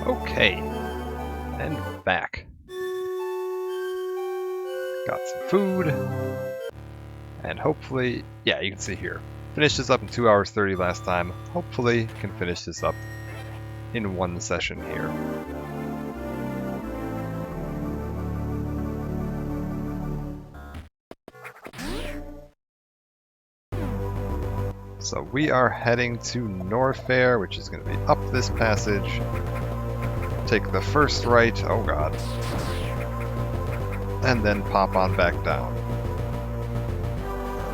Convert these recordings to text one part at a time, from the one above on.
Okay, and back. Got some food, and hopefully, yeah, you can see here. Finished this up in 2 hours 30 last time. Hopefully, can finish this up in one session here. So we are heading to Norfair, which is going to be up this passage. Take the first right, oh god, and then pop on back down.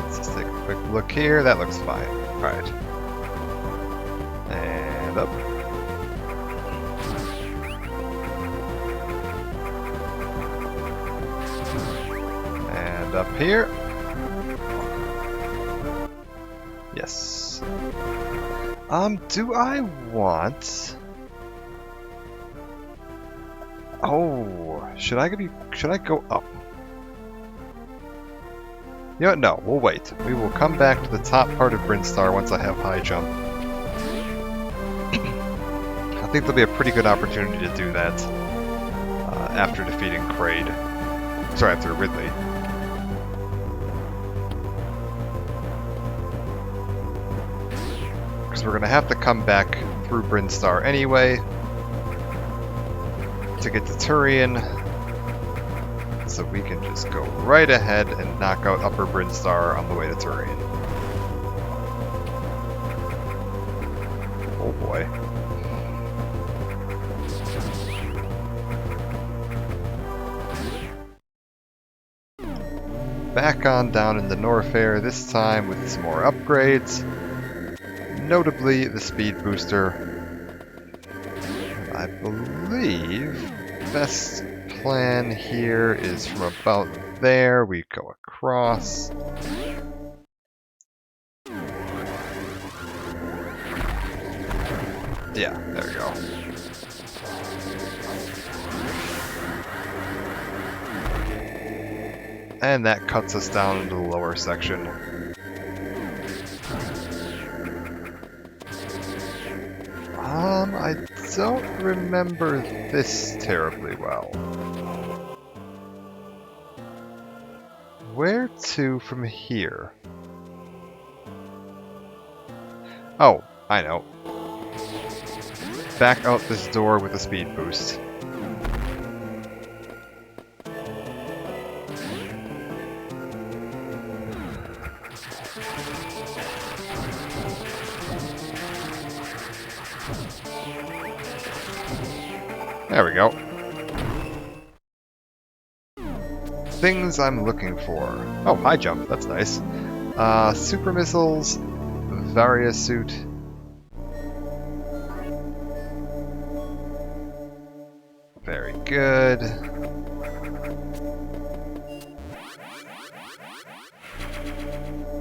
Let's just take a quick look here. That looks fine. Alright. And up. And up here. Yes. Do I want... Oh, should I go up? You know what? No, we'll wait. We will come back to the top part of Brinstar once I have high jump. I think there'll be a pretty good opportunity to do that after defeating Kraid. Sorry, after Ridley. Because we're going to have to come back through Brinstar anyway to get to Turian, so we can just go right ahead and knock out Upper Brinstar on the way to Turian. Oh boy. Back on down into Norfair, this time with some more upgrades. Notably the speed booster. I believe best plan here is from about there. We go across. Yeah, there we go. And that cuts us down into the lower section. I don't remember this terribly well. Where to from here? Oh, I know. Back out this door with a speed boost. There we go. Things I'm looking for. Oh, high jump. That's nice. Super missiles, Varia suit. Very good.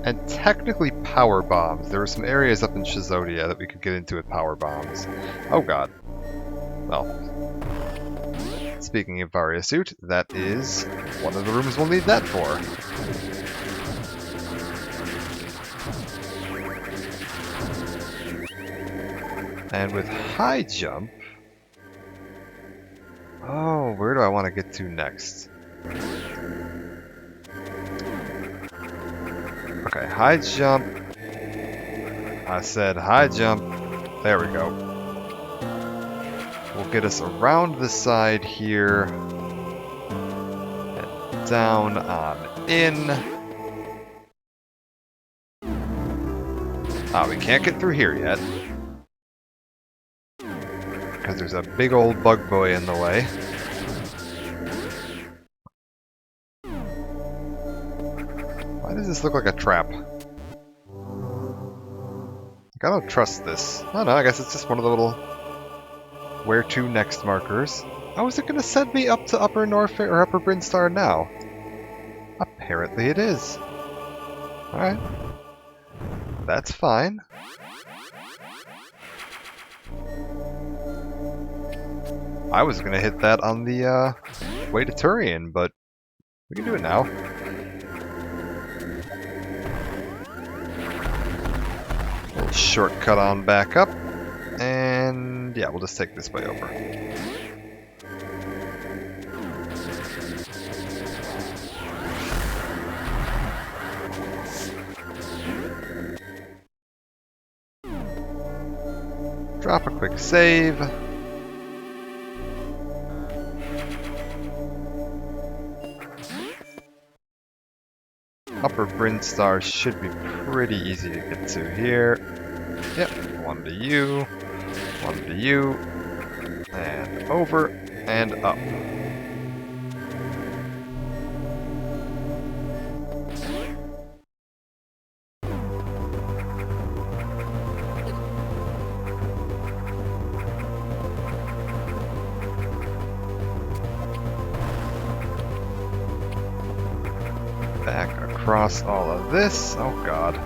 And technically power bombs. There were some areas up in Shizodia that we could get into with power bombs. Oh god. Well. Speaking of Varia suit, that is one of the rooms we'll need that for. And with high jump... Oh, where do I want to get to next? Okay, high jump. I said high jump. There we go. Will get us around the side here, and down on in. Ah, we can't get through here yet, because there's a big old bug boy in the way. Why does this look like a trap? Like, I don't trust this. I don't know, I guess it's just one of the little where to next markers. Oh, is it going to send me up to Upper Norfair or Upper Brinstar now? Apparently it is. Alright. That's fine. I was going to hit that on the way to Turian, but we can do it now. Little shortcut on back up. And And yeah, we'll just take this way over. Drop a quick save. Upper Brinstar should be pretty easy to get to here. Yep, one to you, one to you, and over, and up. Back across all of this. Oh god.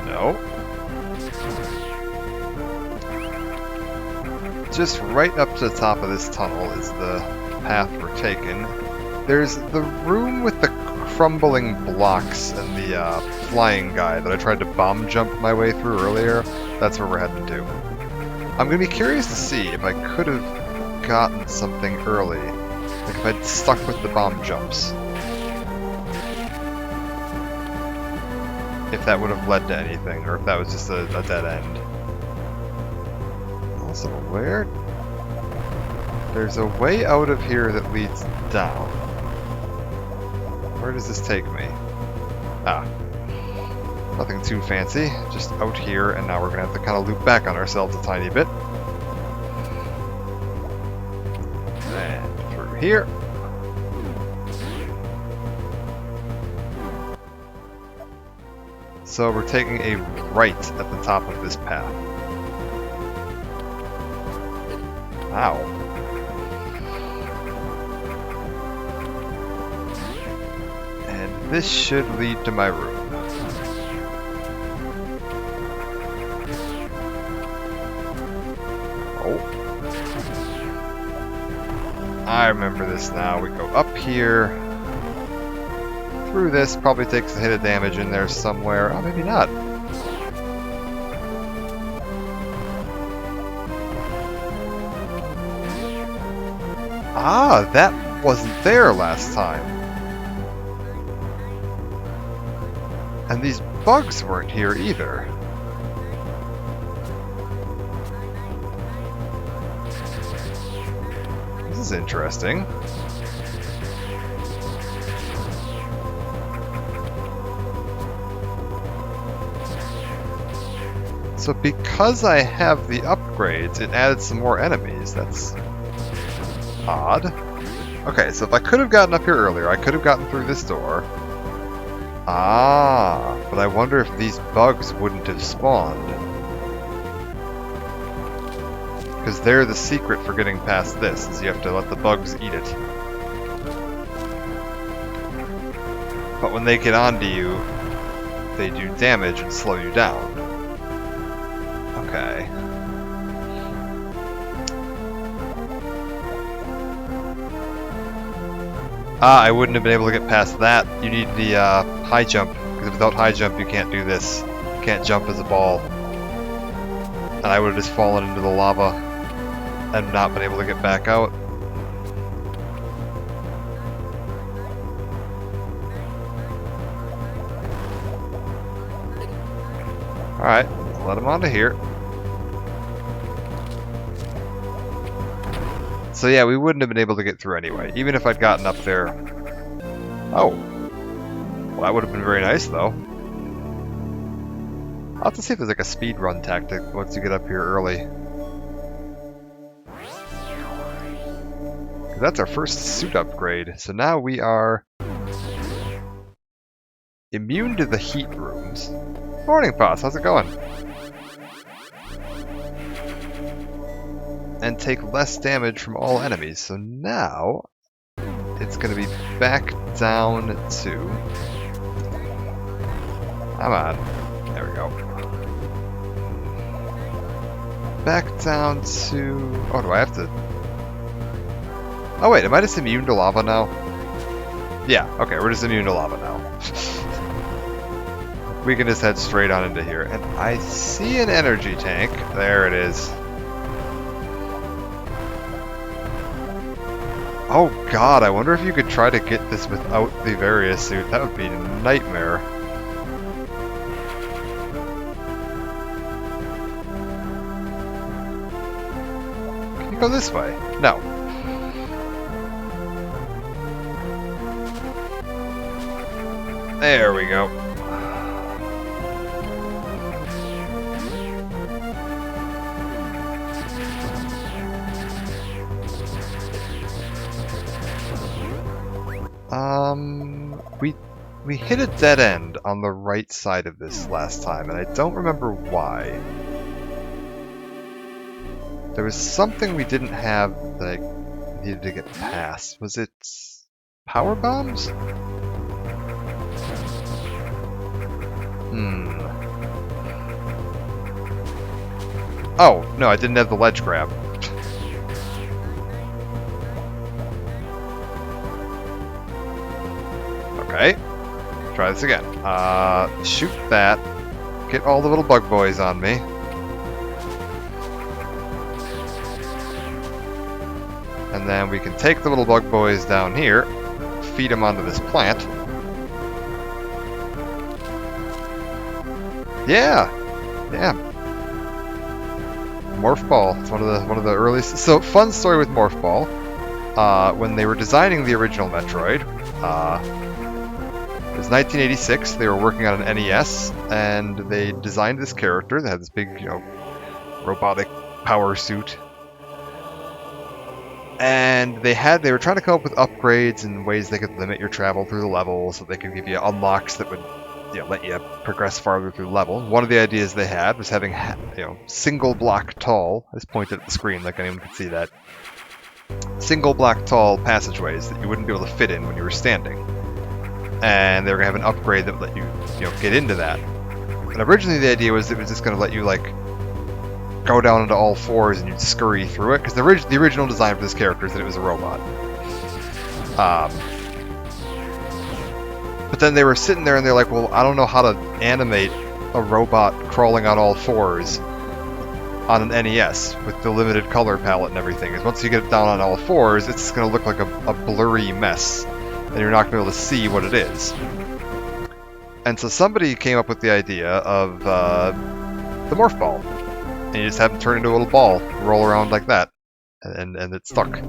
No. Just right up to the top of this tunnel is the path we're taking. There's the room with the crumbling blocks and the flying guy that I tried to bomb jump my way through earlier. That's where we're heading to. I'm going to be curious to see if I could have gotten something early. Like if I'd stuck with the bomb jumps. If that would have led to anything, or if that was just a dead end. Also, where? There's a way out of here that leads down. Where does this take me? Ah. Nothing too fancy, just out here, and now we're gonna have to kind of loop back on ourselves a tiny bit. And through here. So we're taking a right at the top of this path. Ow. And this should lead to my room. Oh. I remember this now. We go up here. Through this, probably takes a hit of damage in there somewhere. Oh, maybe not. Ah, that wasn't there last time. And these bugs weren't here either. This is interesting. So because I have the upgrades, it added some more enemies. That's odd. Okay, so if I could have gotten up here earlier, I could have gotten through this door. Ah, but I wonder if these bugs wouldn't have spawned. Because they're the secret for getting past this, is you have to let the bugs eat it. But when they get onto you, they do damage and slow you down. Okay. Ah, I wouldn't have been able to get past that. You need the high jump, because without high jump you can't do this. You can't jump as a ball. And I would have just fallen into the lava and not been able to get back out. Alright, let him onto here. So yeah, we wouldn't have been able to get through anyway, even if I'd gotten up there. Oh. Well, that would have been very nice, though. I'll have to see if there's like a speed run tactic once you get up here early. That's our first suit upgrade, so now we are immune to the heat rooms. Morning, Pots, how's it going? And take less damage from all enemies. So now it's going to be back down to... Come on. There we go. Back down to... Oh, do I have to... Oh wait, am I just immune to lava now? Yeah, okay, we're just immune to lava now. We can just head straight on into here. And I see an energy tank. There it is. Oh god, I wonder if you could try to get this without the Various suit. That would be a nightmare. Can you go this way? No. There we go. We hit a dead end on the right side of this last time, and I don't remember why. There was something we didn't have that I needed to get past. Was it power bombs? Oh, no, I didn't have the ledge grab. Okay. Try this again. Shoot that. Get all the little bug boys on me. And then we can take the little bug boys down here, feed them onto this plant. Yeah! Yeah. Morph Ball. It's one of the earliest. So, fun story with Morph Ball. When they were designing the original Metroid, it was 1986, they were working on an NES, and they designed this character that had this big, robotic power suit. And they were trying to come up with upgrades and ways they could limit your travel through the level, so they could give you unlocks that would, let you progress farther through the level. One of the ideas they had was having, single block tall, I just pointed at the screen like anyone could see that, single block tall passageways that you wouldn't be able to fit in when you were standing. And they were going to have an upgrade that would let you, get into that. And originally the idea was it was just going to let you, go down into all fours and you'd scurry through it, because the original design for this character is that it was a robot. But then they were sitting there and they're like, well, I don't know how to animate a robot crawling on all fours on an NES with the limited color palette and everything. Because once you get it down on all fours, it's going to look like a blurry mess. And you're not going to be able to see what it is. And so somebody came up with the idea of the Morph Ball. And you just have them turn into a little ball, roll around like that, and it stuck.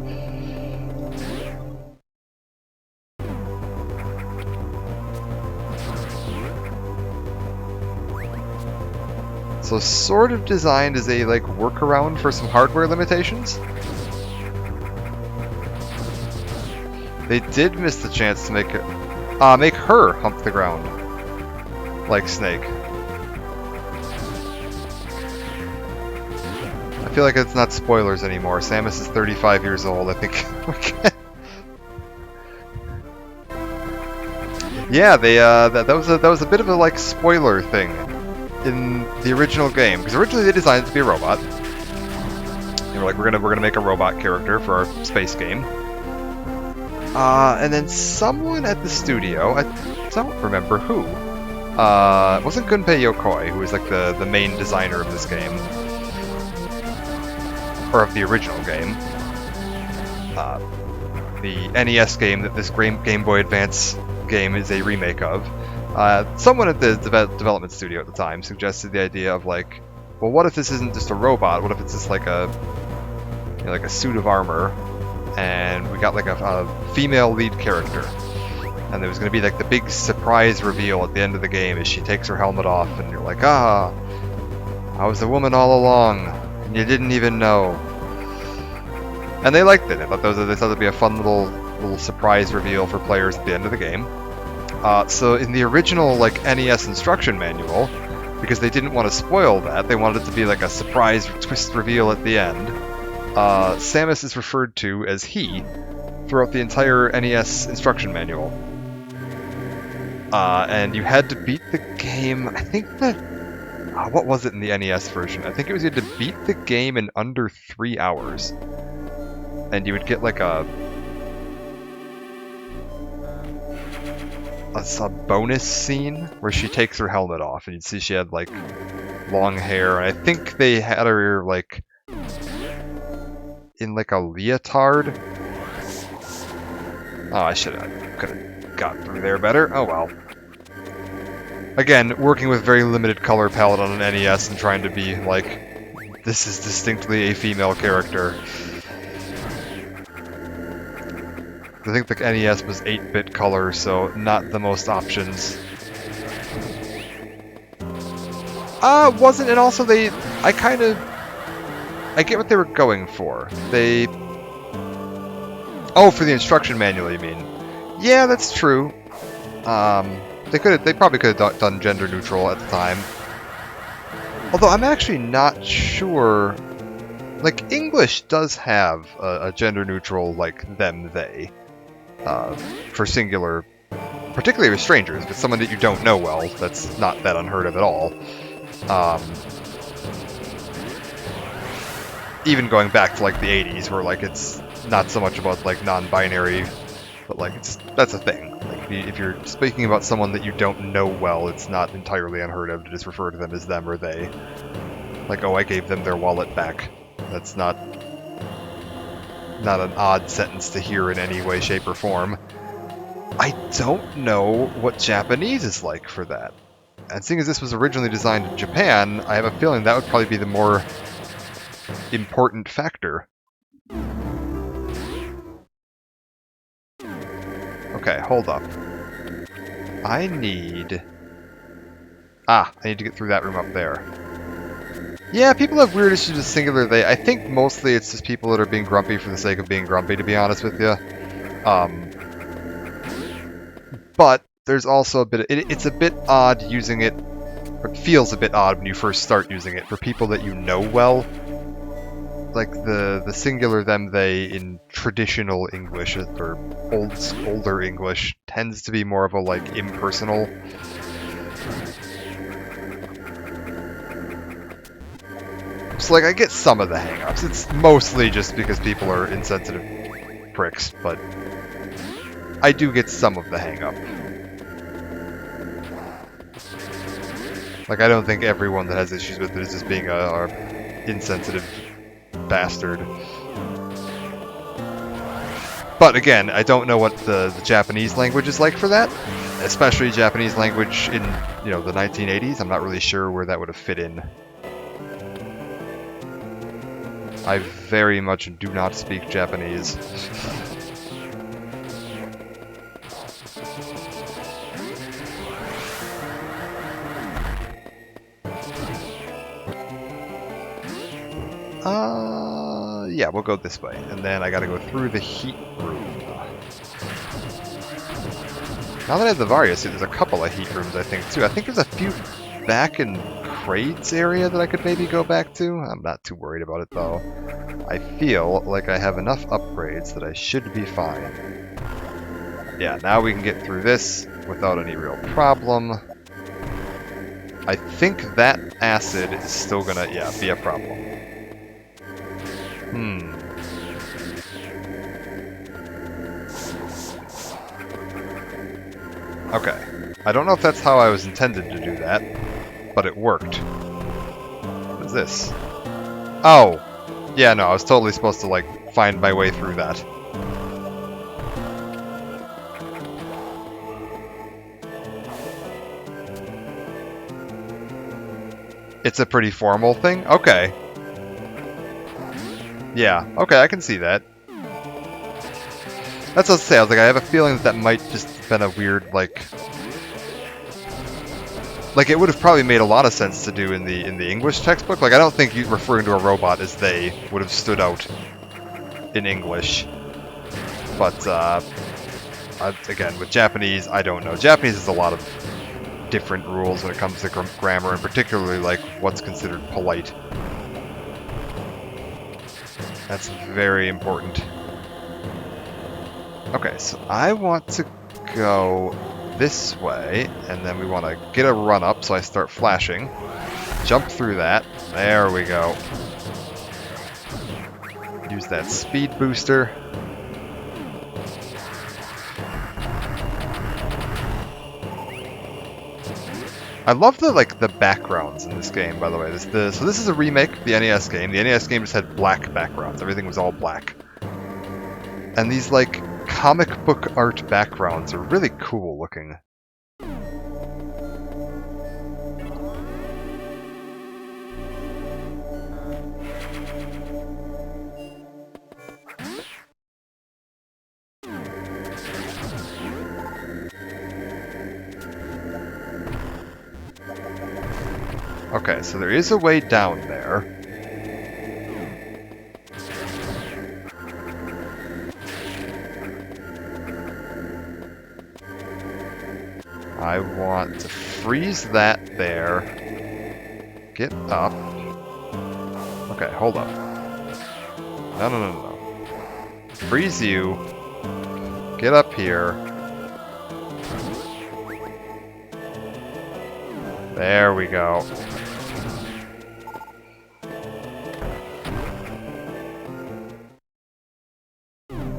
So sort of designed as a workaround for some hardware limitations. They did miss the chance to make her hump the ground like Snake. I feel like it's not spoilers anymore. Samus is 35 years old. I think. Yeah, they that was a bit of a spoiler thing in the original game, because originally they designed it to be a robot. They were like, we're gonna make a robot character for our space game. And then someone at the studio, I don't remember who. It wasn't Gunpei Yokoi, who was the main designer of this game. Or of the original game. The NES game that this Game Boy Advance game is a remake of. Someone at the development studio at the time suggested the idea of well, what if this isn't just a robot? What if it's just like a suit of armor, and we got a female lead character, and there was going to be the big surprise reveal at the end of the game as she takes her helmet off, and you're like, I was a woman all along, and you didn't even know. And they liked it. They thought it'd be a fun little surprise reveal for players at the end of the game. So in the original NES instruction manual, because they didn't want to spoil that, they wanted it to be a surprise twist reveal at the end. Samus is referred to as he throughout the entire NES instruction manual. And you had to beat the game, I think what was it in the NES version? I think it was you had to beat the game in under 3 hours. And you would get a bonus scene where she takes her helmet off, and you'd see she had like long hair, and I think they had her like in like a leotard. Oh, I could have got through there better. Oh well. Again, working with very limited color palette on an NES and trying to be like, this is distinctly a female character. I think the NES was 8-bit color, so not the most options. Wasn't, and also I get what they were going for. Oh, for the instruction manual, you mean? Yeah, that's true. They probably could have done gender neutral at the time. Although I'm actually not sure. Like, English does have a gender neutral, like, them, they. For singular, particularly with strangers. If it's someone that you don't know well, that's not that unheard of at all. Even going back to, like, the 80s, where, like, it's not so much about, like, non-binary, but, like, that's a thing. Like, if you're speaking about someone that you don't know well, it's not entirely unheard of to just refer to them as them or they. Like, oh, I gave them their wallet back. That's not an odd sentence to hear in any way, shape, or form. I don't know what Japanese is like for that. And seeing as this was originally designed in Japan, I have a feeling that would probably be the more important factor. Okay, hold up. I need to get through that room up there. Yeah, people have weird issues with singular they. I think mostly it's just people that are being grumpy for the sake of being grumpy, to be honest with you. But there's also a bit it's a bit odd using it, or it feels a bit odd when you first start using it for people that you know well. Like the singular them they in traditional English or older English tends to be more of a like impersonal. So like I get some of the hang-ups. It's mostly just because people are insensitive pricks, but I do get some of the hang-up. Like I don't think everyone that has issues with it is just being a insensitive bastard. But again, I don't know what the Japanese language is like for that, especially Japanese language in, you know, the 1980s. I'm not really sure where that would have fit in. I very much do not speak Japanese. Yeah, we'll go this way. And then I gotta go through the heat room. Now that I have the Varia suit, there's a couple of heat rooms, I think, too. I think there's a few back in Kraid's area that I could maybe go back to. I'm not too worried about it, though. I feel like I have enough upgrades that I should be fine. Yeah, now we can get through this without any real problem. I think that acid is still gonna, yeah, be a problem. Okay. I don't know if that's how I was intended to do that, but it worked. What is this? Oh! Yeah, no, I was totally supposed to, like, find my way through that. It's a pretty formal thing? Okay. Yeah, okay, I can see that. That's what I was saying. I was like, I have a feeling that might just have been a weird, like, it would have probably made a lot of sense to do in the English textbook. Like, I don't think you referring to a robot as they would have stood out in English. But, again, with Japanese, I don't know. Japanese has a lot of different rules when it comes to grammar, and particularly, like, what's considered polite. That's very important. Okay, so I want to go this way, and then we want to get a run up, so I start flashing. Jump through that. There we go. Use that speed booster. I love the the backgrounds in this game, by the way. So this is a remake of the NES game. The NES game just had black backgrounds. Everything was all black. And these comic book art backgrounds are really cool looking. Okay, so there is a way down there. I want to freeze that there. Get up. Okay, hold up. No. Freeze you. Get up here. There we go.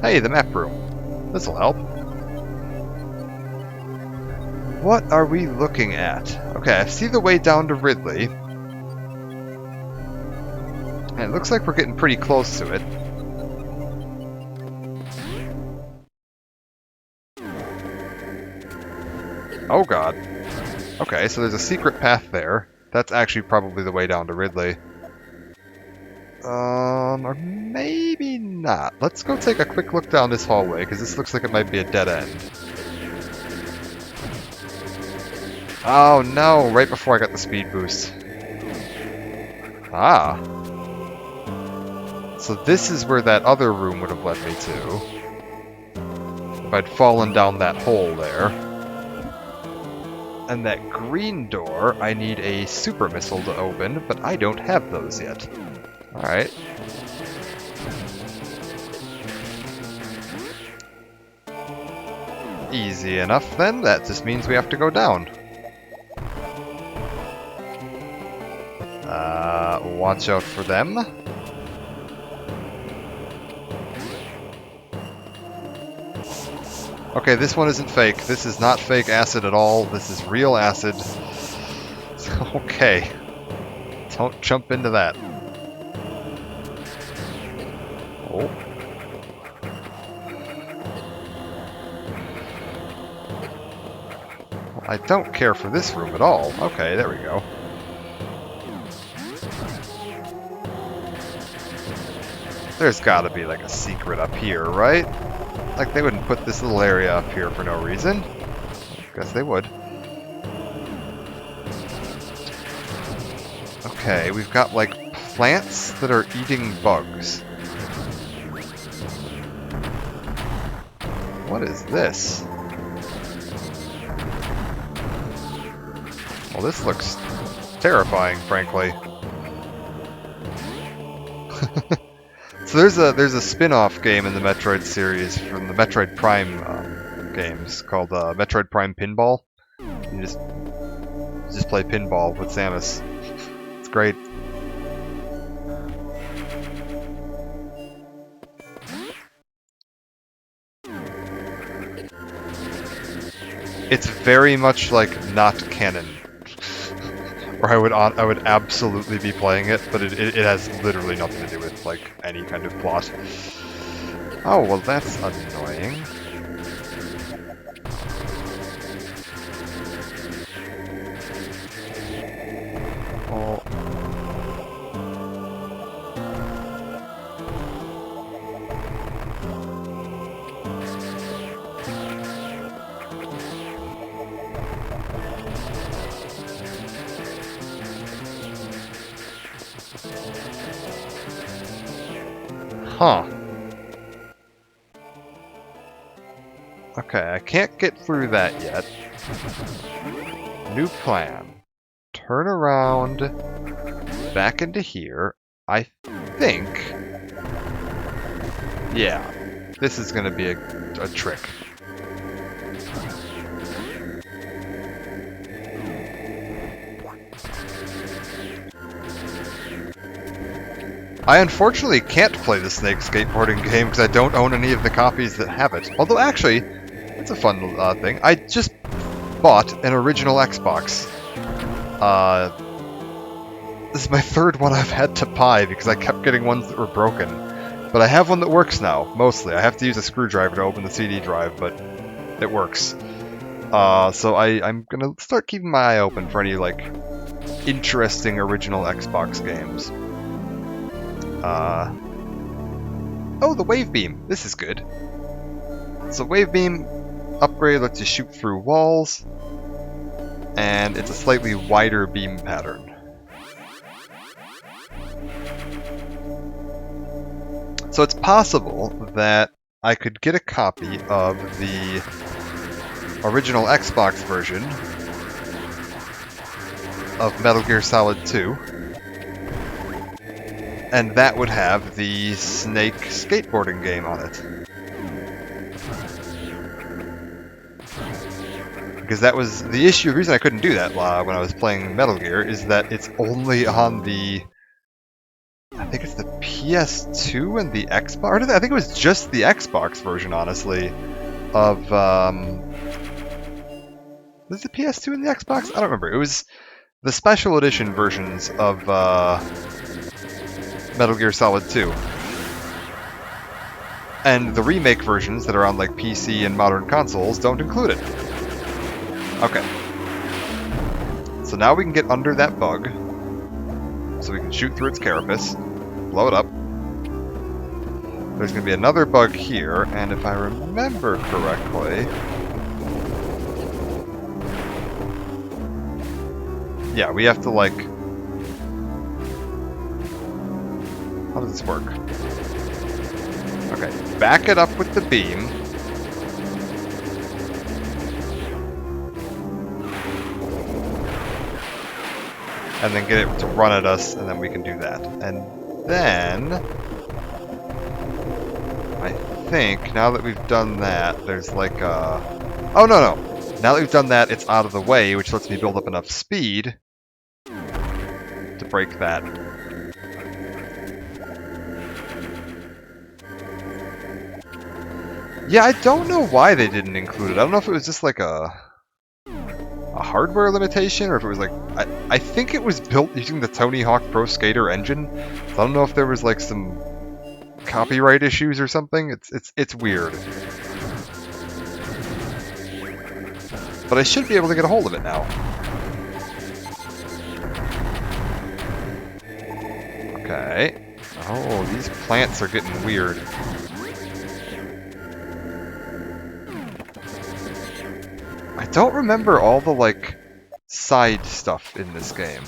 Hey, the map room. This'll help. What are we looking at? Okay, I see the way down to Ridley. And it looks like we're getting pretty close to it. Oh god. Okay, so there's a secret path there. That's actually probably the way down to Ridley. Or maybe not. Let's go take a quick look down this hallway, because this looks like it might be a dead end. Oh no, right before I got the speed boost. Ah. So this is where that other room would have led me to. If I'd fallen down that hole there. And that green door, I need a super missile to open, but I don't have those yet. Alright. Easy enough then, that just means we have to go down. Watch out for them. Okay, this one isn't fake. This is not fake acid at all. This is real acid. Okay. Don't jump into that. Oh. I don't care for this room at all. Okay, there we go. There's gotta be a secret up here, right? Like, they wouldn't put this little area up here for no reason. Guess they would. Okay, we've got, plants that are eating bugs. What is this? Well, this looks terrifying, frankly. So there's a spin-off game in the Metroid series from the Metroid Prime games called Metroid Prime Pinball. You just play pinball with Samus. It's great. It's very much not canon. Or I would absolutely be playing it, but it has literally nothing to do with any kind of plot. Oh, well that's annoying. Oh. Huh. Okay, I can't get through that yet. New plan. Turn around, back into here. I think... Yeah, this is gonna be a trick. I unfortunately can't play the Snake skateboarding game because I don't own any of the copies that have it. Although actually, it's a fun thing. I just bought an original Xbox This is my third one I've had to buy because I kept getting ones that were broken. But I have one that works now, mostly. I have to use a screwdriver to open the CD drive, but it works. So I'm gonna start keeping my eye open for any, like, interesting original Xbox games. Oh, the Wave Beam! This is good. So Wave Beam upgrade lets you shoot through walls, and it's a slightly wider beam pattern. So it's possible that I could get a copy of the original Xbox version of Metal Gear Solid 2, and that would have the Snake skateboarding game on it. Because that was the issue. The reason I couldn't do that when I was playing Metal Gear is that it's only on the... I think it's the PS2 and the Xbox. Or I think it was just the Xbox version, honestly, of... was it the PS2 and the Xbox? I don't remember. It was the special edition versions of Metal Gear Solid 2. And the remake versions that are on like PC and modern consoles don't include it. Okay. So now we can get under that bug. So we can shoot through its carapace, blow it up. There's going to be another bug here, and if I remember correctly... yeah, we have to, like... how does this work? Okay, back it up with the beam. And then get it to run at us, and then we can do that. And then... I think, now that we've done that, there's like a... oh, no. Now that we've done that, it's out of the way, which lets me build up enough speed to break that. Yeah, I don't know why they didn't include it. I don't know if it was just like a hardware limitation, or if it was like... I think it was built using the Tony Hawk Pro Skater engine. So I don't know if there was like some copyright issues or something. It's weird. But I should be able to get a hold of it now. Okay. Oh, these plants are getting weird. I don't remember all the, like, side stuff in this game.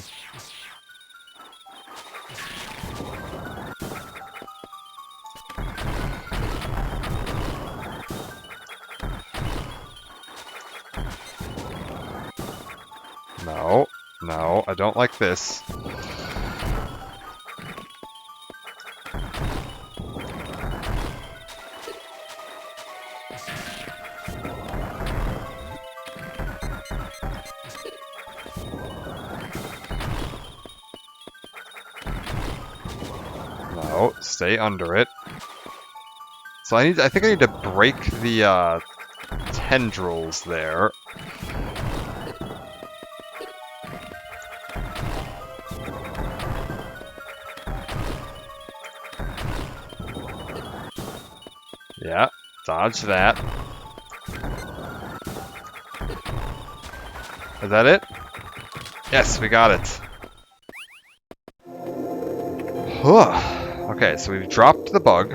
No, I don't like this. No, stay under it. So I think I need to break the tendrils there. Yeah, dodge that. Is that it? Yes, we got it. Okay, so we've dropped the bug.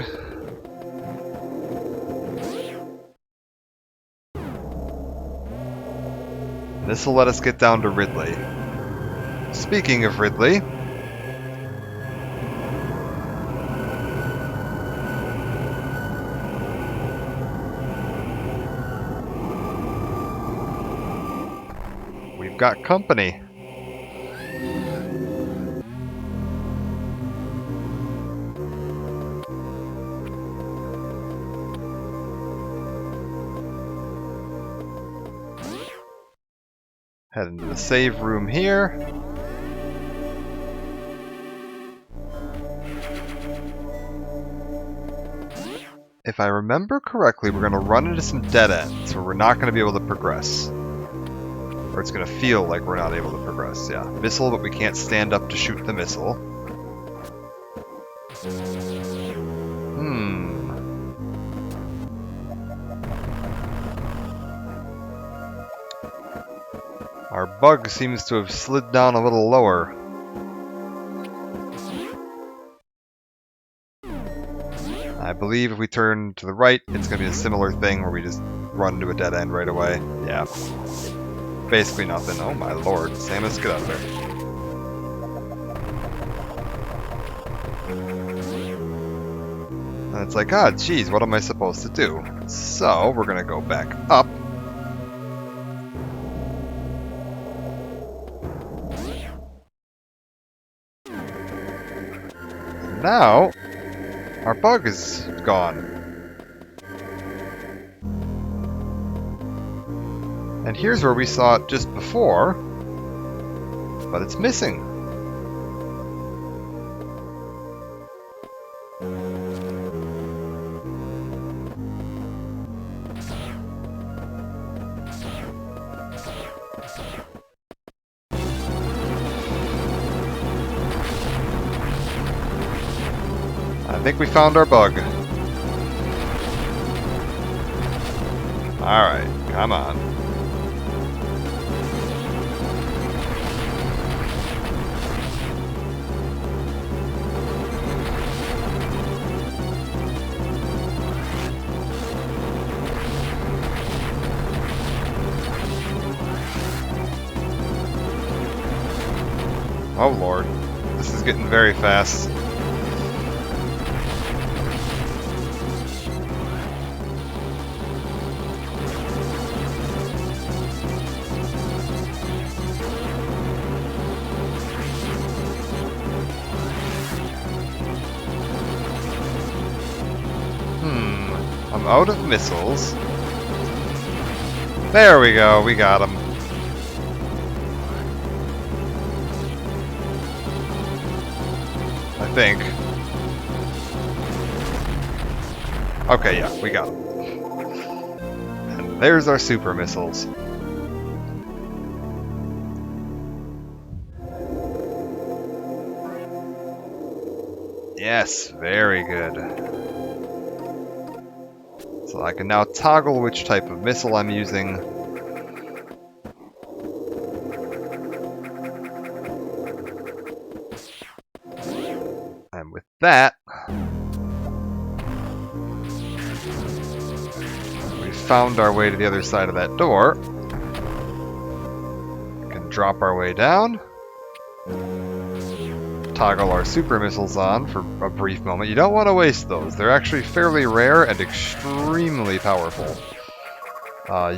This will let us get down to Ridley. Speaking of Ridley... we've got company. Head into the save room here. If I remember correctly, we're going to run into some dead ends where we're not going to be able to progress. Or it's going to feel like we're not able to progress, yeah. Missile, but we can't stand up to shoot the missile. Our bug seems to have slid down a little lower. I believe if we turn to the right, it's going to be a similar thing where we just run to a dead end right away. Yeah. Basically nothing. Oh my lord. Samus, get out of there. And it's like, ah, geez, what am I supposed to do? So, we're going to go back up. Now, our bug is gone. And here's where we saw it just before, but it's missing. I think we found our bug. Alright, come on. Oh lord, this is getting very fast. I'm out of missiles. There we go, we got him. I think. Okay, yeah, we got him. And there's our super missiles. Yes, very good. So I can now toggle which type of missile I'm using. And with that, we found our way to the other side of that door. We can drop our way down. Toggle our super missiles on for a brief moment. You don't want to waste those. They're actually fairly rare and extremely powerful.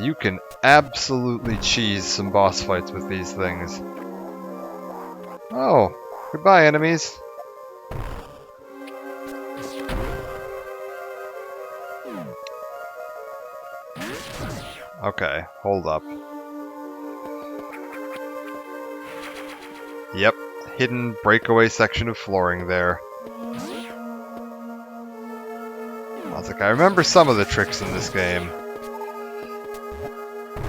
You can absolutely cheese some boss fights with these things. Oh, goodbye, enemies. Okay, hold up. Yep. Hidden breakaway section of flooring there. I was like, I remember some of the tricks in this game.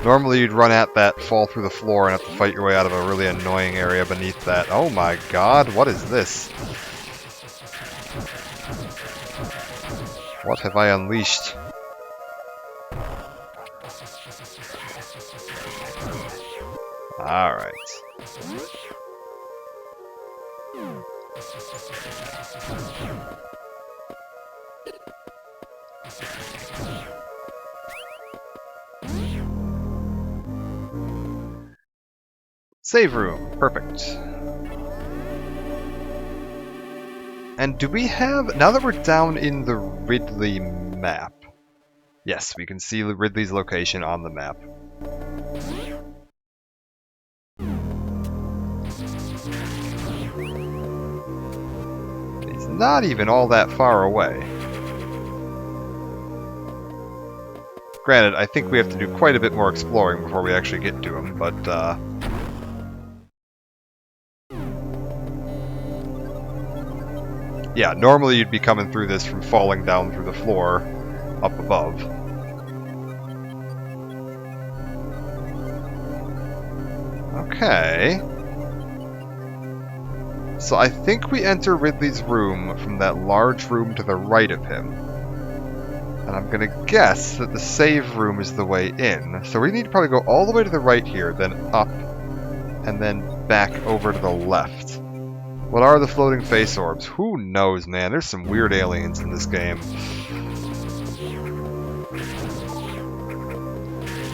Normally you'd run at that, fall through the floor, and have to fight your way out of a really annoying area beneath that. Oh my god, what is this? What have I unleashed? Alright. Save room. Perfect. And do we have... Now that we're down in the Ridley map... Yes, we can see Ridley's location on the map. He's not even all that far away. Granted, I think we have to do quite a bit more exploring before we actually get to him, but, yeah, normally you'd be coming through this from falling down through the floor up above. Okay. So I think we enter Ridley's room from that large room to the right of him. And I'm gonna guess that the save room is the way in. So we need to probably go all the way to the right here, then up, and then back over to the left. What are the floating face orbs? Who knows, man? There's some weird aliens in this game.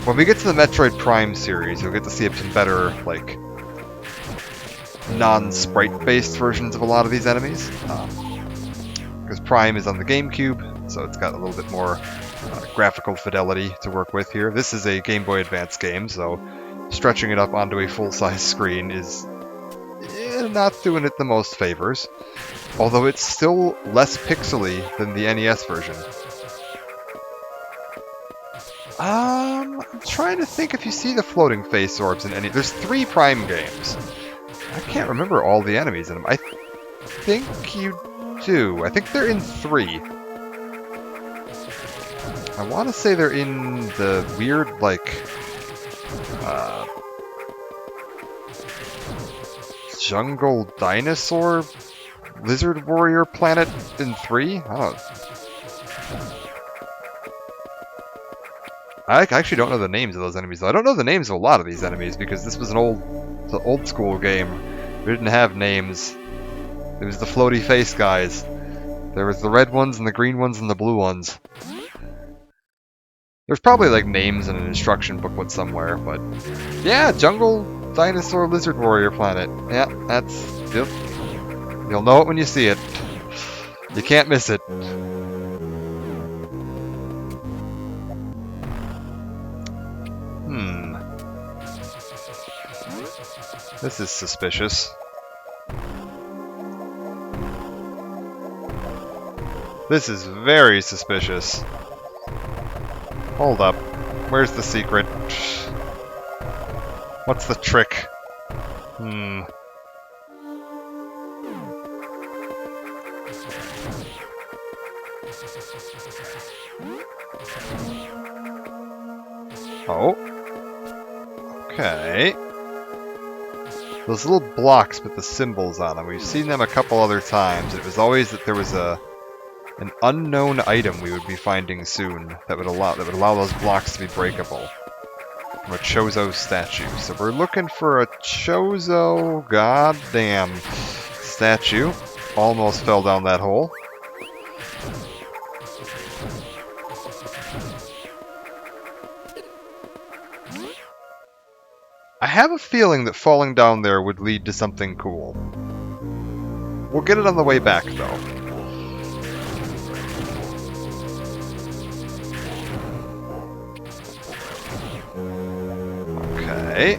When we get to the Metroid Prime series, you'll get to see some better, like, non-sprite-based versions of a lot of these enemies. Because Prime is on the GameCube, so it's got a little bit more graphical fidelity to work with here. This is a Game Boy Advance game, so stretching it up onto a full-size screen is not doing it the most favors. Although it's still less pixely than the NES version. I'm trying to think if you see the floating face orbs in any... There's 3 Prime games. I can't remember all the enemies in them. I think you do. I think they're in 3. I want to say they're in the weird, like... jungle dinosaur lizard warrior planet in 3? I don't... I actually don't know the names of those enemies, though. I don't know the names of a lot of these enemies, because this was an old school game. We didn't have names. It was the floaty face guys. There was the red ones, and the green ones, and the blue ones. There's probably, like, names in an instruction booklet somewhere, but... yeah, jungle dinosaur lizard warrior planet. Yeah, that's... Yep. You'll know it when you see it. You can't miss it. This is suspicious. This is very suspicious. Hold up. Where's the secret? What's the trick? Oh. Okay. Those little blocks with the symbols on them, we've seen them a couple other times. It was always that there was an unknown item we would be finding soon that would allow those blocks to be breakable. From a Chozo statue. So we're looking for a Chozo goddamn statue. Almost fell down that hole. I have a feeling that falling down there would lead to something cool. We'll get it on the way back, though. Okay.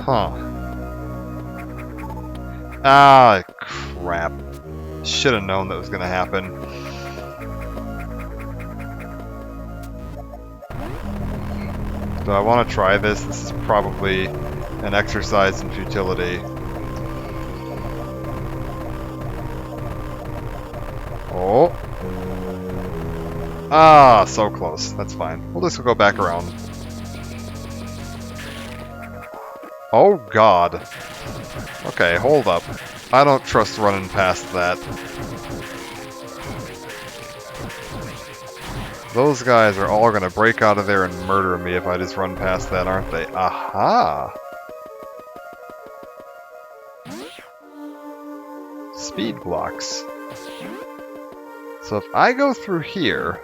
Huh. Ah, crap. Should have known that was going to happen. Do I want to try this? This is probably an exercise in futility. Oh. Ah, so close. That's fine. We'll just go back around. Oh, God. Okay, hold up. I don't trust running past that. Those guys are all gonna break out of there and murder me if I just run past that, aren't they? Aha! Speed blocks. So if I go through here...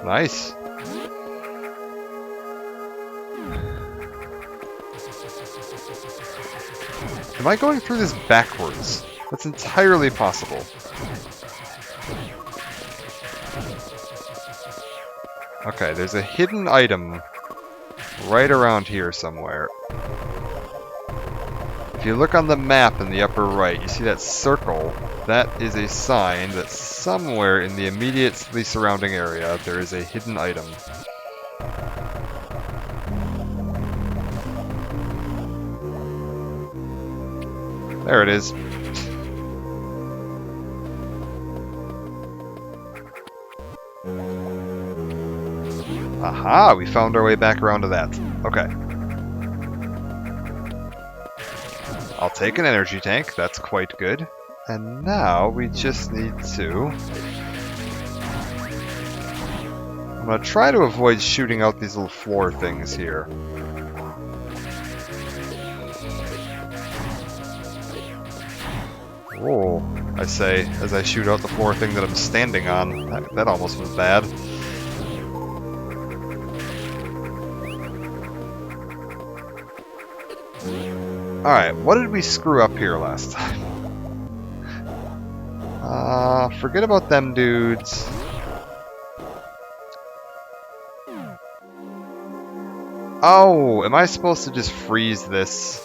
Nice. Am I going through this backwards? That's entirely possible. Okay, there's a hidden item right around here somewhere. If you look on the map in the upper right, you see that circle. That is a sign that somewhere in the immediately surrounding area there is a hidden item. There it is. Aha, we found our way back around to that. Okay. I'll take an energy tank, that's quite good. And now we just need to... I'm gonna try to avoid shooting out these little floor things here. Whoa, I say, as I shoot out the floor thing that I'm standing on. That almost was bad. Alright, what did we screw up here last time? Forget about them dudes. Oh, am I supposed to just freeze this?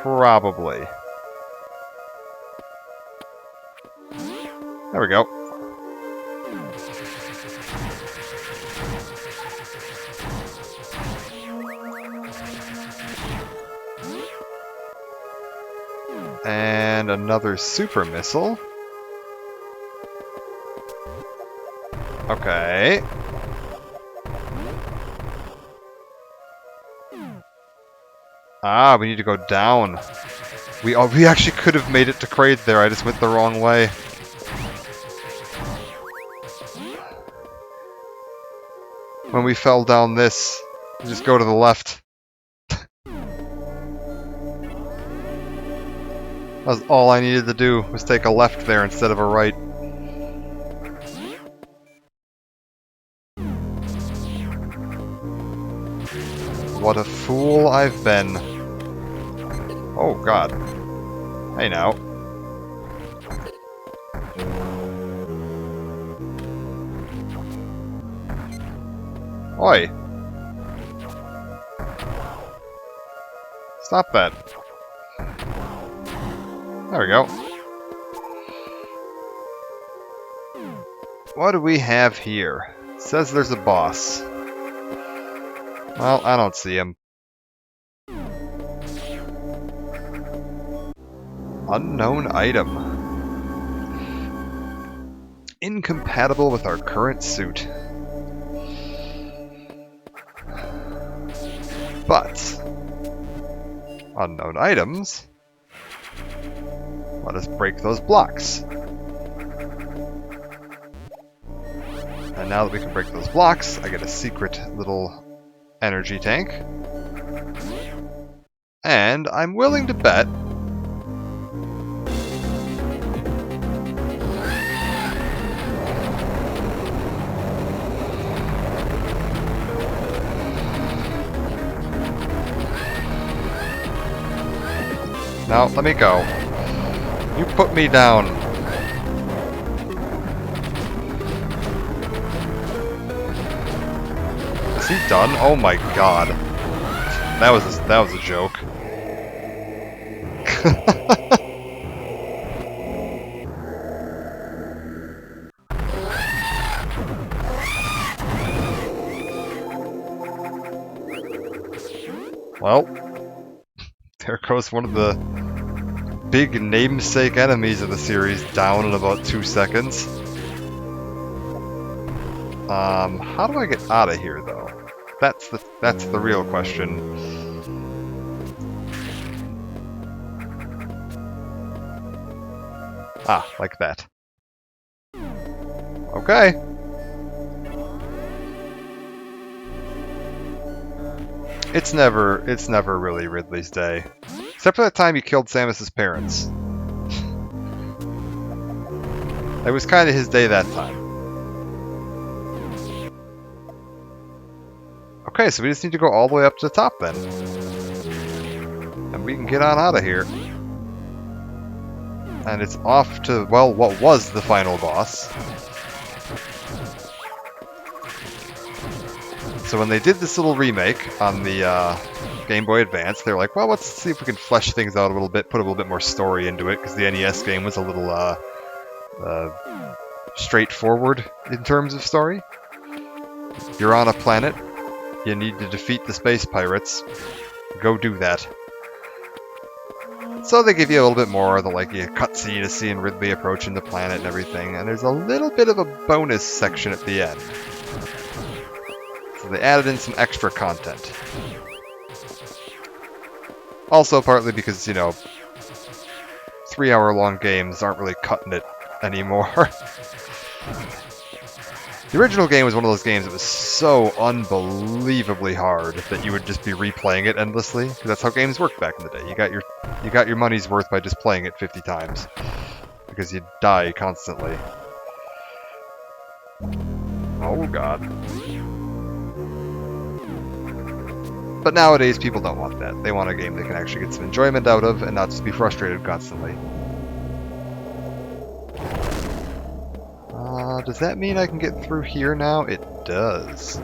Probably. There we go. And another super missile. Okay. Ah, we need to go down. We actually could have made it to Kraid there, I just went the wrong way. When we fell down this, we just go to the left. That was all I needed to do, was take a left there instead of a right. What a fool I've been. Oh god. Hey now. Oi. Stop that. There we go. What do we have here? It says there's a boss. Well, I don't see him. Unknown item. Incompatible with our current suit. But unknown items let us break those blocks. And now that we can break those blocks, I get a secret little energy tank. And I'm willing to bet no, let me go. You put me down. Is he done? Oh my god. That was a joke. Well, there goes one of the big namesake enemies of the series down in about 2 seconds. How do I get out of here, though? That's the real question. Ah, like that. Okay. It's never really Ridley's day. Except for that time he killed Samus's parents. It was kind of his day that time. Okay, so we just need to go all the way up to the top then. And we can get on out of here. And it's off to, well, what was the final boss. So when they did this little remake on the Game Boy Advance, they were like, well, let's see if we can flesh things out a little bit, put a little bit more story into it, because the NES game was a little straightforward in terms of story. You're on a planet, you need to defeat the space pirates. Go do that. So they give you a little bit more of the like a cutscene to seeing Ridley approaching the planet and everything, and there's a little bit of a bonus section at the end. So they added in some extra content. Also partly because, you know, 3-hour-long games aren't really cutting it anymore. The original game was one of those games that was so unbelievably hard that you would just be replaying it endlessly, because that's how games worked back in the day. You got your money's worth by just playing it 50 times, because you'd die constantly. Oh god. But nowadays people don't want that. They want a game they can actually get some enjoyment out of and not just be frustrated constantly. Does that mean I can get through here now? It does.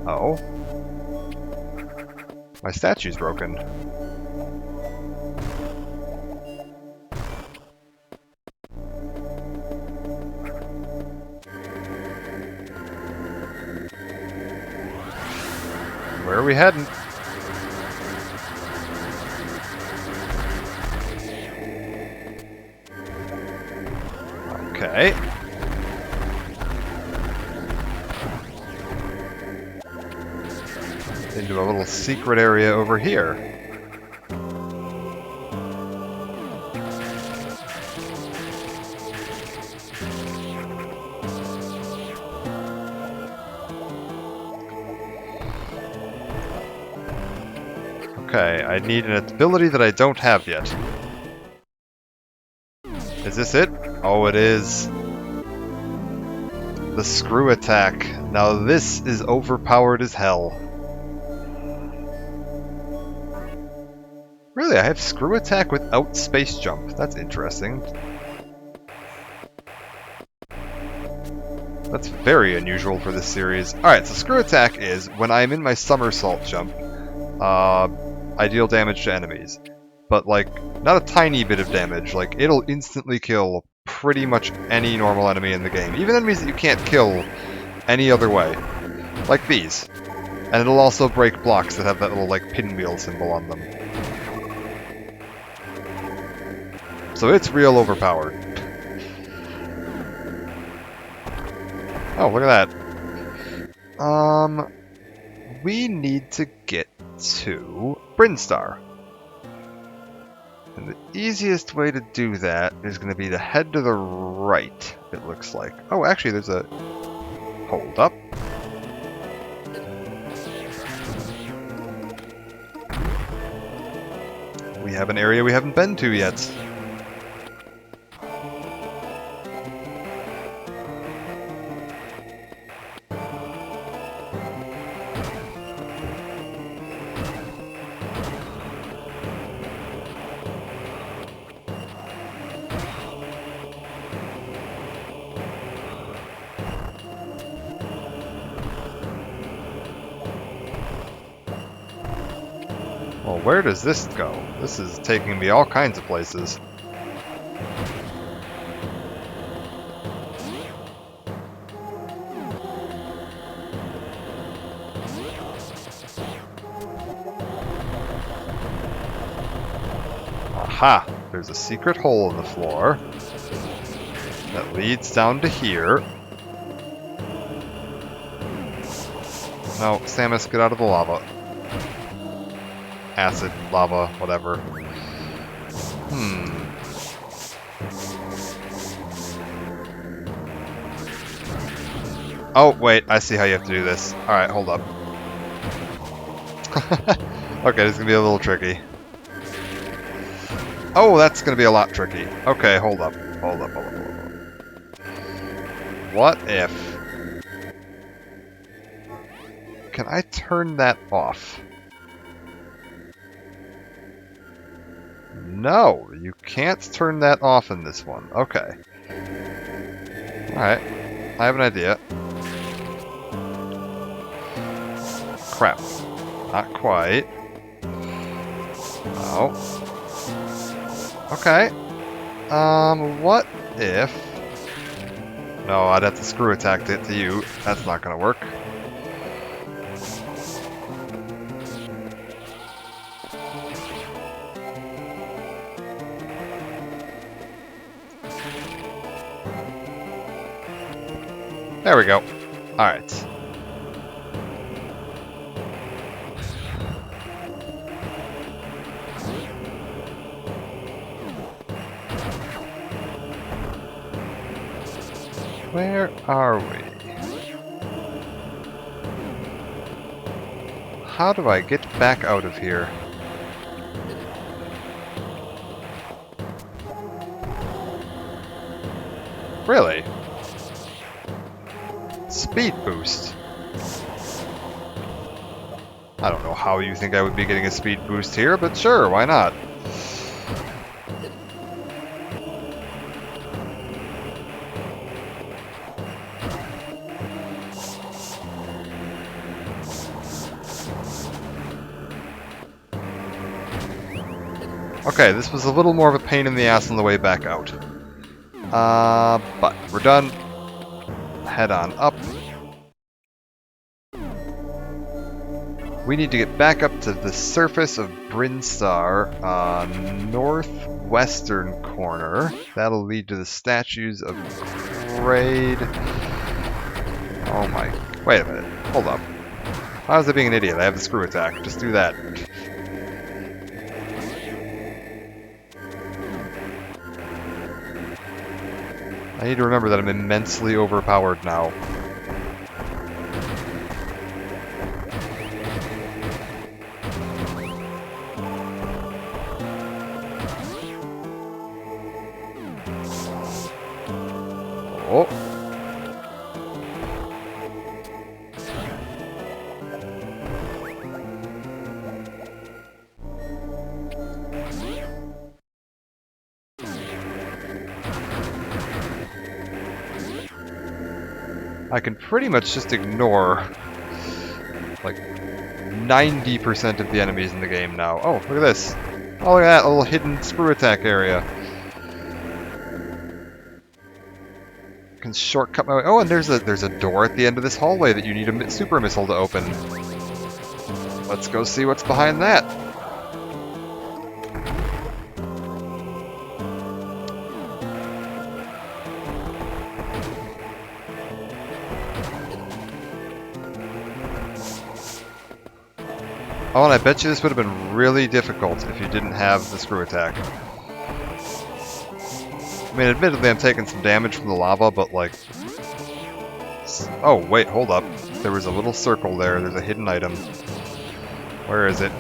Oh. My statue's broken. Where are we heading? Okay. Into a little secret area over here. Okay, I need an ability that I don't have yet. Is this it? Oh, it is. The screw attack. Now this is overpowered as hell. Really, I have screw attack without space jump. That's interesting. That's very unusual for this series. Alright, so screw attack is when I'm in my somersault jump, I deal damage to enemies. But, like, not a tiny bit of damage. Like, it'll instantly kill pretty much any normal enemy in the game. Even enemies that you can't kill any other way. Like these. And it'll also break blocks that have that little, like, pinwheel symbol on them. So it's real overpowered. Oh, look at that. We need to get to Brinstar. And the easiest way to do that is going to be to head to the right, it looks like. Oh, actually, there's a... Hold up. We have an area we haven't been to yet. Well, where does this go? This is taking me all kinds of places. Aha! There's a secret hole in the floor that leads down to here. No, Samus, get out of the lava. Acid, lava, whatever. Oh, wait, I see how you have to do this. Alright, hold up. Okay, this is gonna be a little tricky. Oh, that's gonna be a lot tricky. Okay, hold up. Hold up. What if... Can I turn that off? No, you can't turn that off in this one. Okay. Alright. I have an idea. Crap. Not quite. Oh. Okay. What if... No, I'd have to screw attack it to you. That's not gonna work. There we go. Alright. Where are we? How do I get back out of here? Really? Speed boost. I don't know how you think I would be getting a speed boost here, but sure, why not? Okay, this was a little more of a pain in the ass on the way back out. But we're done. Head on up. We need to get back up to the surface of Brinstar, northwestern corner. That'll lead to the statues of Kraid. Oh my... Wait a minute. Hold up. Why was I being an idiot? I have the screw attack. Just do that. I need to remember that I'm immensely overpowered now. Oh. I can pretty much just ignore like 90% of the enemies in the game now. Oh, look at this. Oh, look at that little hidden screw attack area. Can shortcut my way. Oh, and there's a door at the end of this hallway that you need a super missile to open. Let's go see what's behind that. Oh, and I bet you this would have been really difficult if you didn't have the screw attack. I mean, admittedly, I'm taking some damage from the lava, but like... Oh, wait, hold up. There was a little circle there. There's a hidden item. Where is it?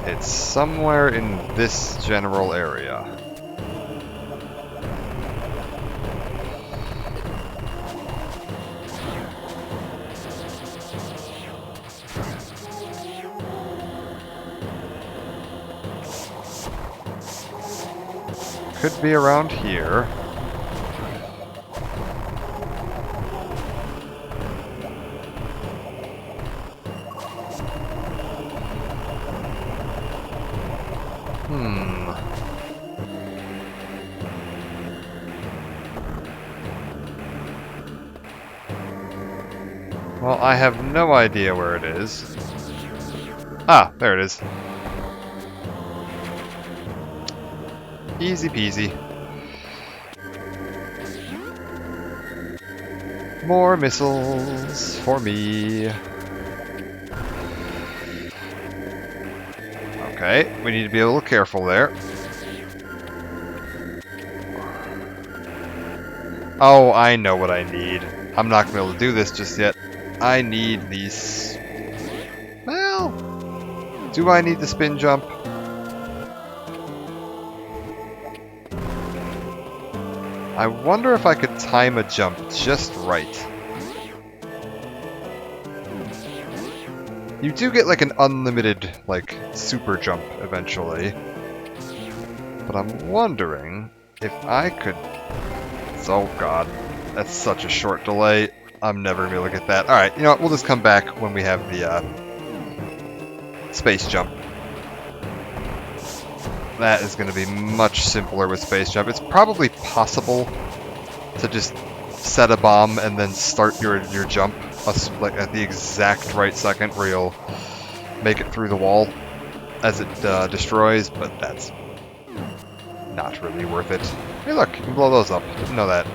It's somewhere in this general area. Could be around here. Well, I have no idea where it is. Ah, there it is. Easy peasy. More missiles for me. Okay, we need to be a little careful there. Oh, I know what I need. I'm not going to be able to do this just yet. I need these... Well... Do I need the spin jump? I wonder if I could time a jump just right. You do get like an unlimited, like, super jump eventually. But I'm wondering if I could... Oh god, that's such a short delay. I'm never gonna be able to get that. Alright, you know what, we'll just come back when we have the space jump. That is going to be much simpler with space jump. It's probably possible to just set a bomb and then start your jump like at the exact right second where you'll make it through the wall as it destroys, but that's not really worth it. Hey look, you can blow those up. Didn't know that.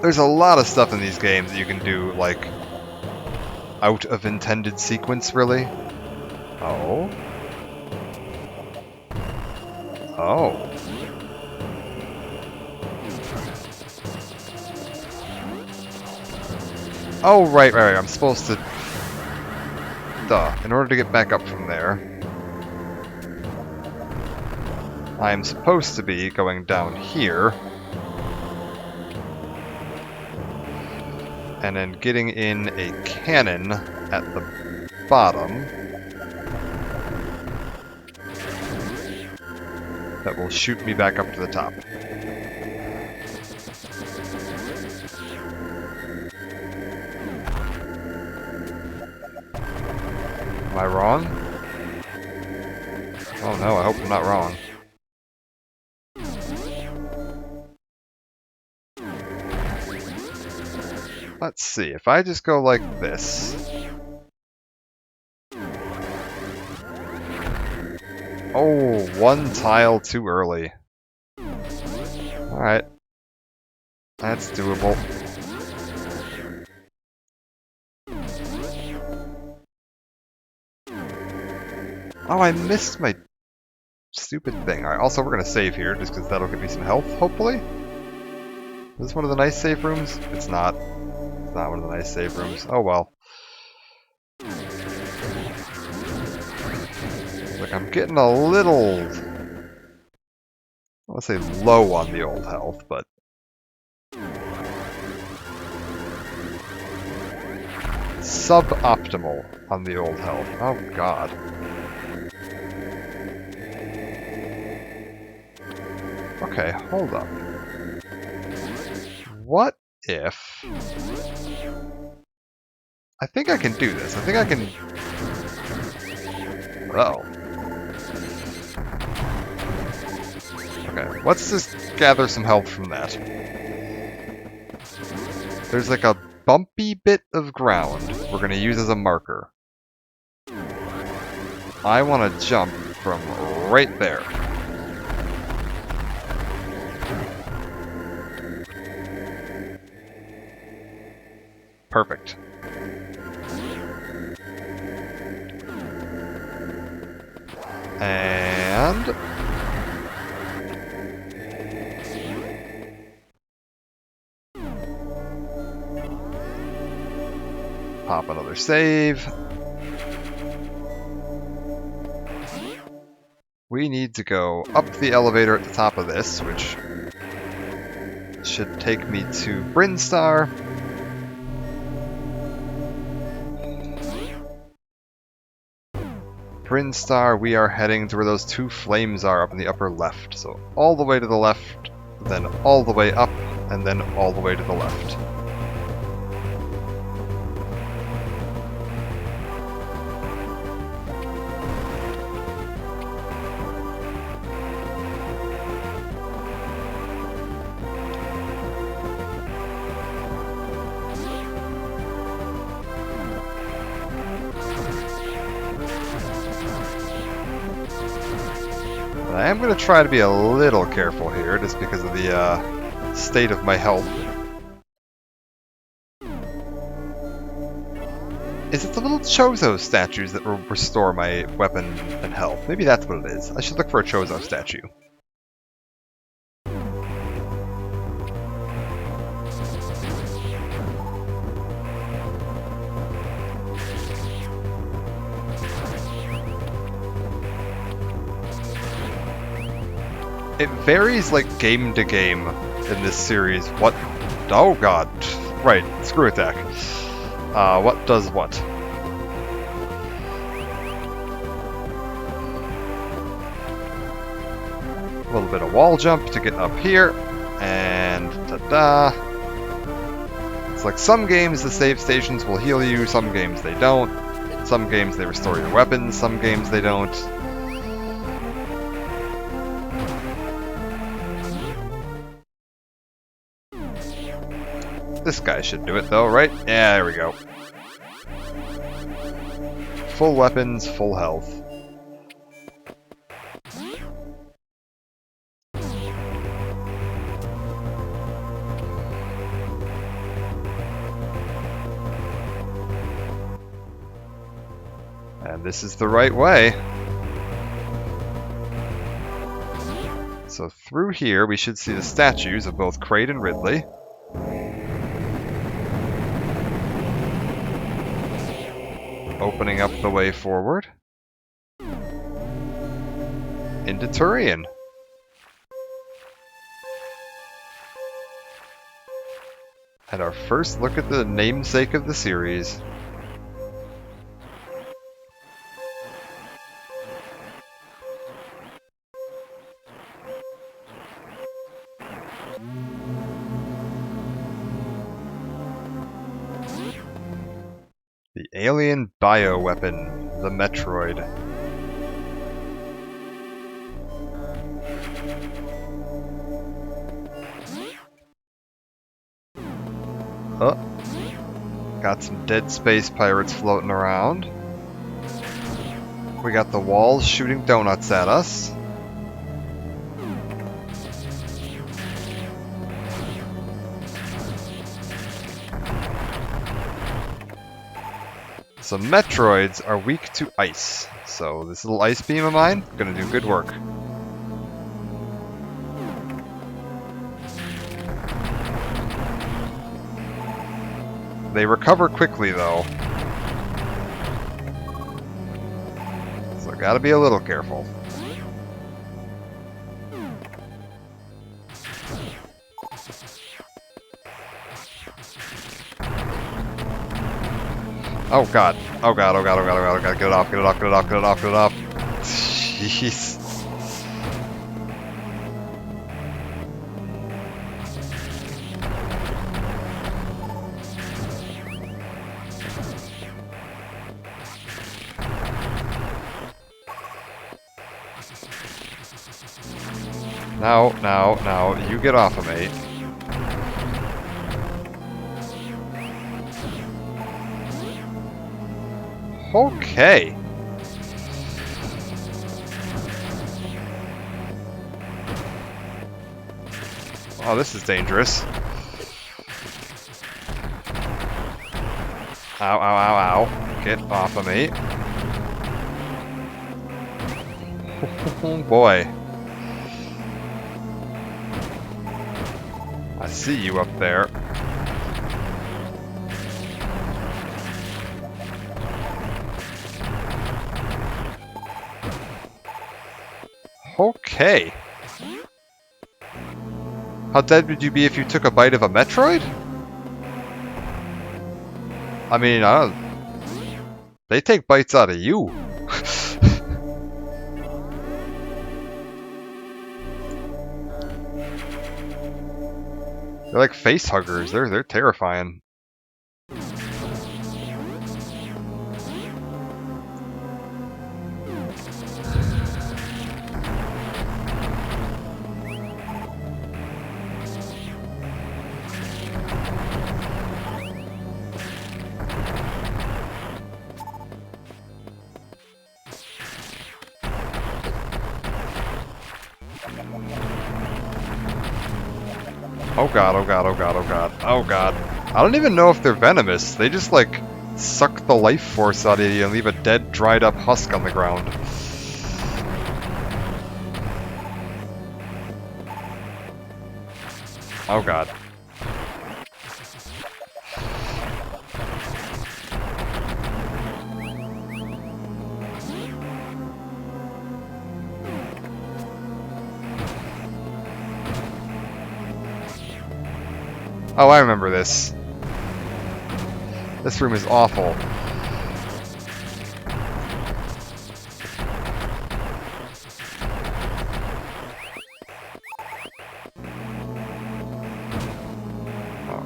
There's a lot of stuff in these games that you can do, like, out of intended sequence, really. Oh. Oh. Oh, right. I'm supposed to... Duh. In order to get back up from there, I am supposed to be going down here. And then getting in a cannon at the bottom that will shoot me back up to the top. Am I wrong? Oh no, I hope I'm not wrong. Let's see, if I just go like this... Oh, one tile too early. Alright. That's doable. Oh, I missed my stupid thing. Alright, also we're gonna save here, just because that'll give me some health, hopefully. Is this one of the nice save rooms? It's not. It's not one of the nice save rooms. Oh well. Like, I'm getting a little... I want to say low on the old health, but... suboptimal on the old health. Oh god. Okay, hold up. What if... I think I can do this. I think I can... Oh. Okay, let's just gather some health from that. There's like a bumpy bit of ground we're going to use as a marker. I want to jump from right there. Perfect. And... pop another save. We need to go up the elevator at the top of this, which should take me to Brinstar. Brinstar, we are heading to where those two flames are up in the upper left. So all the way to the left, then all the way up, and then all the way to the left. I am going to try to be a little careful here, just because of the state of my health. Is it the little Chozo statues that will restore my weapon and health? Maybe that's what it is. I should look for a Chozo statue. It varies, like, game to game in this series. What? Oh god. Right, screw attack. What does what? A little bit of wall jump to get up here. And ta-da! like some games the save stations will heal you, some games they don't. Some games they restore your weapons, some games they don't. This guy should do it though, right? Yeah, there we go. Full weapons, full health. And this is the right way. So through here we should see the statues of both Kraid and Ridley. Opening up the way forward. Into Turian. And our first look at the namesake of the series. The alien bioweapon, the Metroid. Oh, got some dead space pirates floating around. We got the walls shooting donuts at us. So Metroids are weak to ice. So this little ice beam of mine, gonna do good work. They recover quickly though. So gotta be a little careful. Oh god. Oh god, oh god, oh god, oh god, oh god, get it off, get it off, get it off, get it off, get it off. Jeez. Now, you get off of me. Okay. Oh, this is dangerous. Ow, ow, ow, ow. Get off of me. Oh boy. I see you up there. Okay. How dead would you be if you took a bite of a Metroid? I mean, they take bites out of you. They're like face huggers. They're terrifying. Oh god, oh god, oh god, oh god, oh god. I don't even know if they're venomous. They just like suck the life force out of you and leave a dead, dried up husk on the ground. Oh god. Oh, I remember this. This room is awful.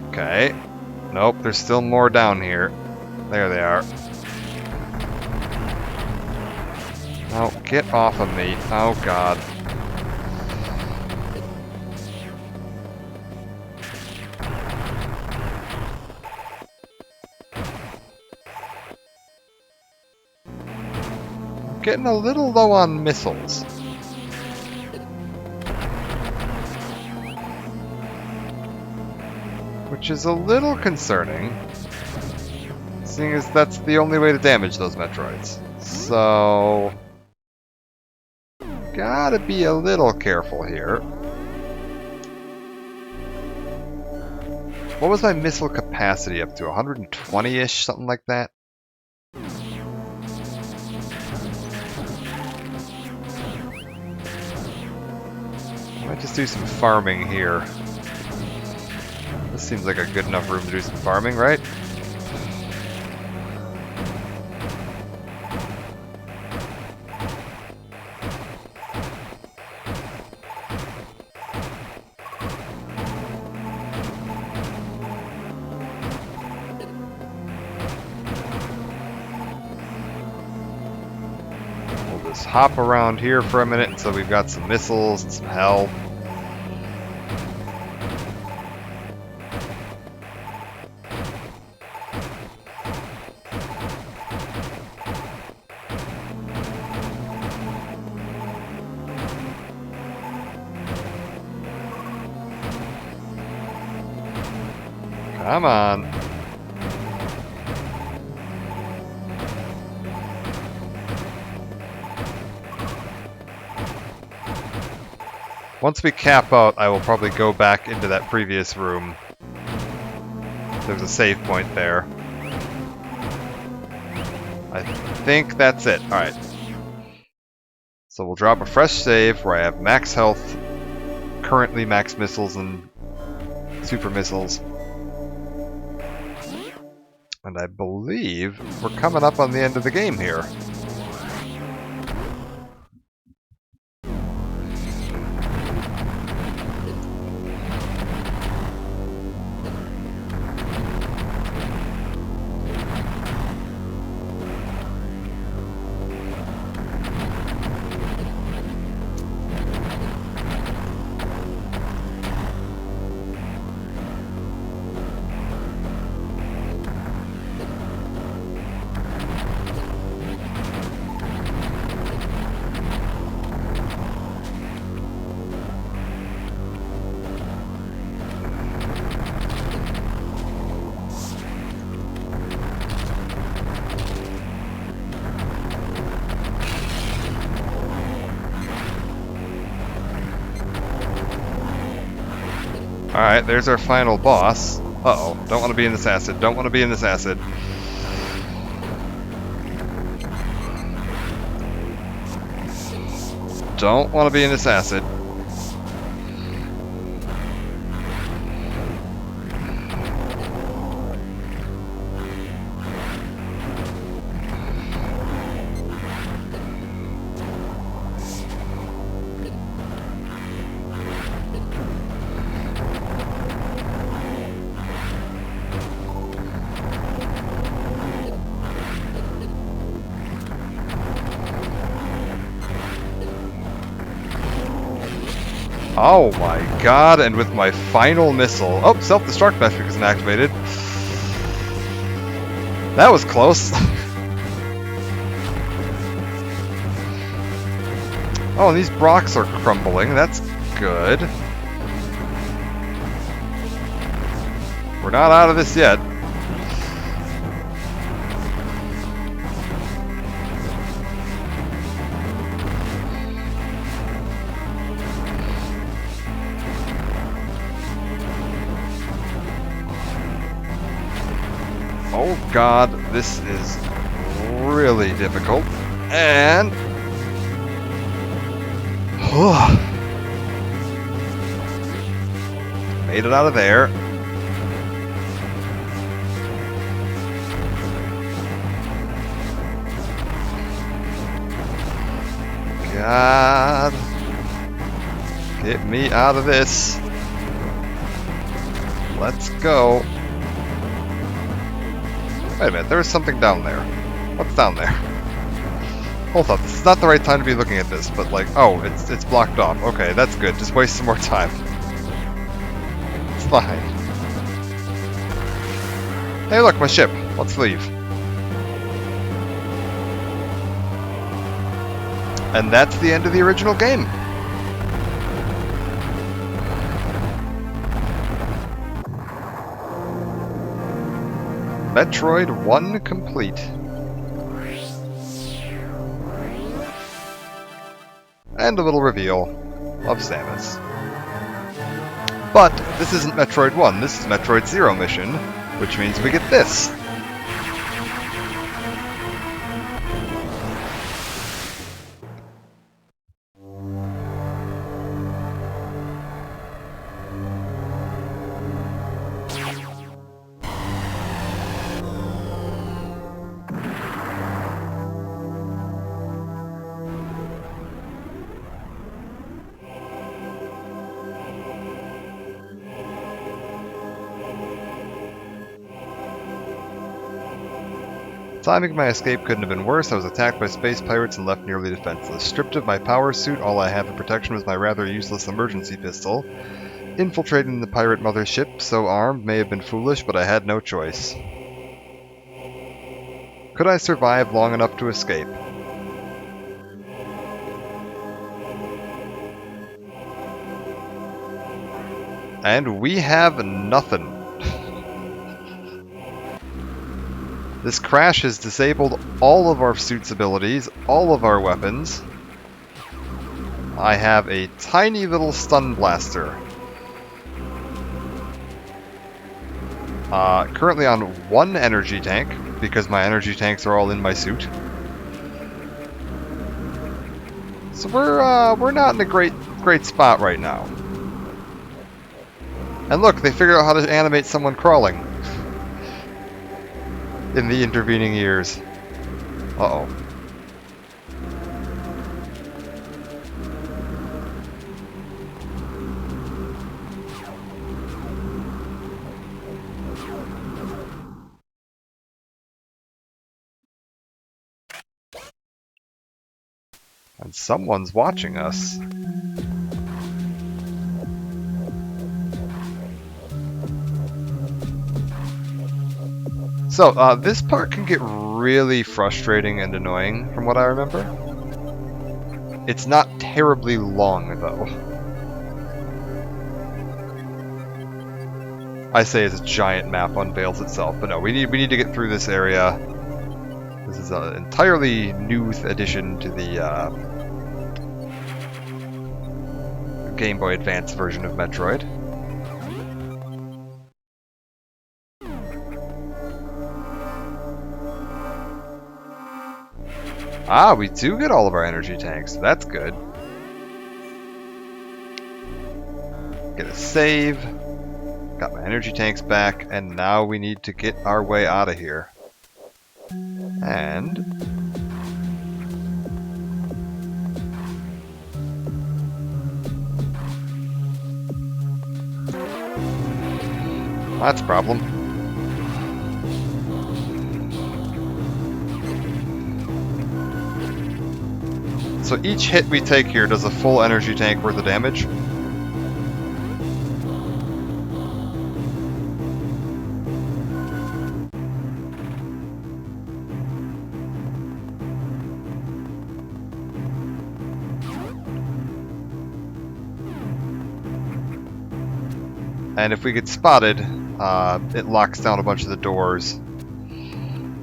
Okay. Nope, there's still more down here. There they are. Oh, get off of me. Oh, God. I'm getting a little low on missiles. Which is a little concerning, seeing as that's the only way to damage those Metroids. So, gotta be a little careful here. What was my missile capacity up to? 120-ish, something like that? I might just do some farming here. This seems like a good enough room to do some farming, right? We'll just hop around here for a minute until we've got some missiles and some help. Come on. Once we cap out, I will probably go back into that previous room. There's a save point there. I think that's it. Alright. So we'll drop a fresh save where I have max health, currently max missiles and super missiles. And I believe we're coming up on the end of the game here. Alright, there's our final boss. Uh-oh, don't want to be in this acid, don't want to be in this acid. Don't want to be in this acid. Oh my god, and with my final missile... Oh, self-destruct metric isn't activated. That was close. Oh, and these rocks are crumbling. That's good. We're not out of this yet. Oh god, this is really difficult. And... made it out of there. God. Get me out of this. Let's go. Wait a minute, there is something down there. What's down there? Hold up, this is not the right time to be looking at this, but like, oh, it's blocked off. Okay, that's good. Just waste some more time. It's fine. Hey look, my ship. Let's leave. And that's the end of the original game. Metroid 1 complete. And a little reveal of Samus. But this isn't Metroid 1, this is Metroid Zero mission, which means we get this. Timing of my escape couldn't have been worse. I was attacked by space pirates and left nearly defenseless. Stripped of my power suit, all I had for protection was my rather useless emergency pistol. Infiltrating the pirate mothership, so armed, may have been foolish, but I had no choice. Could I survive long enough to escape? And we have nothing. This crash has disabled all of our suit's abilities, all of our weapons. I have a tiny little stun blaster. Currently on one energy tank, because my energy tanks are all in my suit. So we're not in a great spot right now. And look, they figured out how to animate someone crawling. In the intervening years. Uh-oh. And someone's watching us. So, this part can get really frustrating and annoying, from what I remember. It's not terribly long, though. I say as a giant map unveils itself, but no, we need to get through this area. This is an entirely new addition to the Game Boy Advance version of Metroid. Ah, we do get all of our energy tanks. That's good. Get a save. Got my energy tanks back, and now we need to get our way out of here. And... that's a problem. So each hit we take here does a full energy tank worth of damage. And if we get spotted, it locks down a bunch of the doors.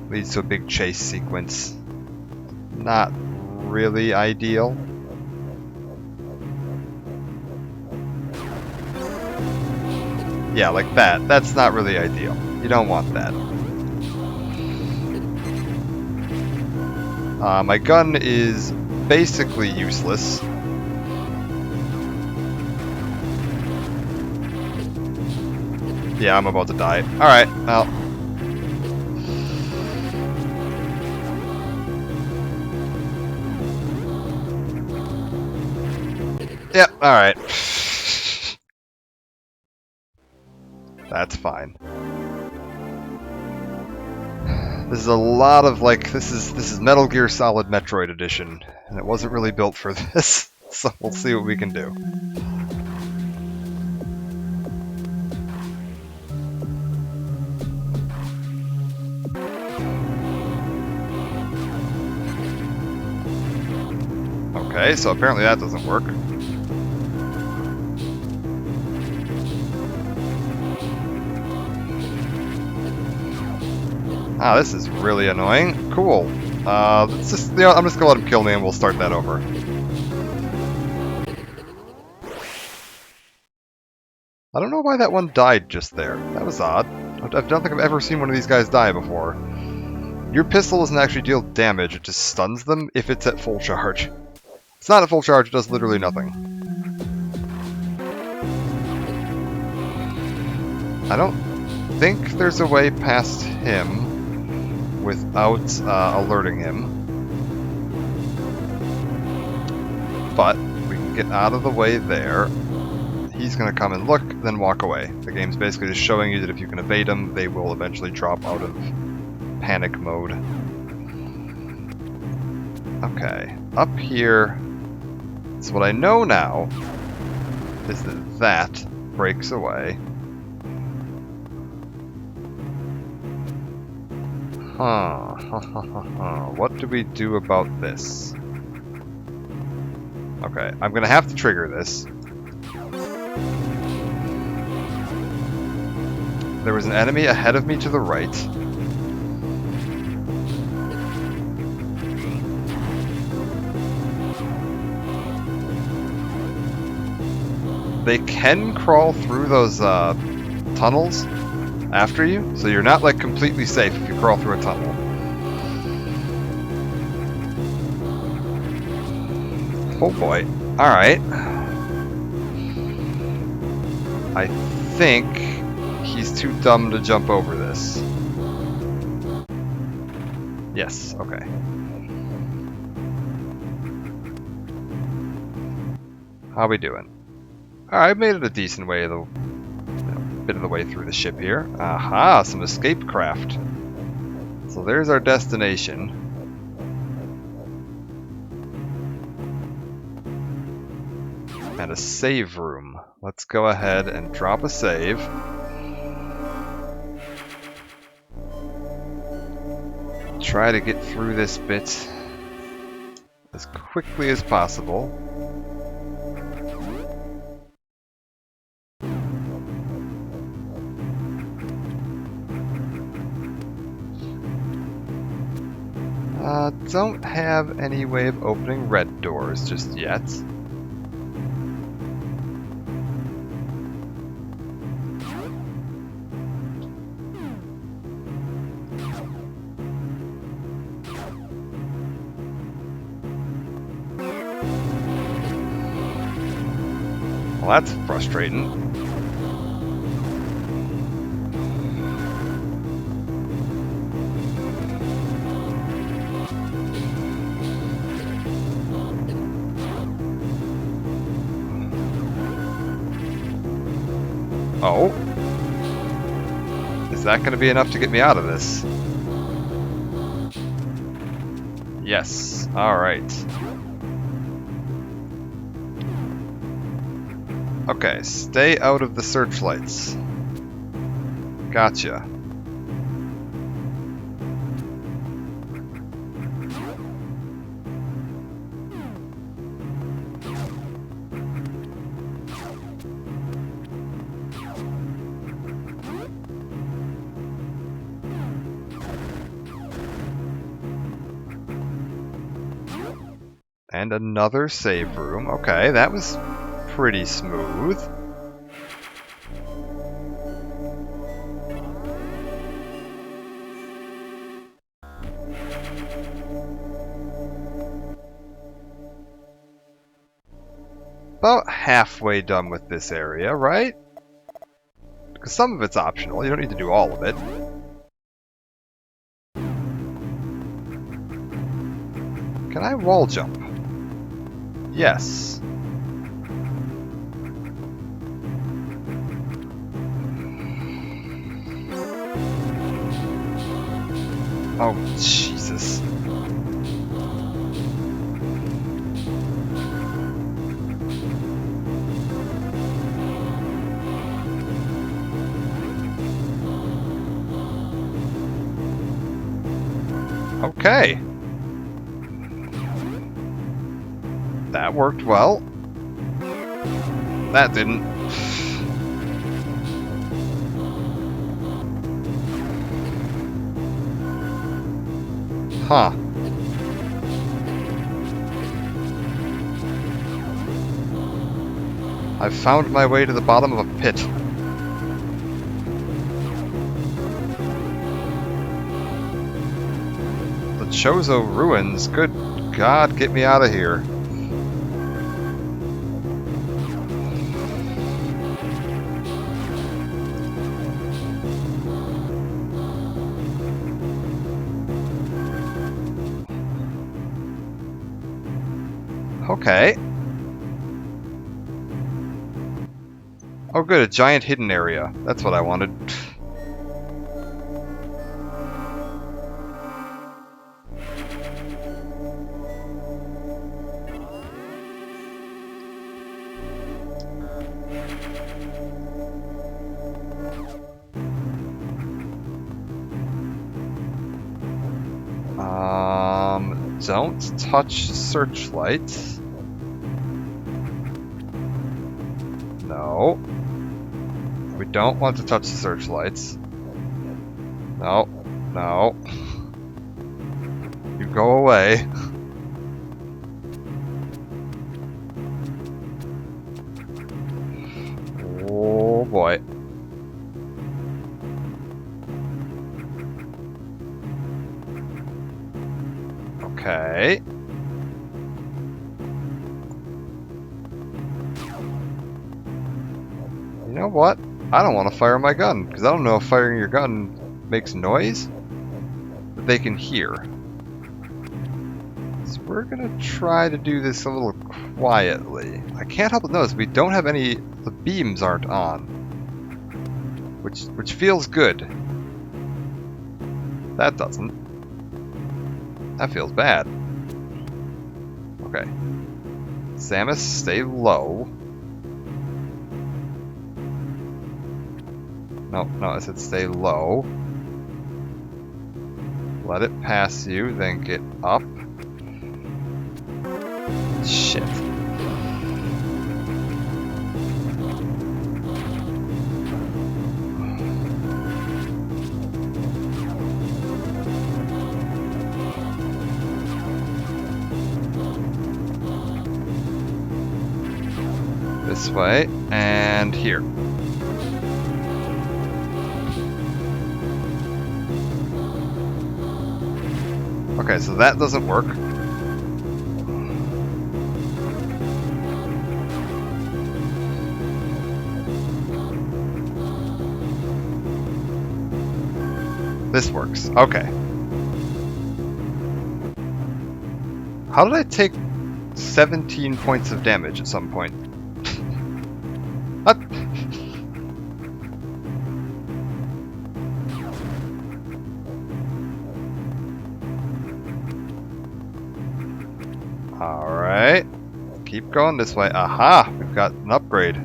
Leads to a big chase sequence. Not really ideal. Yeah, like that. That's not really ideal. You don't want that. My gun is basically useless. Yeah, I'm about to die. Alright, well. Yep, alright. That's fine. This is a lot of like this is Metal Gear Solid Metroid Edition, and it wasn't really built for this. So we'll see what we can do. Okay, so apparently that doesn't work. Ah, this is really annoying. Cool. Let's just, I'm just gonna let him kill me and we'll start that over. I don't know why that one died just there. That was odd. I don't think I've ever seen one of these guys die before. Your pistol doesn't actually deal damage, it just stuns them if it's at full charge. If it's not at full charge, it does literally nothing. I don't think there's a way past him without alerting him. But we can get out of the way there. He's going to come and look, then walk away. The game's basically just showing you that if you can evade them, they will eventually drop out of panic mode. Okay, up here. So what I know now is that that breaks away. What do we do about this? Okay, I'm gonna have to trigger this. There was an enemy ahead of me to the right. They can crawl through those tunnels after you, so you're not like completely safe if you crawl through a tunnel. Oh boy. Alright. I think he's too dumb to jump over this. Yes, okay. How we doing? Alright, I made it a decent way, though. Bit of the way through the ship here. Aha, some escape craft. So there's our destination. And a save room. Let's go ahead and drop a save. Try to get through this bit as quickly as possible. Don't have any way of opening red doors just yet. Well, that's frustrating. Oh. Is that going to be enough to get me out of this? Yes. Alright. Okay, stay out of the searchlights. Gotcha. And another save room. Okay, that was pretty smooth. About halfway done with this area, right? Because some of it's optional, you don't need to do all of it. Can I wall jump? Yes. Okay. That worked well. That didn't. Huh. I've found my way to the bottom of a pit. The Chozo ruins. Good God, get me out of here. Okay. Oh good, a giant hidden area. That's what I wanted. Don't touch searchlight. No. We don't want to touch the searchlights. No. No. You go away. Oh boy. Okay. You know what? I don't want to fire my gun, because I don't know if firing your gun makes noise that they can hear. So we're gonna try to do this a little quietly. I can't help but notice we don't have any, the beams aren't on. Which feels good. That doesn't. That feels bad. Okay. Samus, stay low. No, I said stay low. Let it pass you, then get up. Shit. This way, and here. Okay, so that doesn't work. This works. Okay. How did I take 17 points of damage at some point? What? Alright. Keep going this way. Aha! We've got an upgrade.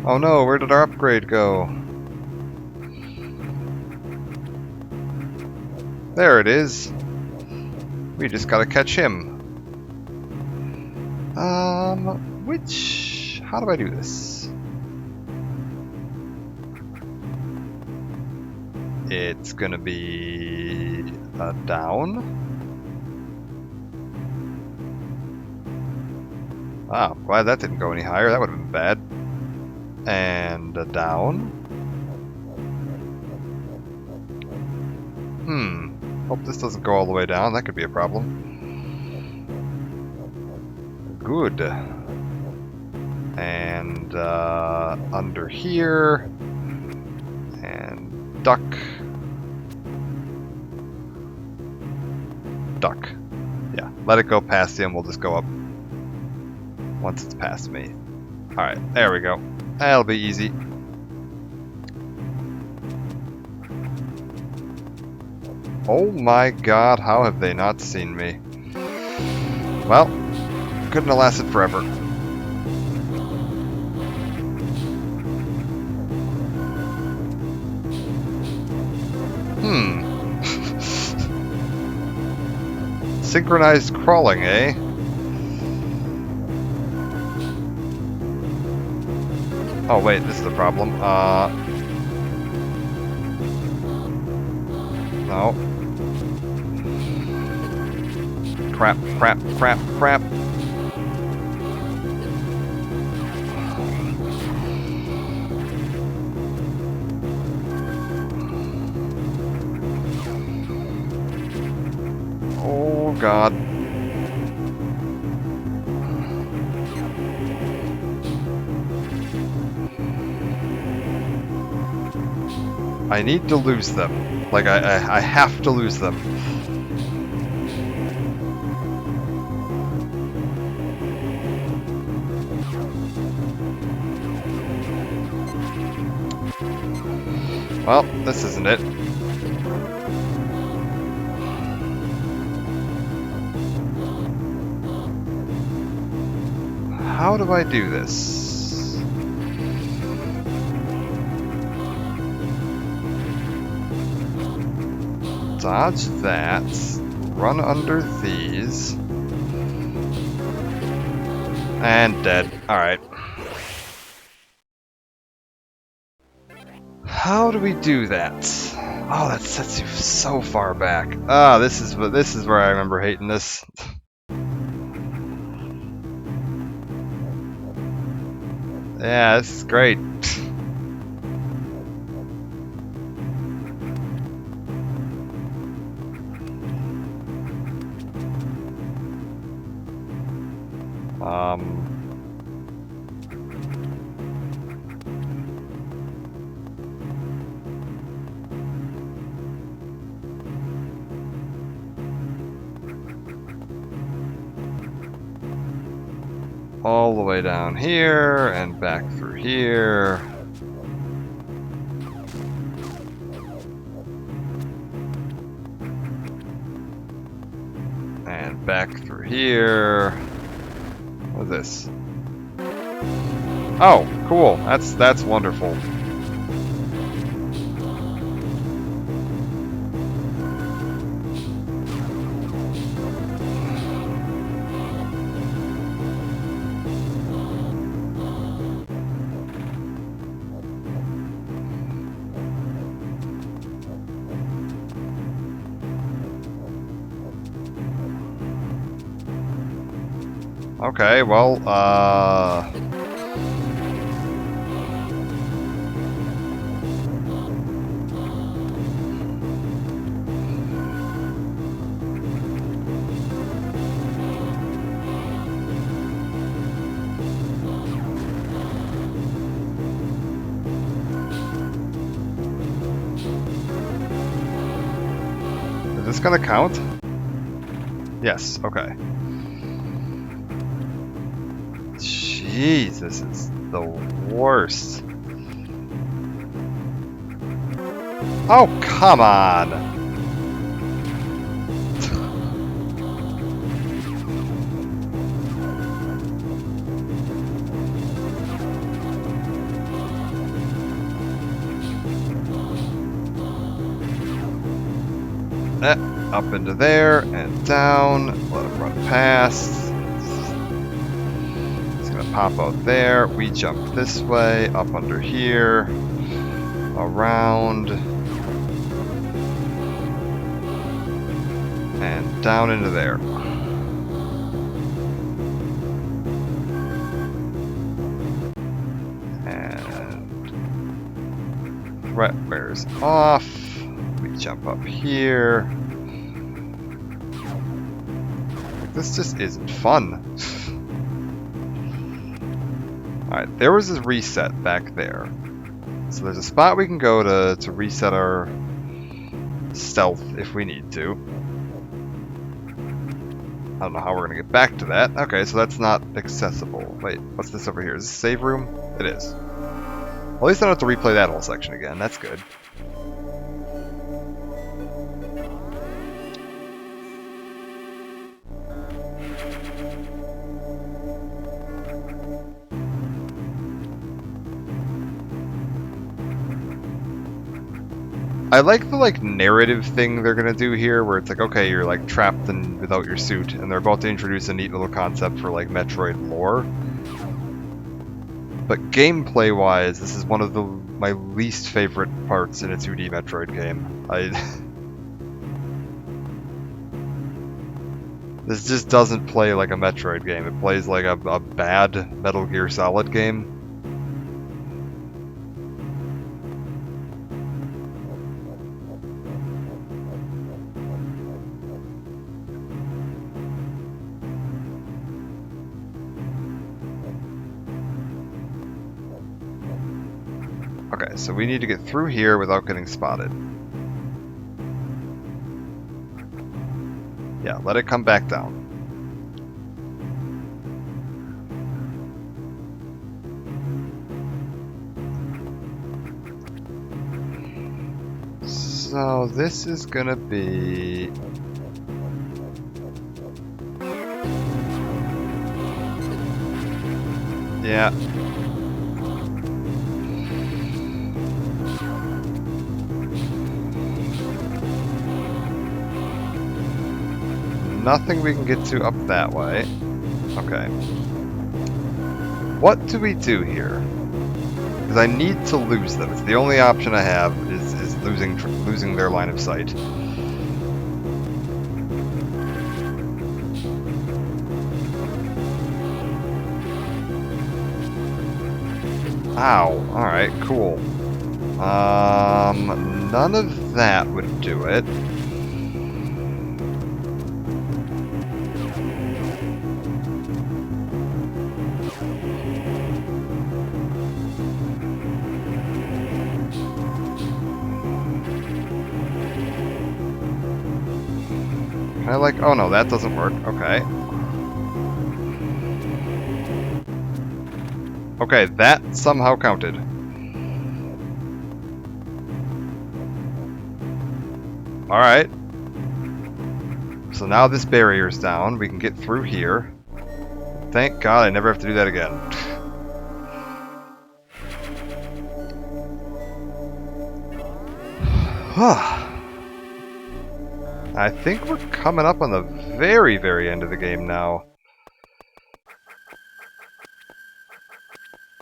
Oh no, where did our upgrade go? There it is. We just gotta catch him. How do I do this? It's gonna be a down. Wow, glad that didn't go any higher. That would have been bad. And a down. Hope this doesn't go all the way down. That could be a problem. Good. And under here. And duck. Duck. Yeah, let it go past him. We'll just go up once it's past me. Alright, there we go. That'll be easy. Oh my god, how have they not seen me? Well, couldn't have lasted forever. Synchronized crawling, eh? Oh wait, this is the problem. No. Crap, crap, crap, crap. Oh god. I need to lose them. Like, I have to lose them. Well, this isn't it. How do I do this? Dodge that. Run under these. And dead. Alright. How do we do that? Oh, that sets you so far back. Ah, this is where I remember hating this. Yeah, this is great. All the way down here and back through here. And back through here. What is this? Oh, cool. That's wonderful. Okay, well, is this gonna count? Yes, okay. Jeez, this is the worst. Oh, come on! Up into there and down. Let it run past. Pop out there, we jump this way, up under here, around, and down into there. And threat wears off, we jump up here. This just isn't fun. Alright, there was a reset back there. So there's a spot we can go to reset our stealth if we need to. I don't know how we're going to get back to that. Okay, so that's not accessible. Wait, what's this over here? Is this a save room? It is. Well, at least I don't have to replay that whole section again. That's good. I like the like narrative thing they're gonna do here, where it's like, okay, you're like trapped and without your suit, and they're about to introduce a neat little concept for like Metroid lore. But gameplay-wise, this is one of my least favorite parts in a 2D Metroid game. This just doesn't play like a Metroid game. It plays like a bad Metal Gear Solid game. Okay, so we need to get through here without getting spotted. Yeah, let it come back down. So this is gonna be... Yeah. Nothing we can get to up that way. Okay. What do we do here? Because I need to lose them. It's the only option I have is losing their line of sight. Ow. Alright, cool. None of that would do it. I like, oh no, that doesn't work. Okay. Okay, that somehow counted. Alright. So now this barrier's down. We can get through here. Thank God I never have to do that again. I think we're coming up on the very, very end of the game now.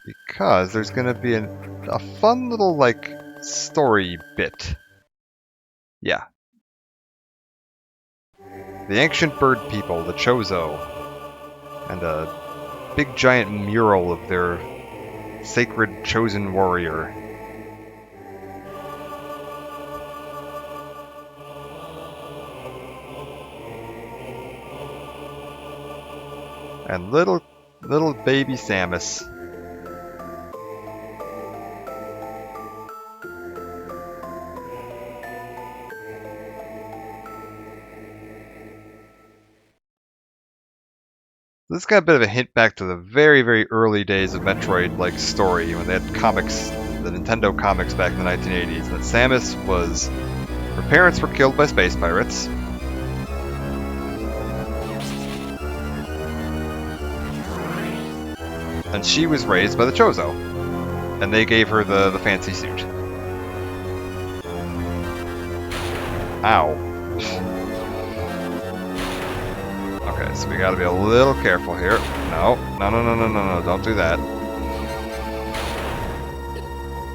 Because there's going to be a fun little, like, story bit. Yeah. The ancient bird people, the Chozo, and a big giant mural of their sacred chosen warrior. And little baby Samus. This got a bit of a hint back to the very, very early days of Metroid, like, story, when they had comics, the Nintendo comics back in the 1980s, and that Samus was... her parents were killed by space pirates. And she was raised by the Chozo. And they gave her the fancy suit. Ow. Okay, so we gotta be a little careful here. No, don't do that.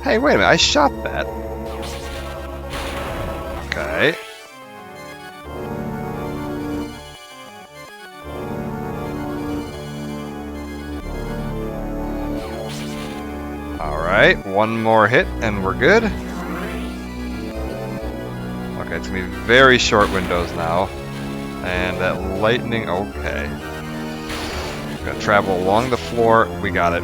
Hey, wait a minute, I shot that. Okay. Alright, one more hit and we're good. Okay, it's gonna be very short windows now. And that lightning, okay. Gotta travel along the floor, we got it.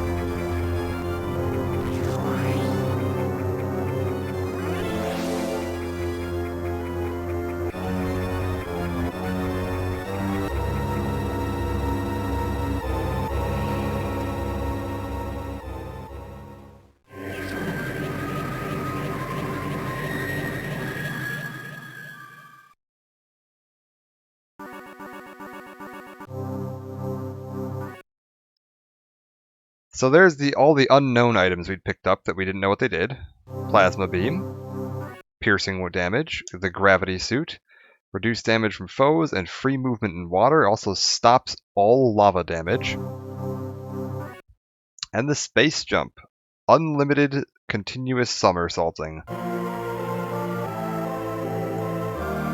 So there's all the unknown items we'd picked up that we didn't know what they did. Plasma beam. piercing damage. The gravity suit. Reduce damage from foes and free movement in water. Also stops all lava damage. And the space jump. Unlimited continuous somersaulting.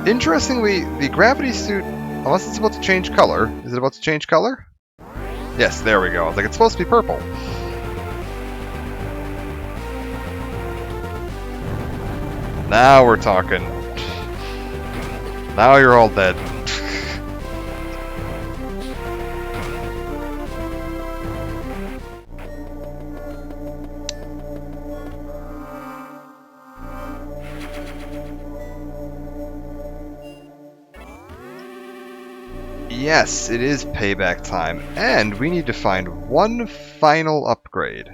Interestingly, the gravity suit, unless it's about to change color, is it about to change color? Yes, there we go. I was like, it's supposed to be purple. Now we're talking. Now you're all dead. Yes, it is payback time, and we need to find one final upgrade.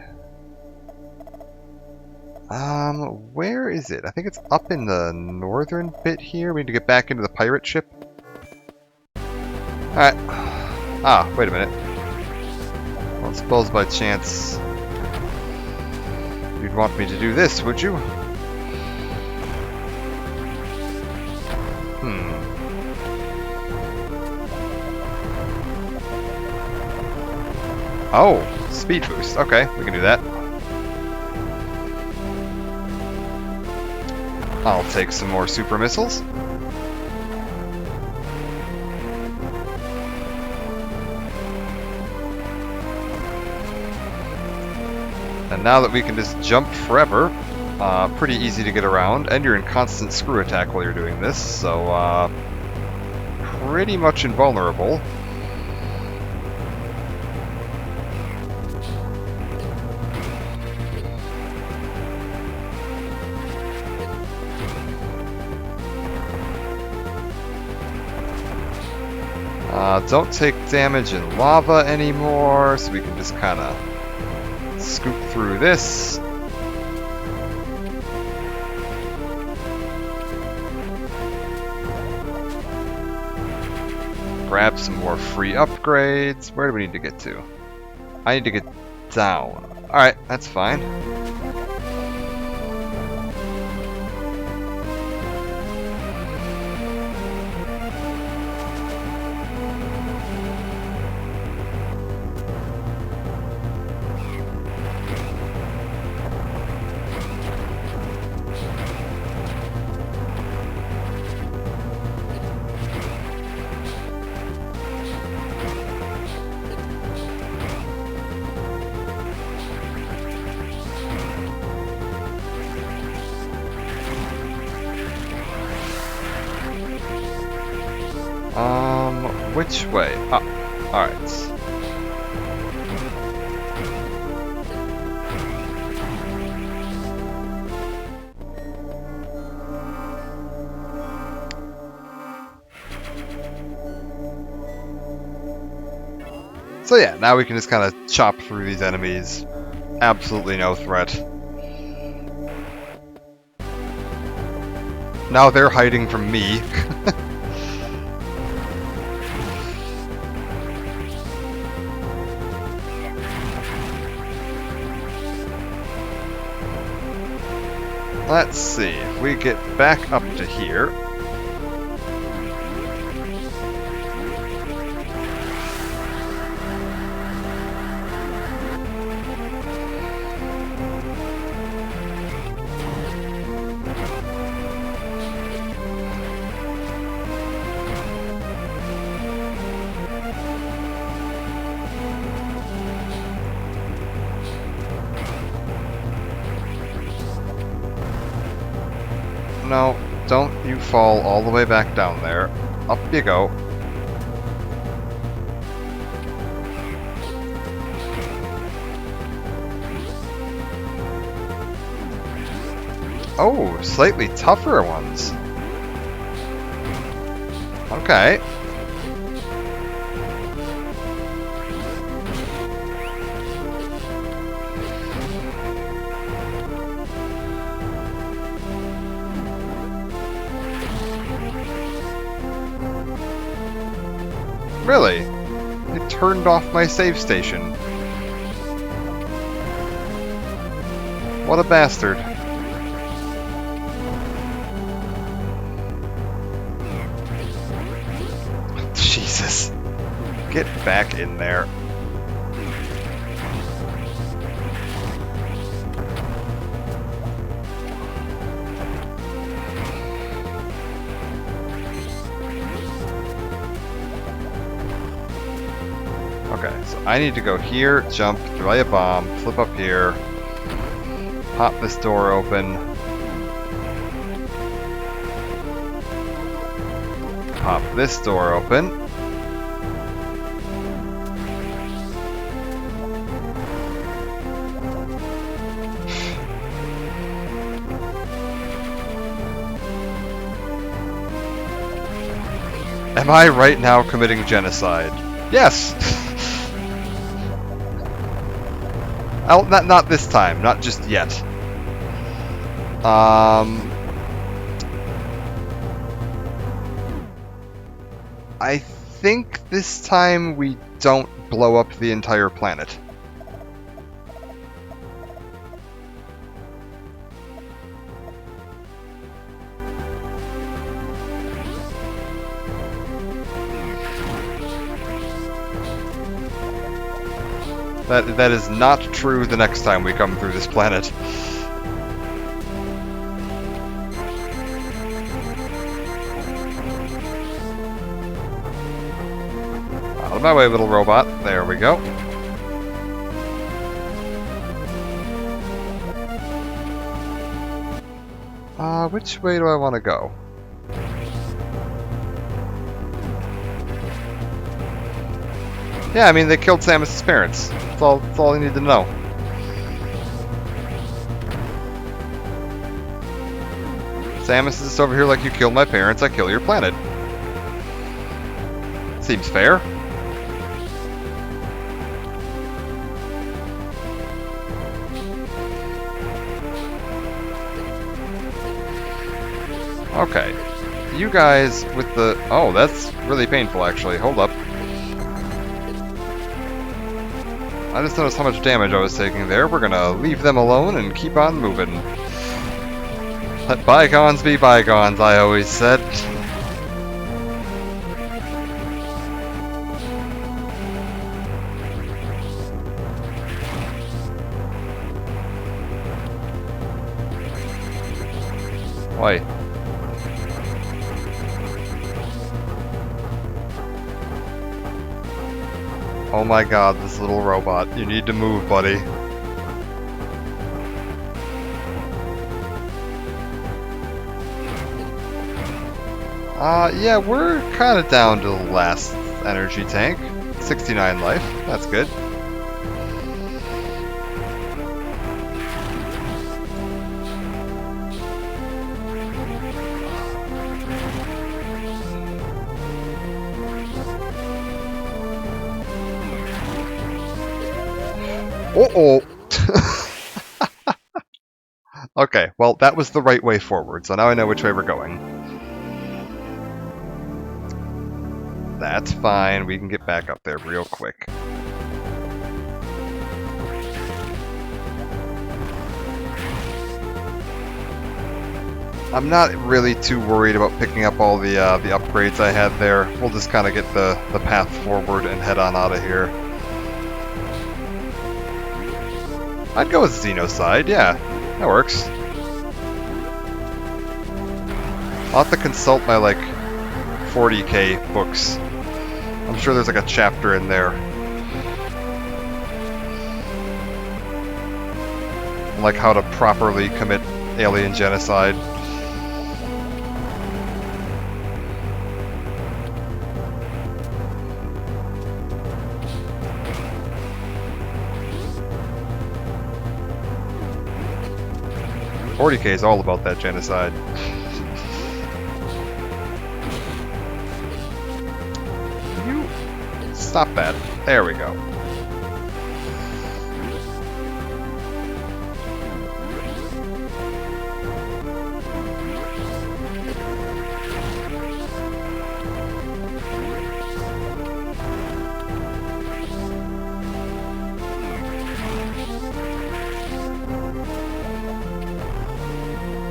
Where is it? I think it's up in the northern bit here. We need to get back into the pirate ship. Alright. Ah, wait a minute. Well, suppose by chance you'd want me to do this, would you? Oh, speed boost. Okay, we can do that. I'll take some more super missiles. And now that we can just jump forever, pretty easy to get around, and you're in constant screw attack while you're doing this, so pretty much invulnerable. Don't take damage in lava anymore, so we can just kind of scoop through this. Grab some more free upgrades. Where do we need to get to? I need to get down. Alright, that's fine. Which way? Up. Alright. So yeah, now we can just kind of chop through these enemies. Absolutely no threat. Now they're hiding from me. Let's see, if we get back up to here. No, don't you fall all the way back down there. Up you go. Oh, slightly tougher ones. Okay. Really? It turned off my save station. What a bastard. Jesus. Get back in there. Okay, so I need to go here, jump, throw a bomb, flip up here, pop this door open, pop this door open, am I right now committing genocide? Yes! Oh, not this time, not just yet. I think this time we don't blow up the entire planet. That is not true the next time we come through this planet. Out of my way, little robot. There we go. Which way do I want to go? Yeah, I mean, they killed Samus's parents. That's all you need to know. Samus is just over here like, you killed my parents, I kill your planet. Seems fair. Okay. You guys with the... Oh, that's really painful, actually. Hold up. I just noticed how much damage I was taking there. We're gonna leave them alone and keep on moving. Let bygones be bygones, I always said. Why? Oh my god, this little robot. You need to move, buddy. Yeah, we're kind of down to the last energy tank. 69 life. That's good. Uh-oh! Okay, well, that was the right way forward, so now I know which way we're going. That's fine, we can get back up there real quick. I'm not really too worried about picking up all the upgrades I had there. We'll just kind of get the path forward and head on out of here. I'd go with Xenocide, yeah. That works. I'll have to consult my, like, 40k books. I'm sure there's, like, a chapter in there. Like how to properly commit alien genocide. .40k is all about that genocide. You stop that. There we go.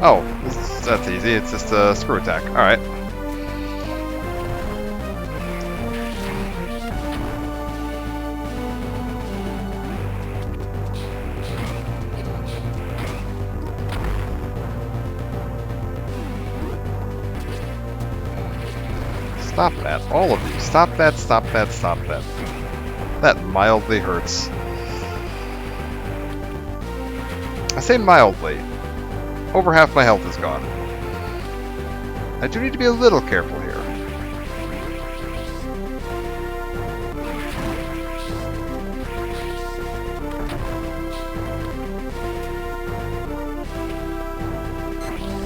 Oh, that's easy. It's just a screw attack. Alright. Stop that. All of you. Stop that, stop that, stop that. That mildly hurts. I say mildly. Over half my health is gone. I do need to be a little careful here.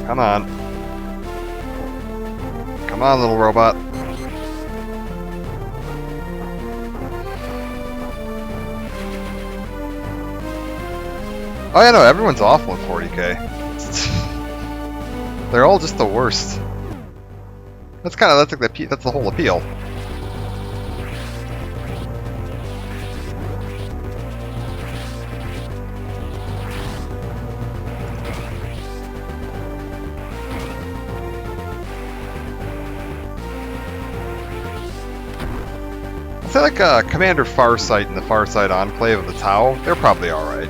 Come on. Come on, little robot. Oh yeah, no, everyone's awful in 40k. They're all just the worst. That's the whole appeal. I feel like Commander Farsight and the Farsight Enclave of the Tau, they're probably alright.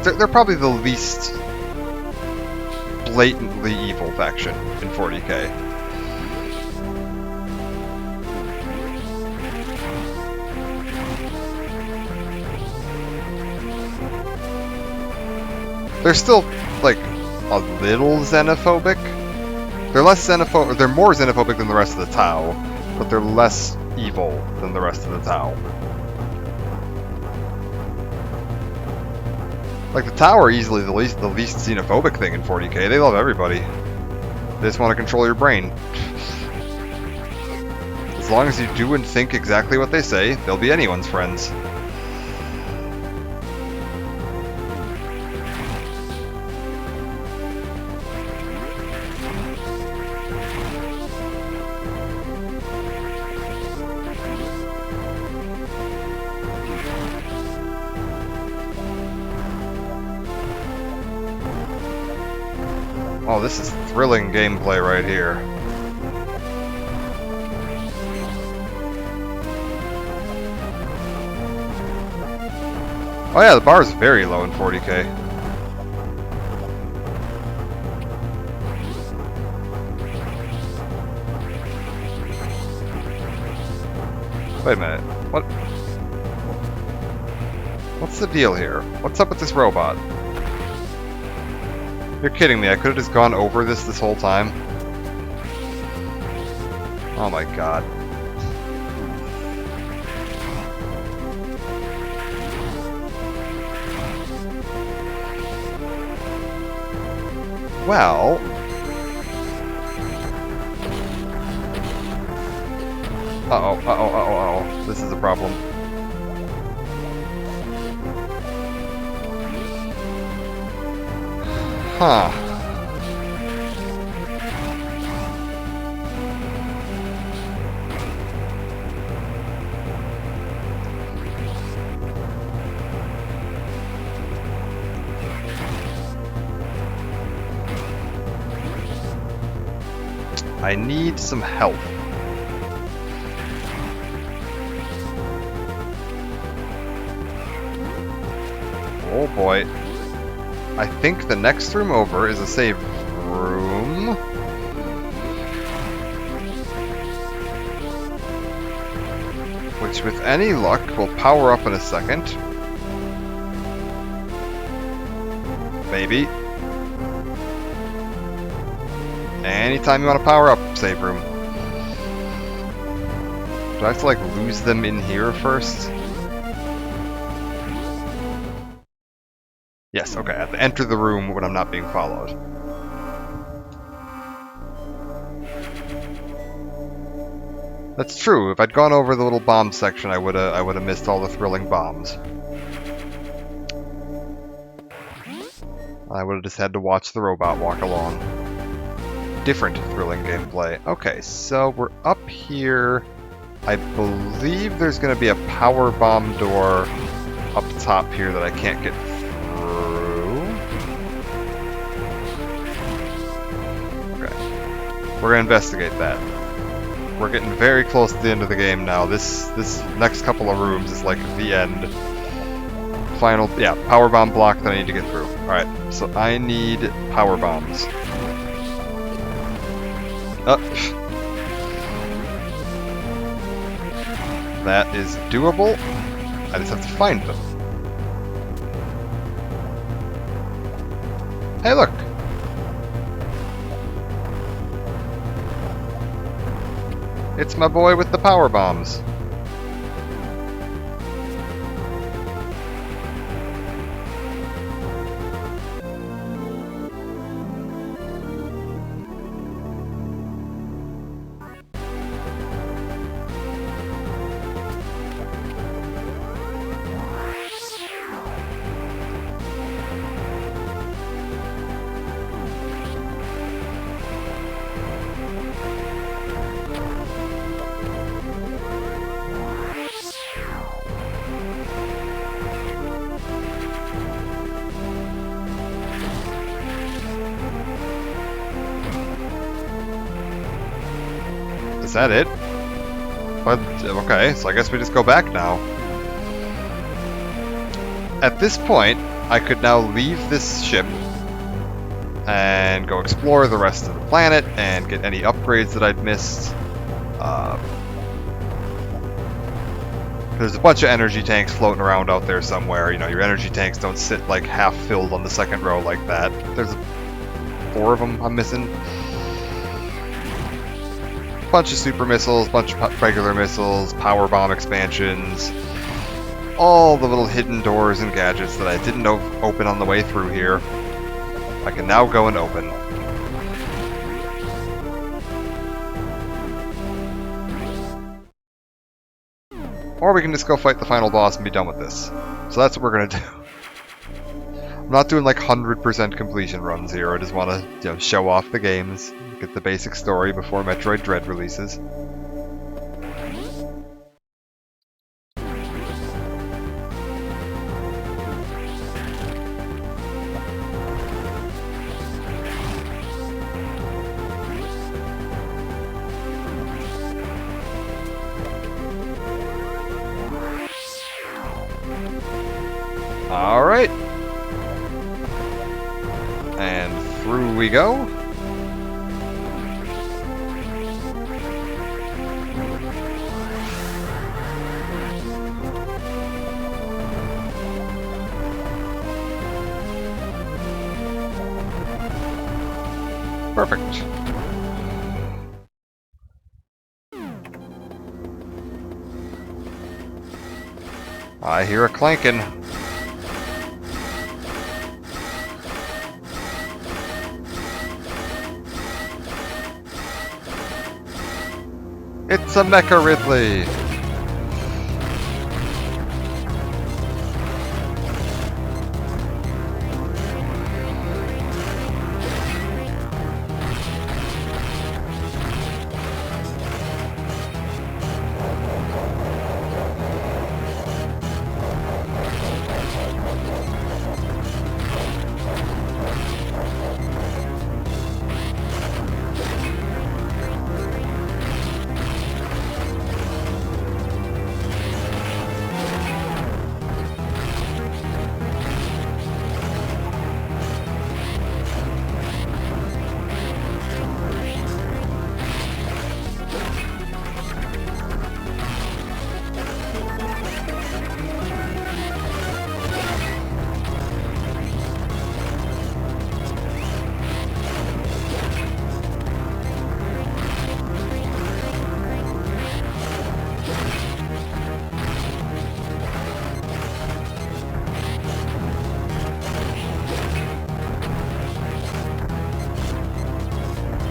They're probably the least blatantly evil faction in 40k. They're still, like, a little xenophobic. They're more xenophobic than the rest of the Tau, but they're less evil than the rest of the Tau. Like, the Tau are easily the least xenophobic thing in 40k. They love everybody. They just want to control your brain. As long as you do and think exactly what they say, they'll be anyone's friends. Oh, this is thrilling gameplay right here. Oh yeah, the bar is very low in 40k. Wait a minute. What? What's the deal here? What's up with this robot? You're kidding me, I could have just gone over this whole time. Oh my god. Well... Uh-oh, uh-oh, uh-oh, uh-oh. This is a problem. Huh. I need some help. Oh boy. I think the next room over is a save room. Which, with any luck, will power up in a second. Maybe. Anytime you want to power up, save room. Do I have to, like, lose them in here first? Yes, okay, I have to enter the room when I'm not being followed. That's true. If I'd gone over the little bomb section, I would have missed all the thrilling bombs. I would have just had to watch the robot walk along. Different thrilling gameplay. Okay, so we're up here. I believe there's going to be a power bomb door up top here that I can't get through. Okay. We're going to investigate that. We're getting very close to the end of the game now. This next couple of rooms is like the end. Final, yeah, power bomb block that I need to get through. Alright, so I need power bombs. That is doable. I just have to find them. Hey, look! It's my boy with the power bombs. Is that it? But, okay, so I guess we just go back now. At this point, I could now leave this ship and go explore the rest of the planet and get any upgrades that I'd missed. There's a bunch of energy tanks floating around out there somewhere. You know, your energy tanks don't sit like half filled on the second row like that. There's 4 of them I'm missing. Bunch of super missiles, bunch of regular missiles, power bomb expansions, all the little hidden doors and gadgets that I didn't open on the way through here. I can now go and open. Or we can just go fight the final boss and be done with this. So that's what we're gonna do. I'm not doing like 100% completion runs here. I just want to, you know, show off the games, get the basic story before Metroid Dread releases. Alright. And through we go. Perfect. I hear a clanking. It's a Mecha Ridley!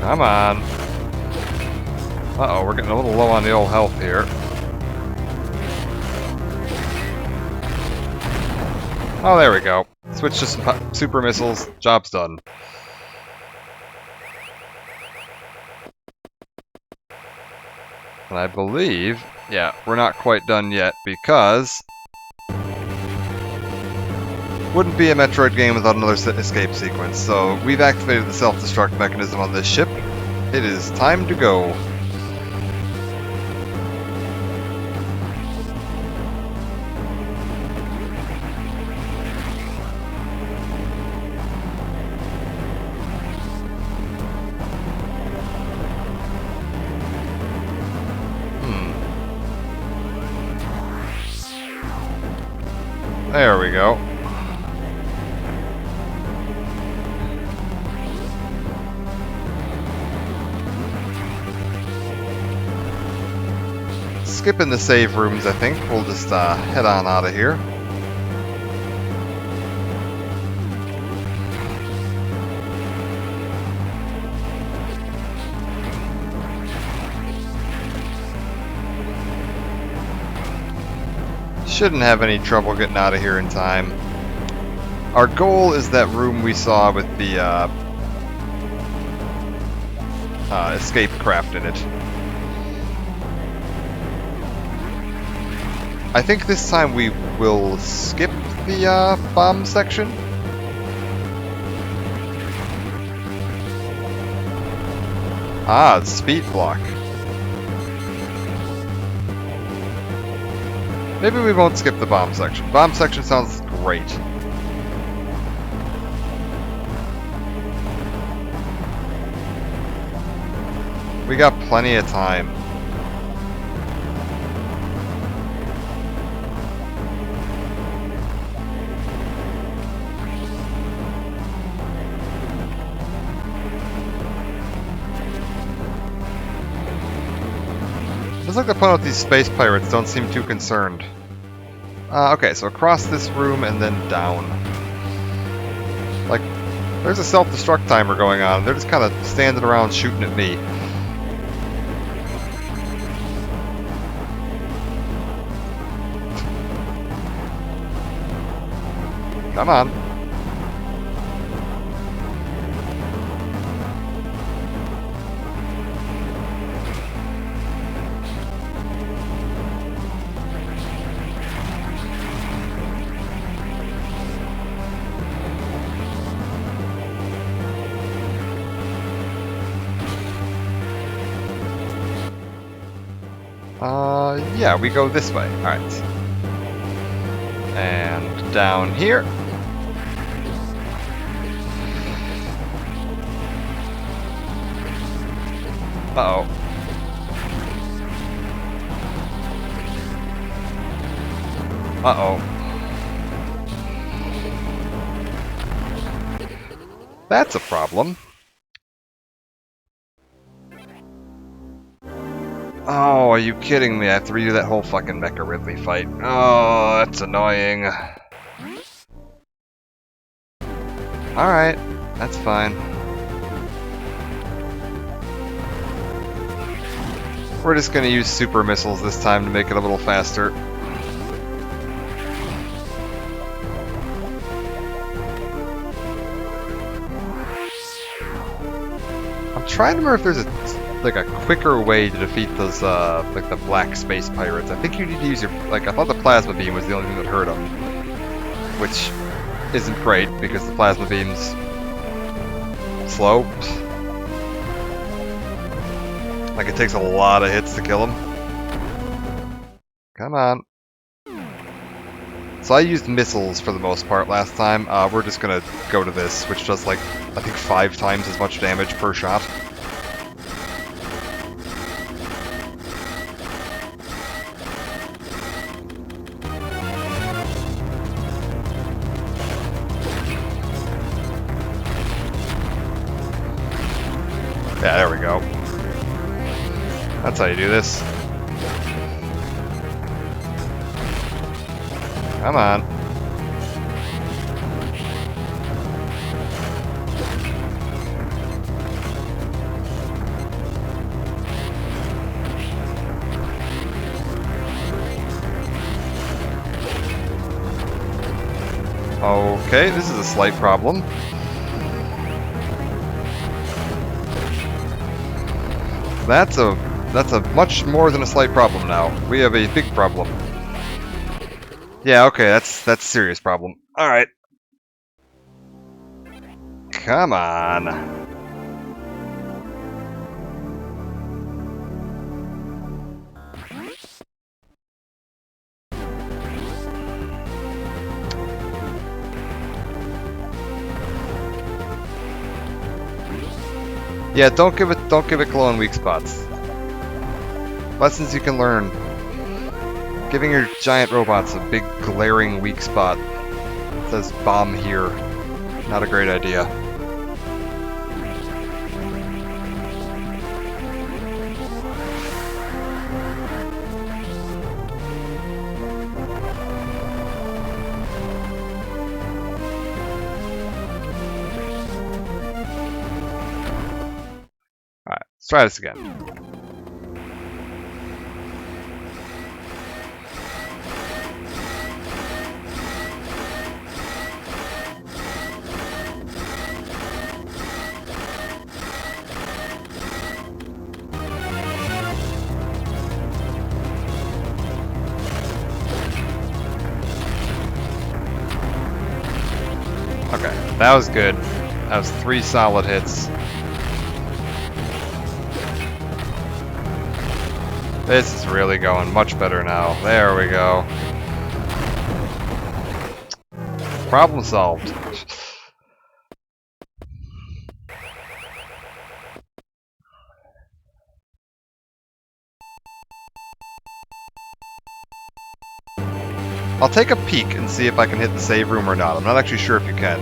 Come on. Uh-oh, we're getting a little low on the old health here. Oh, there we go. Switch to some super missiles. Job's done. And I believe, yeah, we're not quite done yet because wouldn't be a Metroid game without another escape sequence. So we've activated the self-destruct mechanism on this ship. It is time to go. There we go. Skipping the save rooms, I think. We'll just head on out of here. Shouldn't have any trouble getting out of here in time. Our goal is that room we saw with the escape craft in it. I think this time we will skip the bomb section. Ah, the speed block. Maybe we won't skip the bomb section. Bomb section sounds great. We got plenty of time. Looks like the point with these space pirates don't seem too concerned. Okay, so across this room and then down. Like, there's a self-destruct timer going on. They're just kind of standing around shooting at me. Come on. Yeah, we go this way. Alright. And down here. Uh-oh. Uh-oh. That's a problem. Oh, are you kidding me? I have to redo that whole fucking Mecha Ridley fight. Oh, that's annoying. Alright, that's fine. We're just gonna use super missiles this time to make it a little faster. I'm trying to remember if there's a quicker way to defeat those like the black space pirates. I think you need to use your I thought the plasma beam was the only thing that hurt them, which isn't great because the plasma beam's slow. Like it takes a lot of hits to kill them. Come on. So I used missiles for the most part last time. We're just gonna go to this, which does like I think 5 times as much damage per shot. Yeah, there we go. That's how you do this. Come on. Okay, this is a slight problem. That's a much more than a slight problem now. We have a big problem. Yeah, okay, that's a serious problem. Alright. Come on. Yeah, don't give it glow in weak spots. Lessons you can learn. Giving your giant robots a big glaring weak spot. It says bomb here. Not a great idea. Alright, let's try this again. Okay, that was good. That was 3 solid hits. This is really going much better now. There we go. Problem solved. I'll take a peek and see if I can hit the save room or not. I'm not actually sure if you can.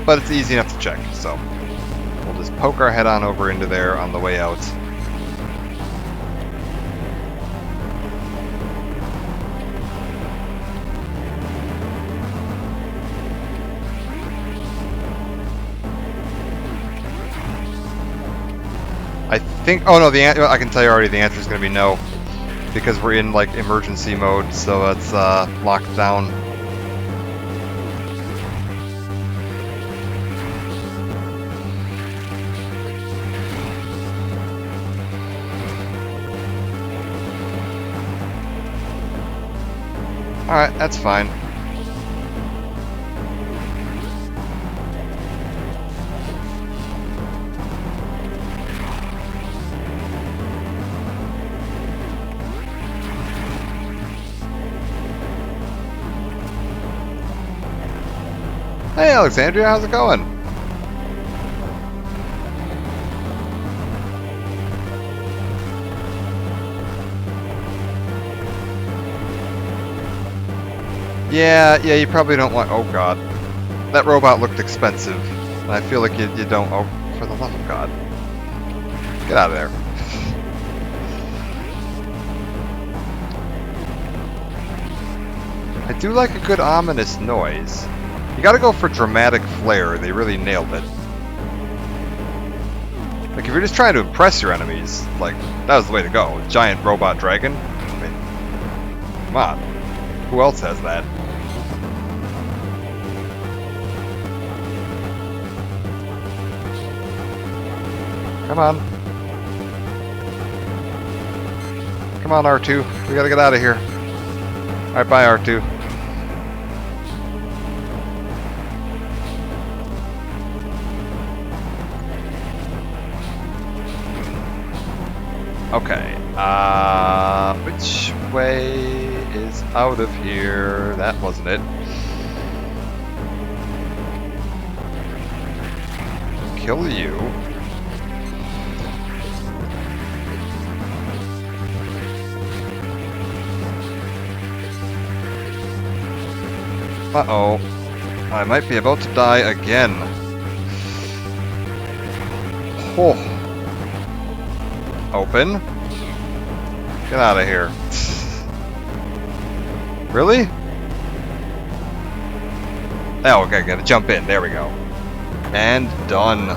But it's easy enough to check, so we'll just poke our head on over into there on the way out. I think, oh no, I can tell you already the answer is going to be no, because we're in like emergency mode, so it's locked down. Alright, that's fine. Hey Alexandria, how's it going? Yeah, you probably don't want... Oh god. That robot looked expensive. And I feel like you don't... Oh, for the love of god. Get out of there. I do like a good ominous noise. You gotta go for dramatic flair. They really nailed it. Like, if you're just trying to impress your enemies, like, that was the way to go. Giant robot dragon. I mean, come on. Who else has that? Come on. Come on, R2. We gotta get out of here. Alright, bye, R2. Okay, which way is out of here? That wasn't it. Kill you. Uh-oh. I might be about to die again. Oh. Open. Get out of here. Really? Oh, okay, gotta jump in. There we go. And done.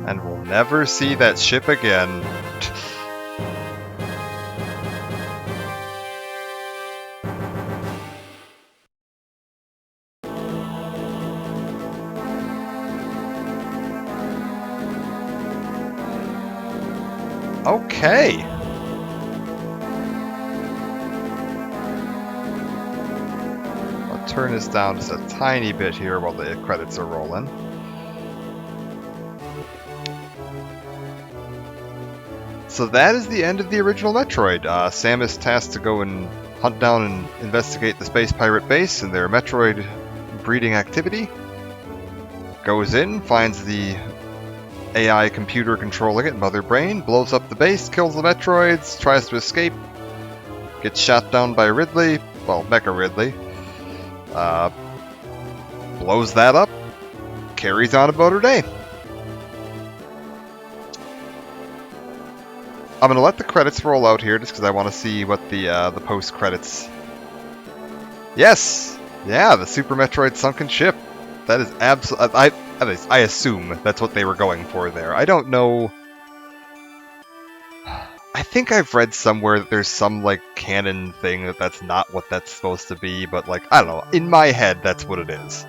And we'll never see that ship again. Okay. I'll turn this down just a tiny bit here while the credits are rolling. So that is the end of the original Metroid. Samus tasked to go and hunt down and investigate the space pirate base and their Metroid breeding activity. Goes in, finds the AI computer controlling it, Mother Brain, blows up the base, kills the Metroids, tries to escape, gets shot down by Ridley, well, Mecha Ridley, blows that up, carries on about her day. I'm going to let the credits roll out here just because I want to see what the post-credits... Yes! Yeah, the Super Metroid Sunken Ship. That is absolutely... I assume that's what they were going for there. I don't know... I think I've read somewhere that there's some, like, canon thing that's not what that's supposed to be, but, like, I don't know. In my head, that's what it is.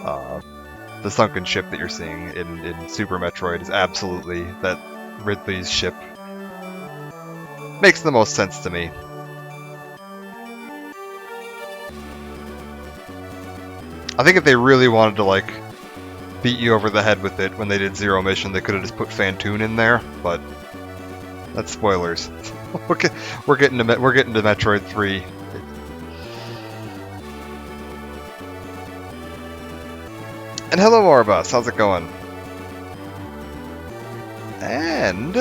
The sunken ship that you're seeing in Super Metroid is absolutely that Ridley's ship. Makes the most sense to me. I think if they really wanted to, like, beat you over the head with it when they did Zero Mission, they could have just put Fantoon in there, but that's spoilers. we're getting to Metroid 3. And hello, Orbus. How's it going? And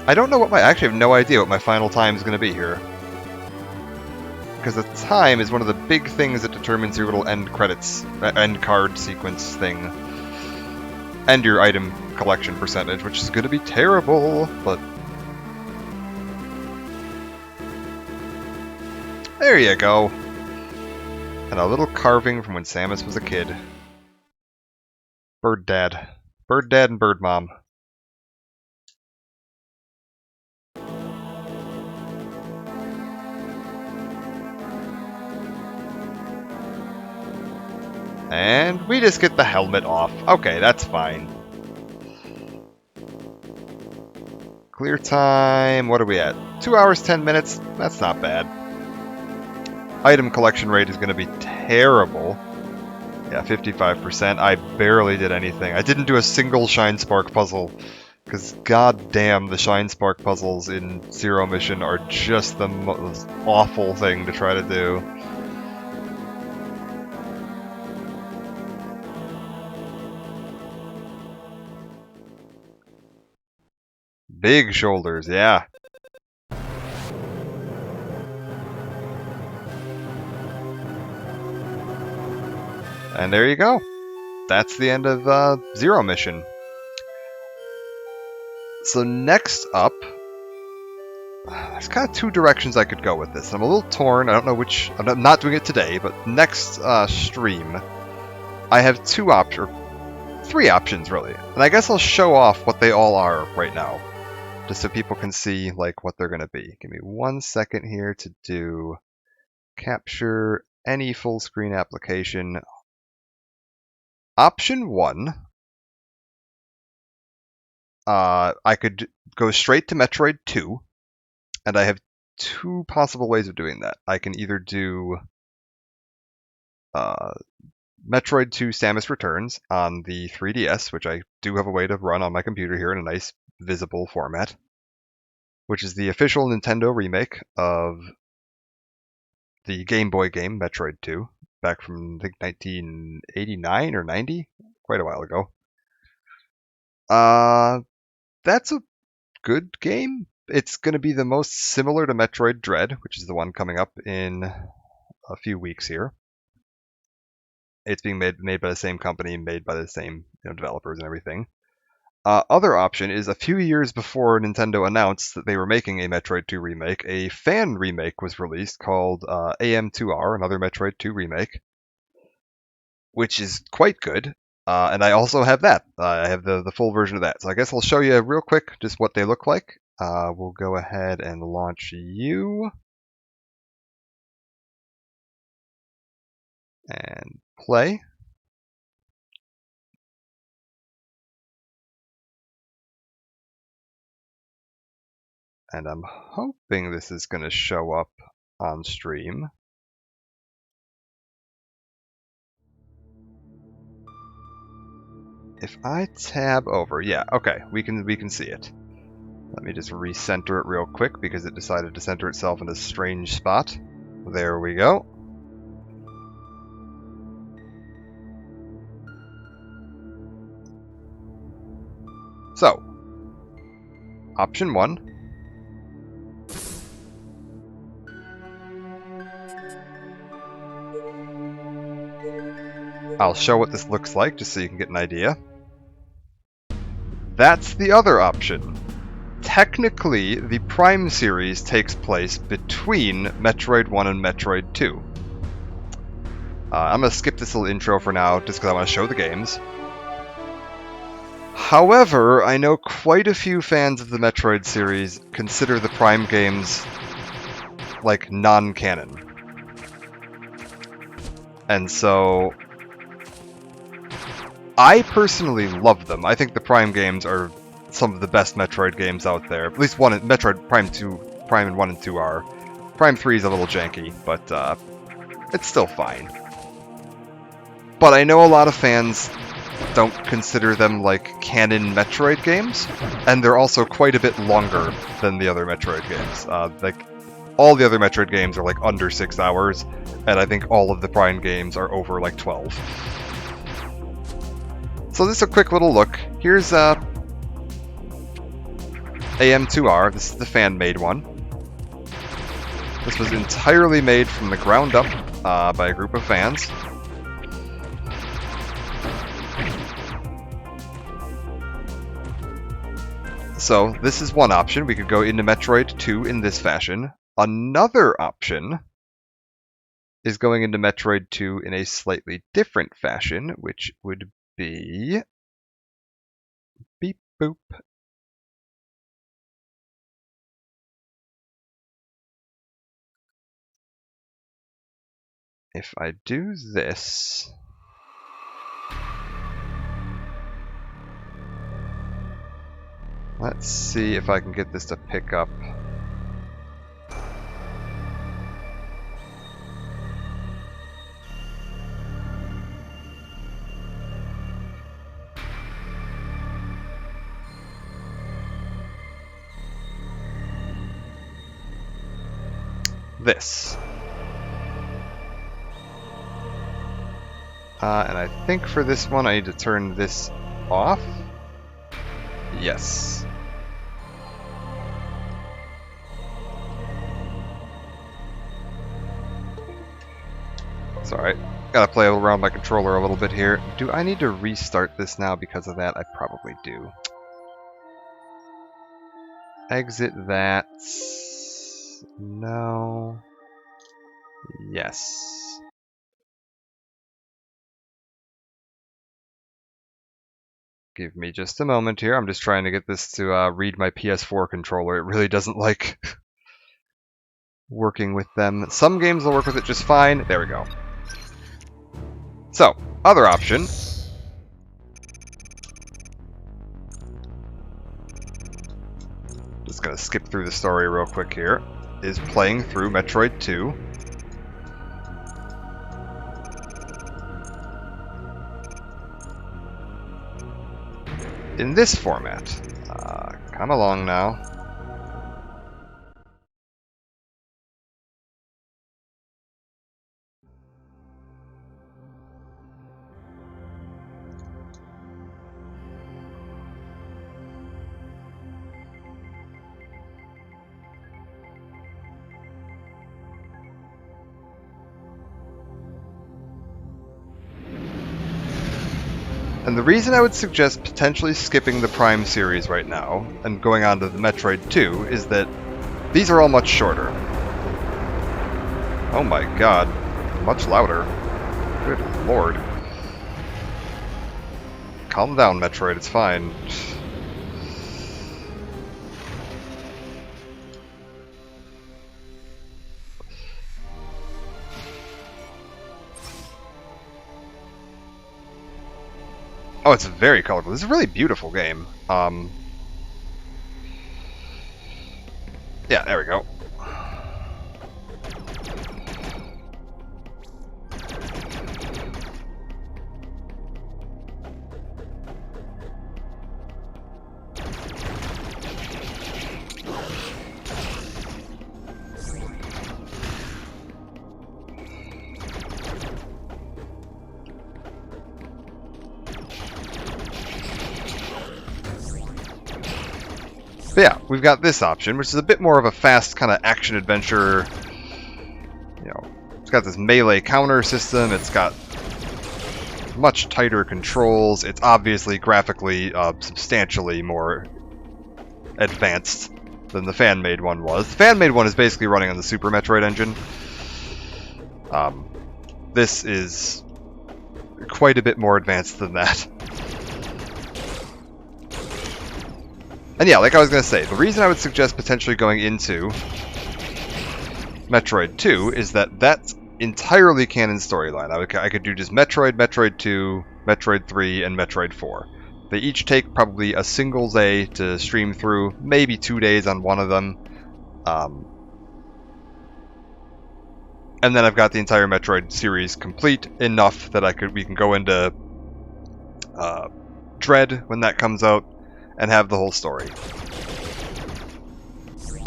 I don't know what I actually have no idea what my final time is going to be here. Because the time is one of the big things that determines your little end card sequence thing. And your item collection percentage, which is going to be terrible, but... There you go. And a little carving from when Samus was a kid. Bird Dad. Bird Dad and Bird Mom. And we just get the helmet off. Okay, that's fine. Clear time, what are we at? 2 hours, 10 minutes? That's not bad. Item collection rate is going to be terrible. Yeah, 55%. I barely did anything. I didn't do a single Shine Spark puzzle. Because goddamn, the Shine Spark puzzles in Zero Mission are just the most awful thing to try to do. Big shoulders, yeah. And there you go. That's the end of Zero Mission. So next up, there's kind of two directions I could go with this. I'm a little torn. I don't know which. I'm not doing it today, but next stream, I have three options really, and I guess I'll show off what they all are right now, just so people can see like what they're going to be. Give me 1 second here to do capture any full screen application. Option 1, I could go straight to Metroid 2, and I have two possible ways of doing that. I can either do Metroid 2 Samus Returns on the 3DS, which I do have a way to run on my computer here in a nice visible format, which is the official Nintendo remake of the Game Boy game Metroid 2, back from I think 1989 or 90, quite a while ago. That's a good game. It's going to be the most similar to Metroid Dread, which is the one coming up in a few weeks here. It's being made by the same company, made by the same developers and everything. Other option is a few years before Nintendo announced that they were making a Metroid 2 remake, a fan remake was released called AM2R, another Metroid 2 remake, which is quite good. And I also have that. I have the full version of that. So I guess I'll show you real quick just what they look like. We'll go ahead and launch you. And play. And I'm hoping this is going to show up on stream. If I tab over, yeah, okay, we can see it. Let me just recenter it real quick because it decided to center itself in a strange spot. There we go. So, option 1. I'll show what this looks like just so you can get an idea. That's the other option. Technically, the Prime series takes place between Metroid 1 and Metroid 2. I'm going to skip this little intro for now just because I want to show the games. However, I know quite a few fans of the Metroid series consider the Prime games like non-canon. And so I personally love them. I think the Prime games are some of the best Metroid games out there. At least one, Metroid Prime 2, Prime 1 and 2 are. Prime 3 is a little janky, but it's still fine. But I know a lot of fans don't consider them like canon Metroid games, and they're also quite a bit longer than the other Metroid games. Like all the other Metroid games are like under 6 hours, and I think all of the Prime games are over like 12. So this is a quick little look. Here's AM2R. This is the fan-made one. This was entirely made from the ground up by a group of fans. So this is one option. We could go into Metroid 2 in this fashion. Another option is going into Metroid 2 in a slightly different fashion, which would be... beep boop. If I do this... Let's see if I can get this to pick up. This. And I think for this one I need to turn this off. Yes. Sorry, gotta play around my controller a little bit here. Do I need to restart this now because of that? I probably do. Exit that. No. Yes. Give me just a moment here. I'm just trying to get this to read my PS4 controller. It really doesn't like working with them. Some games will work with it just fine. There we go. So, other option. Just gonna skip through the story real quick here. Is playing through Metroid 2. In this format. Come along now. And the reason I would suggest potentially skipping the Prime series right now and going on to the Metroid 2 is that these are all much shorter. Oh my god, much louder. Good lord. Calm down, Metroid, it's fine. Oh, it's very colorful. This is a really beautiful game. Yeah, there we go. But yeah, we've got this option, which is a bit more of a fast kind of action adventure. You know, it's got this melee counter system. It's got much tighter controls. It's obviously graphically substantially more advanced than the fan-made one was. The fan-made one is basically running on the Super Metroid engine. This is quite a bit more advanced than that. And yeah, like I was going to say, the reason I would suggest potentially going into Metroid 2 is that that's entirely canon storyline. I could do just Metroid, Metroid 2, Metroid 3, and Metroid 4. They each take probably a single day to stream through, maybe 2 days on one of them. And then I've got the entire Metroid series complete enough that we can go into Dread when that comes out and have the whole story.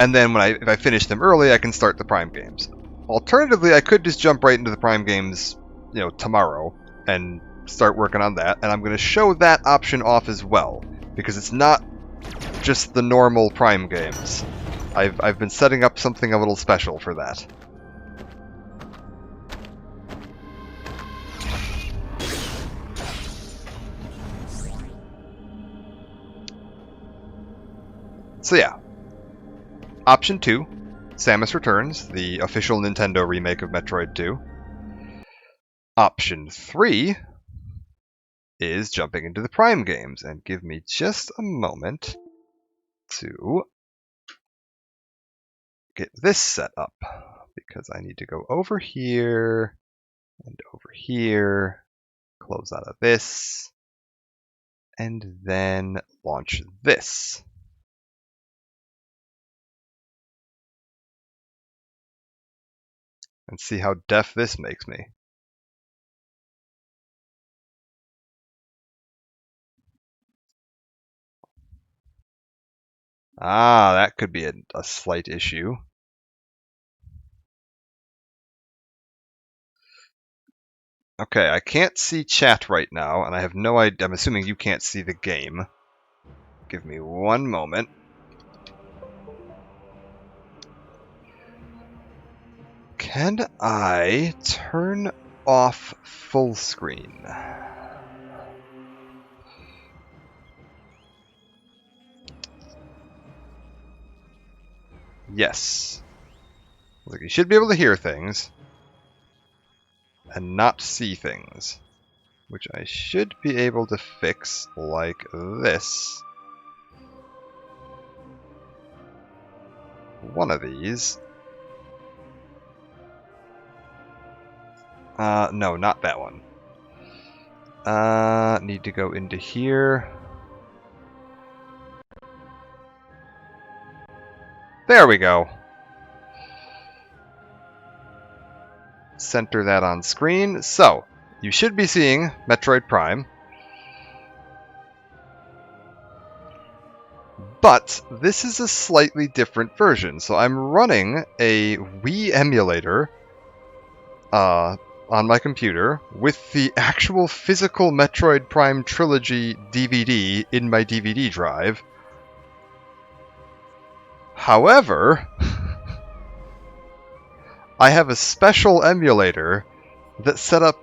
And then if I finish them early, I can start the Prime games. Alternatively, I could just jump right into the Prime games, tomorrow and start working on that. And I'm going to show that option off as well, because it's not just the normal Prime games. I've been setting up something a little special for that. So yeah, option 2, Samus Returns, the official Nintendo remake of Metroid 2. Option 3 is jumping into the Prime games, and give me just a moment to get this set up, because I need to go over here and over here, close out of this, and then launch this. And see how deaf this makes me. Ah, that could be a slight issue. Okay, I can't see chat right now, and I have no idea. I'm assuming you can't see the game. Give me one moment. Can I turn off full screen? Yes. Like, you should be able to hear things and not see things, which I should be able to fix like this. One of these. No, not that one. Need to go into here. There we go. Center that on screen. So, you should be seeing Metroid Prime. But this is a slightly different version. So I'm running a Wii emulator on my computer with the actual physical Metroid Prime Trilogy DVD in my DVD drive. However, I have a special emulator that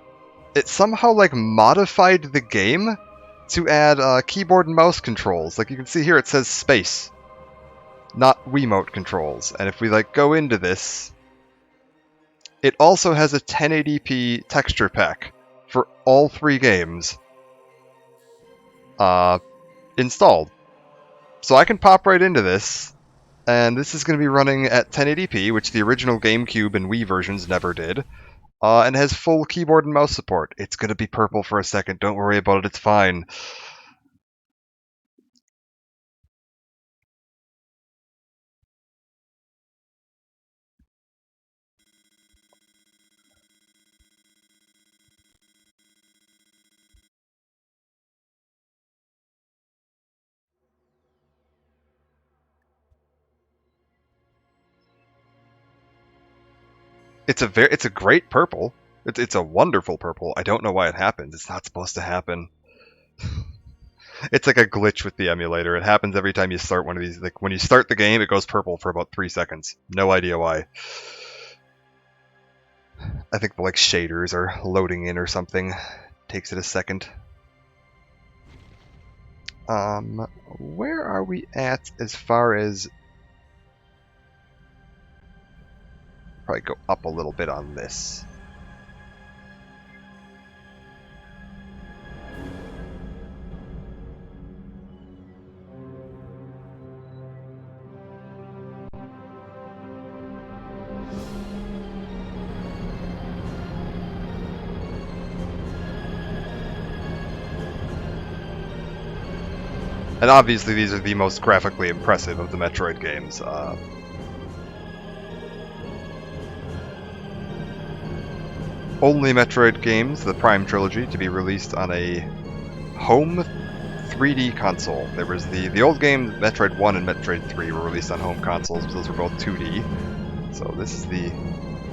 it somehow modified the game to add keyboard and mouse controls. Like you can see here, it says space, not Wiimote controls. And if we go into this, it also has a 1080p texture pack for all 3 games installed. So I can pop right into this, and this is going to be running at 1080p, which the original GameCube and Wii versions never did, and has full keyboard and mouse support. It's going to be purple for a second. Don't worry about it. It's fine. it's a great purple. It's a wonderful purple. I don't know why it happens. It's not supposed to happen. It's like a glitch with the emulator. It happens every time you start one of these. Like when you start the game, it goes purple for about 3 seconds. No idea why. I think like shaders are loading in or something. Takes it a second. Where are we at as far as... Probably go up a little bit on this. And obviously these are the most graphically impressive of the Metroid games. Only Metroid games, the Prime Trilogy, to be released on a home 3D console. There was the old games, Metroid 1 and Metroid 3 were released on home consoles, but those were both 2D. So this is the...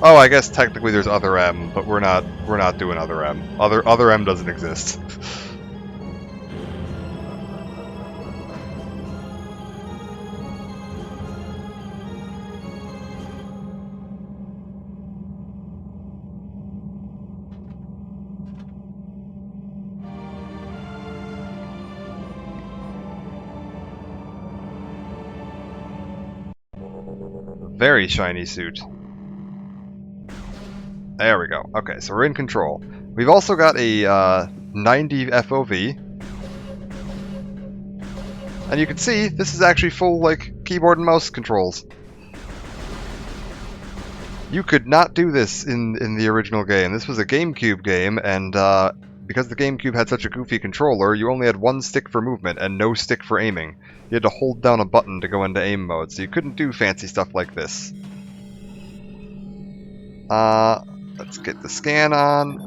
Oh, I guess technically there's Other M, but we're not doing Other M. Other M doesn't exist. Very shiny suit. There we go. Okay, so we're in control. We've also got a 90 FOV. And you can see, this is actually full, like, keyboard and mouse controls. You could not do this in the original game. This was a GameCube game, and because the GameCube had such a goofy controller, you only had one stick for movement and no stick for aiming. You had to hold down a button to go into aim mode, so you couldn't do fancy stuff like this. Let's get the scan on.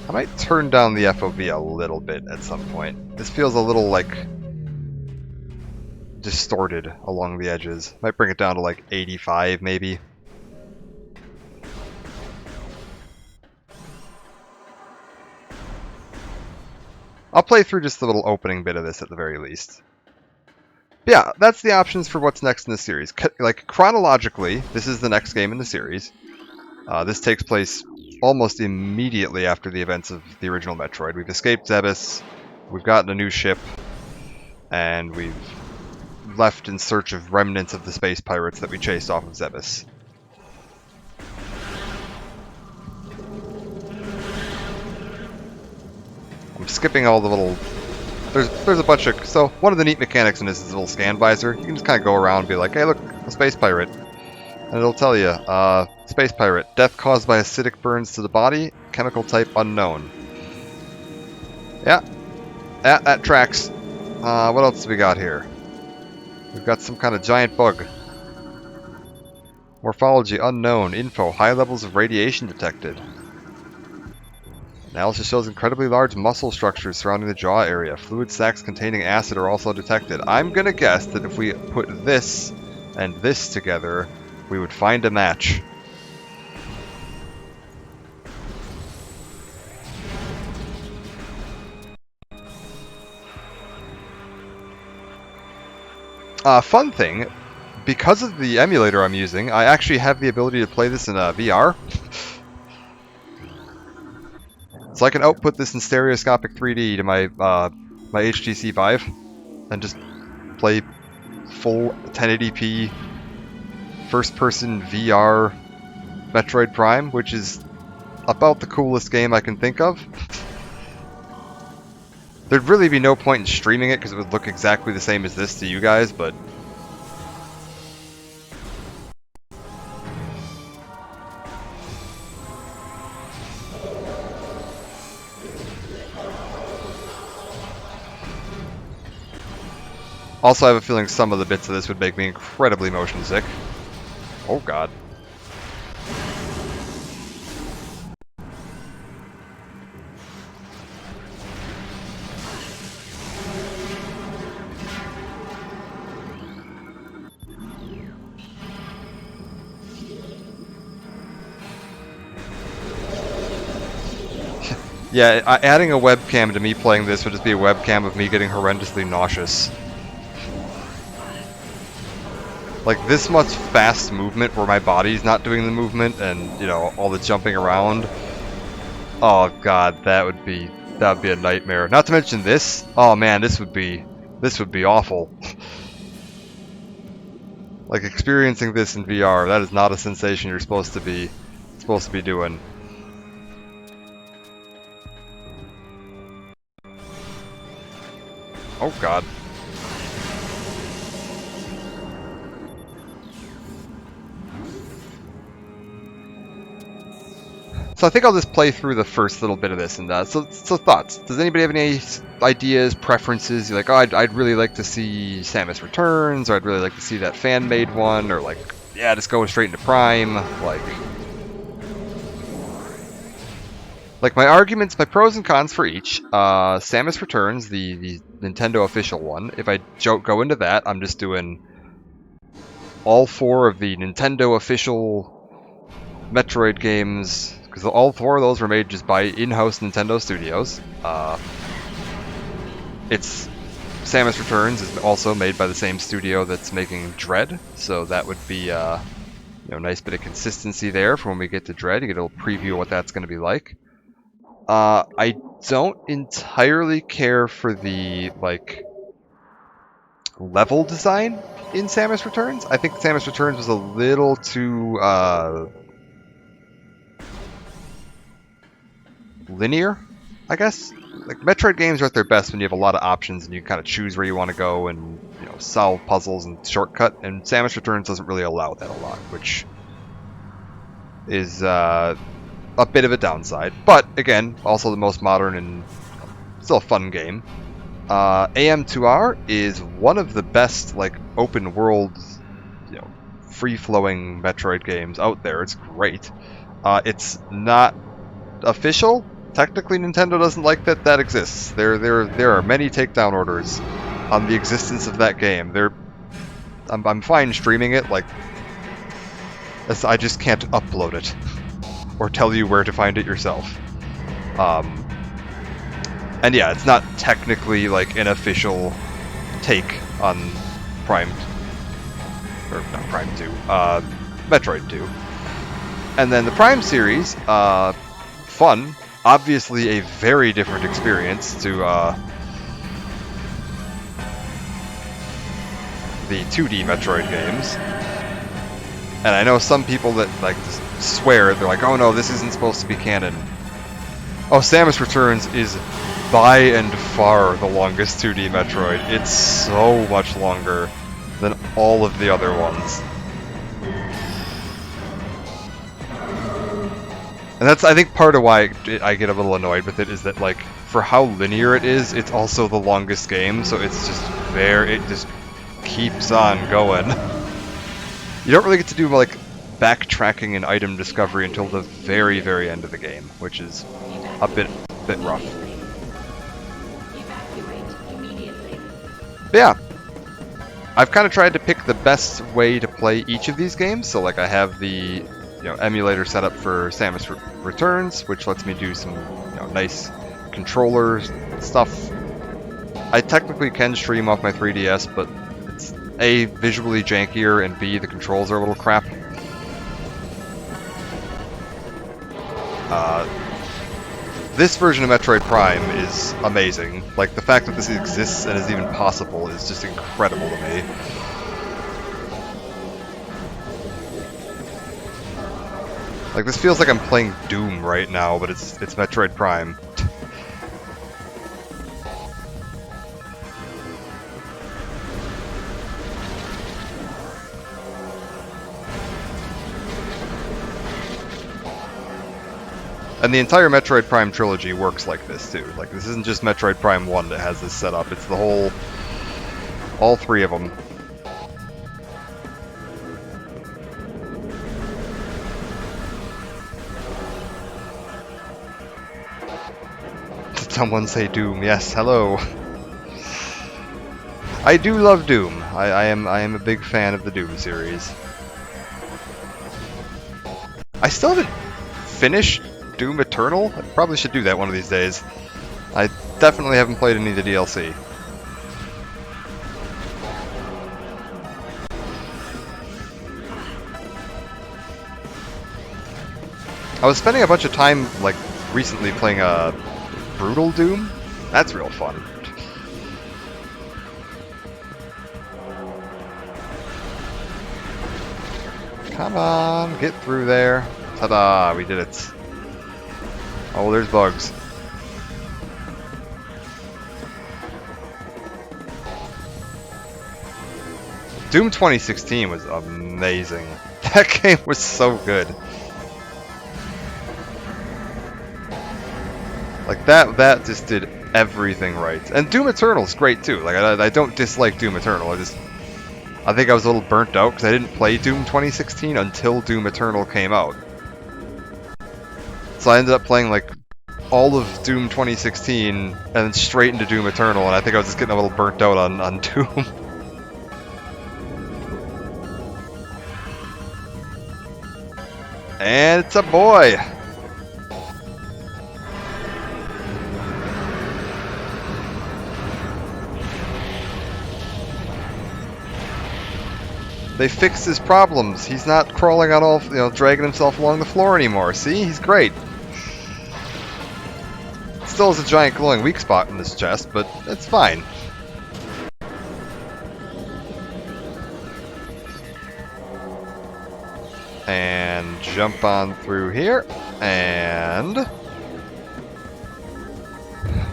I might turn down the FOV a little bit at some point. This feels a little, like, distorted along the edges. Might bring it down to, like, 85, maybe. I'll play through just the little opening bit of this at the very least. But yeah, that's the options for what's next in the series. Like, chronologically, this is the next game in the series. This takes place almost immediately after the events of the original Metroid. We've escaped Zebes, we've gotten a new ship, and we've left in search of remnants of the space pirates that we chased off of Zebes. I'm skipping all the little... There's a bunch of... So, one of the neat mechanics in this is a little scan visor. You can just kind of go around and be like, hey look, a space pirate. And it'll tell you, space pirate, death caused by acidic burns to the body, chemical type unknown. Yeah, that tracks. What else do we got here? We've got some kind of giant bug. Morphology unknown, info, high levels of radiation detected. Analysis shows incredibly large muscle structures surrounding the jaw area. Fluid sacs containing acid are also detected. I'm gonna guess that if we put this and this together, we would find a match. Fun thing, because of the emulator I'm using, I actually have the ability to play this in VR. So I can output this in stereoscopic 3D to my my HTC Vive and just play full 1080p first-person VR Metroid Prime, which is about the coolest game I can think of. There'd really be no point in streaming it because it would look exactly the same as this to you guys, but... Also, I have a feeling some of the bits of this would make me incredibly motion sick. Oh god. Yeah, adding a webcam to me playing this would just be a webcam of me getting horrendously nauseous. Like, this much fast movement where my body's not doing the movement and, you know, all the jumping around. Oh god, that would be a nightmare. Not to mention this. Oh man, this would be awful. Like, experiencing this in VR, that is not a sensation you're supposed to be doing. Oh god. So I think I'll just play through the first little bit of this, and so thoughts. Does anybody have any ideas, preferences? You're like, oh, I'd really like to see Samus Returns, or I'd really like to see that fan-made one, or like, yeah, just go straight into Prime. Like my arguments, my pros and cons for each. Samus Returns, the Nintendo official one. If I go into that, I'm just doing all 4 of the Nintendo official Metroid games, because all 4 of those were made just by in-house Nintendo studios. It's Samus Returns is also made by the same studio that's making Dread, so that would be you know, a nice bit of consistency there for when we get to Dread. You get a little preview of what that's going to be like. I don't entirely care for the like level design in Samus Returns. I think Samus Returns was a little too linear, I guess. Like, Metroid games are at their best when you have a lot of options and you kind of choose where you want to go and, you know, solve puzzles and shortcut, and Samus Returns doesn't really allow that a lot, which is a bit of a downside. But, again, also the most modern and still a fun game. AM2R is one of the best, like, open world, you know, free-flowing Metroid games out there. It's great. It's not official. Technically, Nintendo doesn't like that exists. There are many takedown orders on the existence of that game. I'm fine streaming it, like, I just can't upload it or tell you where to find it yourself. And yeah, it's not technically like an official take on Prime, or not Prime 2, Metroid 2. And then the Prime series, fun. Obviously a very different experience to the 2D Metroid games. And I know some people that like swear, they're like, oh no, this isn't supposed to be canon. Oh, Samus Returns is by and far the longest 2D Metroid. It's so much longer than all of the other ones. And that's, I think, part of why I get a little annoyed with it, is that, like, for how linear it is, it's also the longest game, so it's just it just keeps on going. You don't really get to do, like, backtracking and item discovery until the very, very end of the game, which is a bit rough. But yeah, I've kind of tried to pick the best way to play each of these games, so, like, I have the emulator set up for Samus Returns, which lets me do some nice controller stuff. I technically can stream off my 3DS, but it's A, visually jankier, and B, the controls are a little crap. This version of Metroid Prime is amazing. Like, the fact that this exists and is even possible is just incredible to me. Like, this feels like I'm playing Doom right now, but it's Metroid Prime. And the entire Metroid Prime trilogy works like this, too. Like, this isn't just Metroid Prime 1 that has this set up, it's the whole... all 3 of them. Someone say Doom. Yes, hello. I do love Doom. I am a big fan of the Doom series. I still haven't finished Doom Eternal? I probably should do that one of these days. I definitely haven't played any of the DLC. I was spending a bunch of time, like, recently playing Brutal Doom. That's real fun. Come on, get through there. Ta-da, we did it. Oh, there's bugs. Doom 2016 was amazing. That game was so good. Like, that just did everything right. And Doom Eternal's great, too. Like, I don't dislike Doom Eternal. I think I was a little burnt out because I didn't play Doom 2016 until Doom Eternal came out. So I ended up playing, like, all of Doom 2016 and then straight into Doom Eternal, and I think I was just getting a little burnt out on Doom. And it's a boy! They fixed his problems. He's not crawling on all, dragging himself along the floor anymore. See? He's great. Still has a giant glowing weak spot in his chest, but it's fine. And jump on through here. And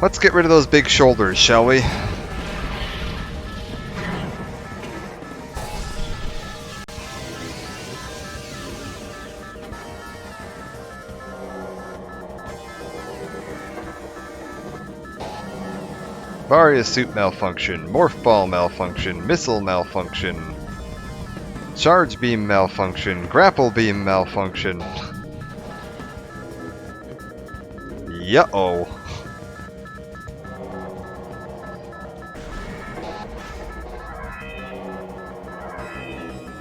let's get rid of those big shoulders, shall we? Varia suit malfunction, morph ball malfunction, missile malfunction, charge beam malfunction, grapple beam malfunction. Yeah-oh.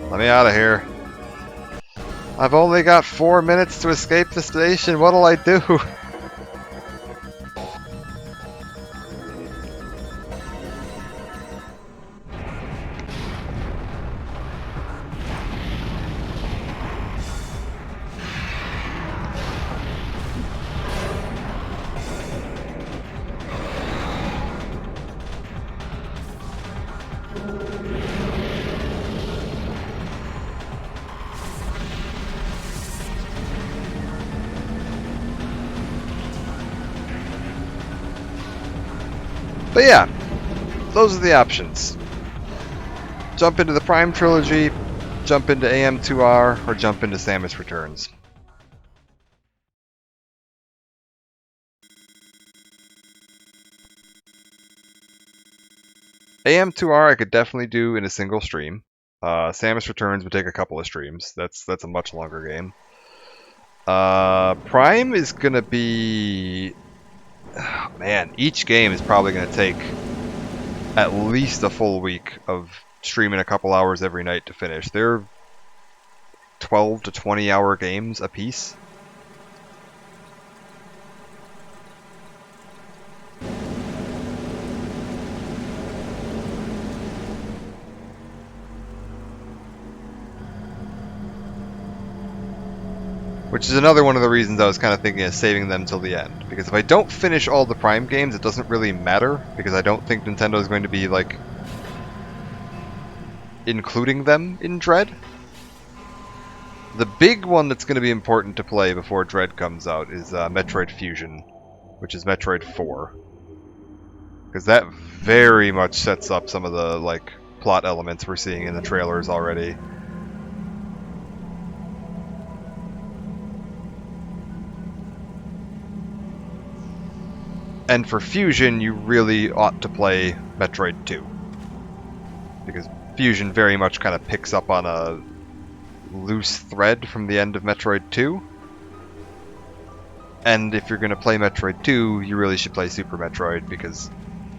Let me out of here. I've only got 4 minutes to escape the station. What'll I do? But yeah, those are the options. Jump into the Prime Trilogy, jump into AM2R, or jump into Samus Returns. AM2R I could definitely do in a single stream. Samus Returns would take a couple of streams. That's a much longer game. Prime is gonna be... Oh, man, each game is probably gonna take at least a full week of streaming a couple hours every night to finish. They're 12 to 20 hour games a piece. Which is another one of the reasons I was kind of thinking of saving them till the end. Because if I don't finish all the Prime games, it doesn't really matter. Because I don't think Nintendo is going to be, like, including them in Dread. The big one that's going to be important to play before Dread comes out is Metroid Fusion, which is Metroid 4. Because that very much sets up some of the, like, plot elements we're seeing in the trailers already. And for Fusion, you really ought to play Metroid 2. Because Fusion very much kind of picks up on a loose thread from the end of Metroid 2. And if you're going to play Metroid 2, you really should play Super Metroid, because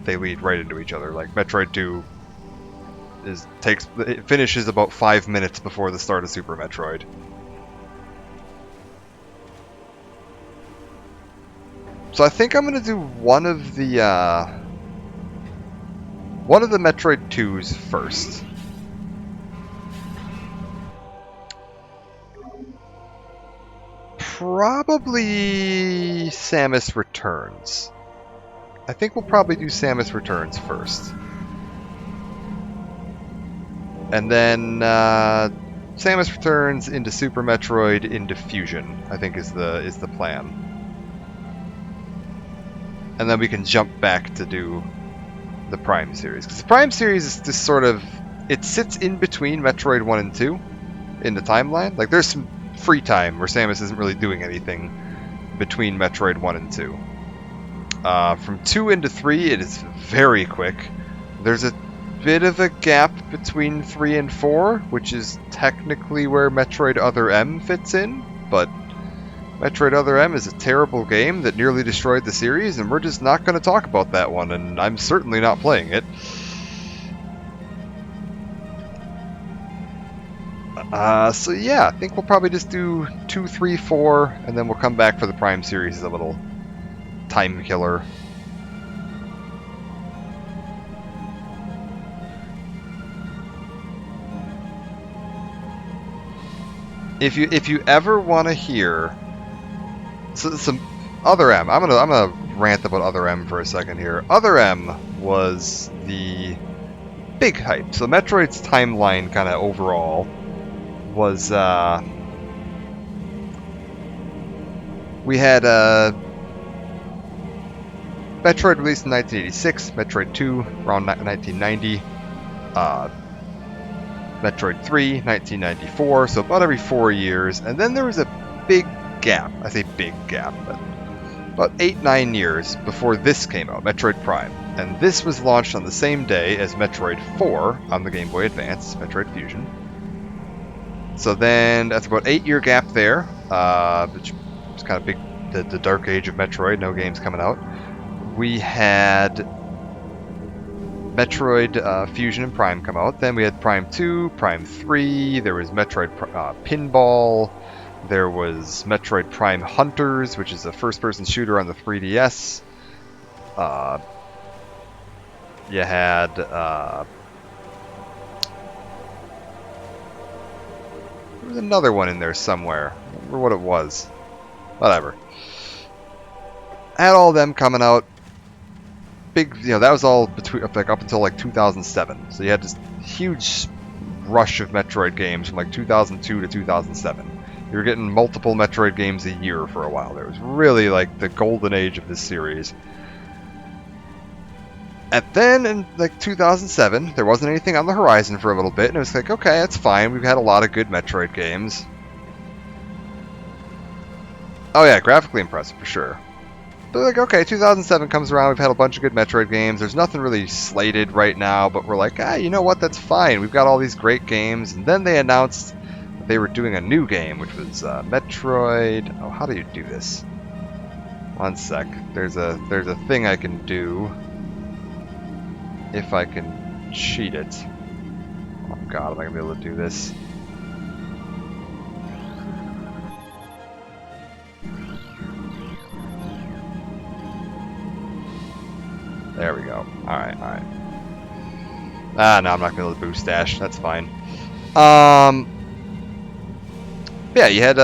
they lead right into each other. Like, Metroid 2 it finishes about 5 minutes before the start of Super Metroid. So I think I'm gonna do one of the Metroid 2s first. Probably Samus Returns. I think we'll probably do Samus Returns first. And then Samus Returns into Super Metroid into Fusion, I think is the plan. And then we can jump back to do the Prime series. Because the Prime series is just sort of... It sits in between Metroid 1 and 2 in the timeline. Like, there's some free time where Samus isn't really doing anything between Metroid 1 and 2. From 2 into 3, it is very quick. There's a bit of a gap between 3 and 4, which is technically where Metroid Other M fits in, but Metroid Other M is a terrible game that nearly destroyed the series, and we're just not going to talk about that one, and I'm certainly not playing it. So yeah, I think we'll probably just do 2, 3, 4, and then we'll come back for the Prime series as a little time killer. If you ever want to hear some Other M, I'm gonna rant about Other M for a second here. Other M was the big hype. So Metroid's timeline, kind of overall, was we had Metroid released in 1986, Metroid 2 around 1990, Metroid 3 1994, so about every 4 years, and then there was a big gap. I say big gap, but about 8-9 years before this came out, Metroid Prime. And this was launched on the same day as Metroid 4 on the Game Boy Advance, Metroid Fusion. So then, after about 8-year gap there, which was kind of big, the dark age of Metroid, no games coming out, we had Metroid Fusion and Prime come out. Then we had Prime 2, Prime 3, there was Metroid Pinball, there was Metroid Prime Hunters, which is a first-person shooter on the 3DS. You had... there was another one in there somewhere. I don't remember what it was. Whatever. I had all of them coming out. Big, that was all between like up until like 2007. So you had this huge rush of Metroid games from like 2002 to 2007. You were getting multiple Metroid games a year for a while. There was really like the golden age of this series. And then in like 2007, there wasn't anything on the horizon for a little bit, and it was like, okay, that's fine. We've had a lot of good Metroid games. Oh yeah, graphically impressive for sure. But like, okay, 2007 comes around, we've had a bunch of good Metroid games. There's nothing really slated right now, but we're like, you know what, that's fine. We've got all these great games. And then they announced that they were doing a new game, which was Metroid... Oh, how do you do this? One sec. There's a thing I can do if I can cheat it. Oh god, am I going to be able to do this? There we go. Alright, alright. No, I'm not going to be able to boost dash. That's fine. Yeah, you had,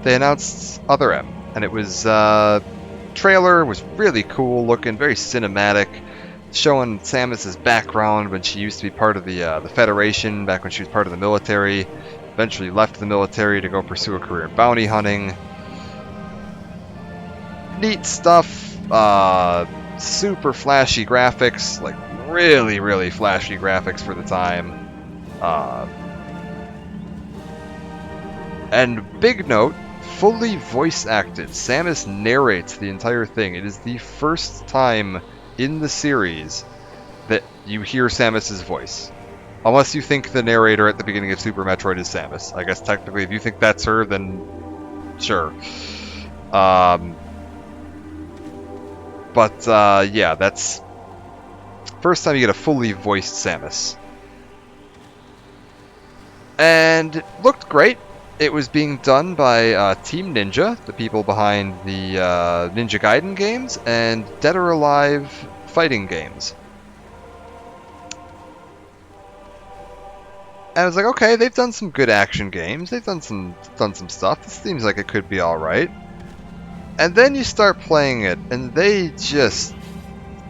they announced Other M, and it was, trailer was really cool looking, very cinematic, showing Samus's background when she used to be part of the Federation, back when she was part of the military, eventually left the military to go pursue a career in bounty hunting. Neat stuff, super flashy graphics, like really, really flashy graphics for the time. And big note, fully voice acted. Samus narrates the entire thing. It is the first time in the series that you hear Samus's voice. Unless you think the narrator at the beginning of Super Metroid is Samus. I guess technically if you think that's her, then sure. Yeah, that's first time you get a fully voiced Samus. And it looked great. It was being done by Team Ninja, the people behind the Ninja Gaiden games, and Dead or Alive fighting games. And I was like, okay, they've done some good action games. They've done some stuff. This seems like it could be all right. And then you start playing it, and they just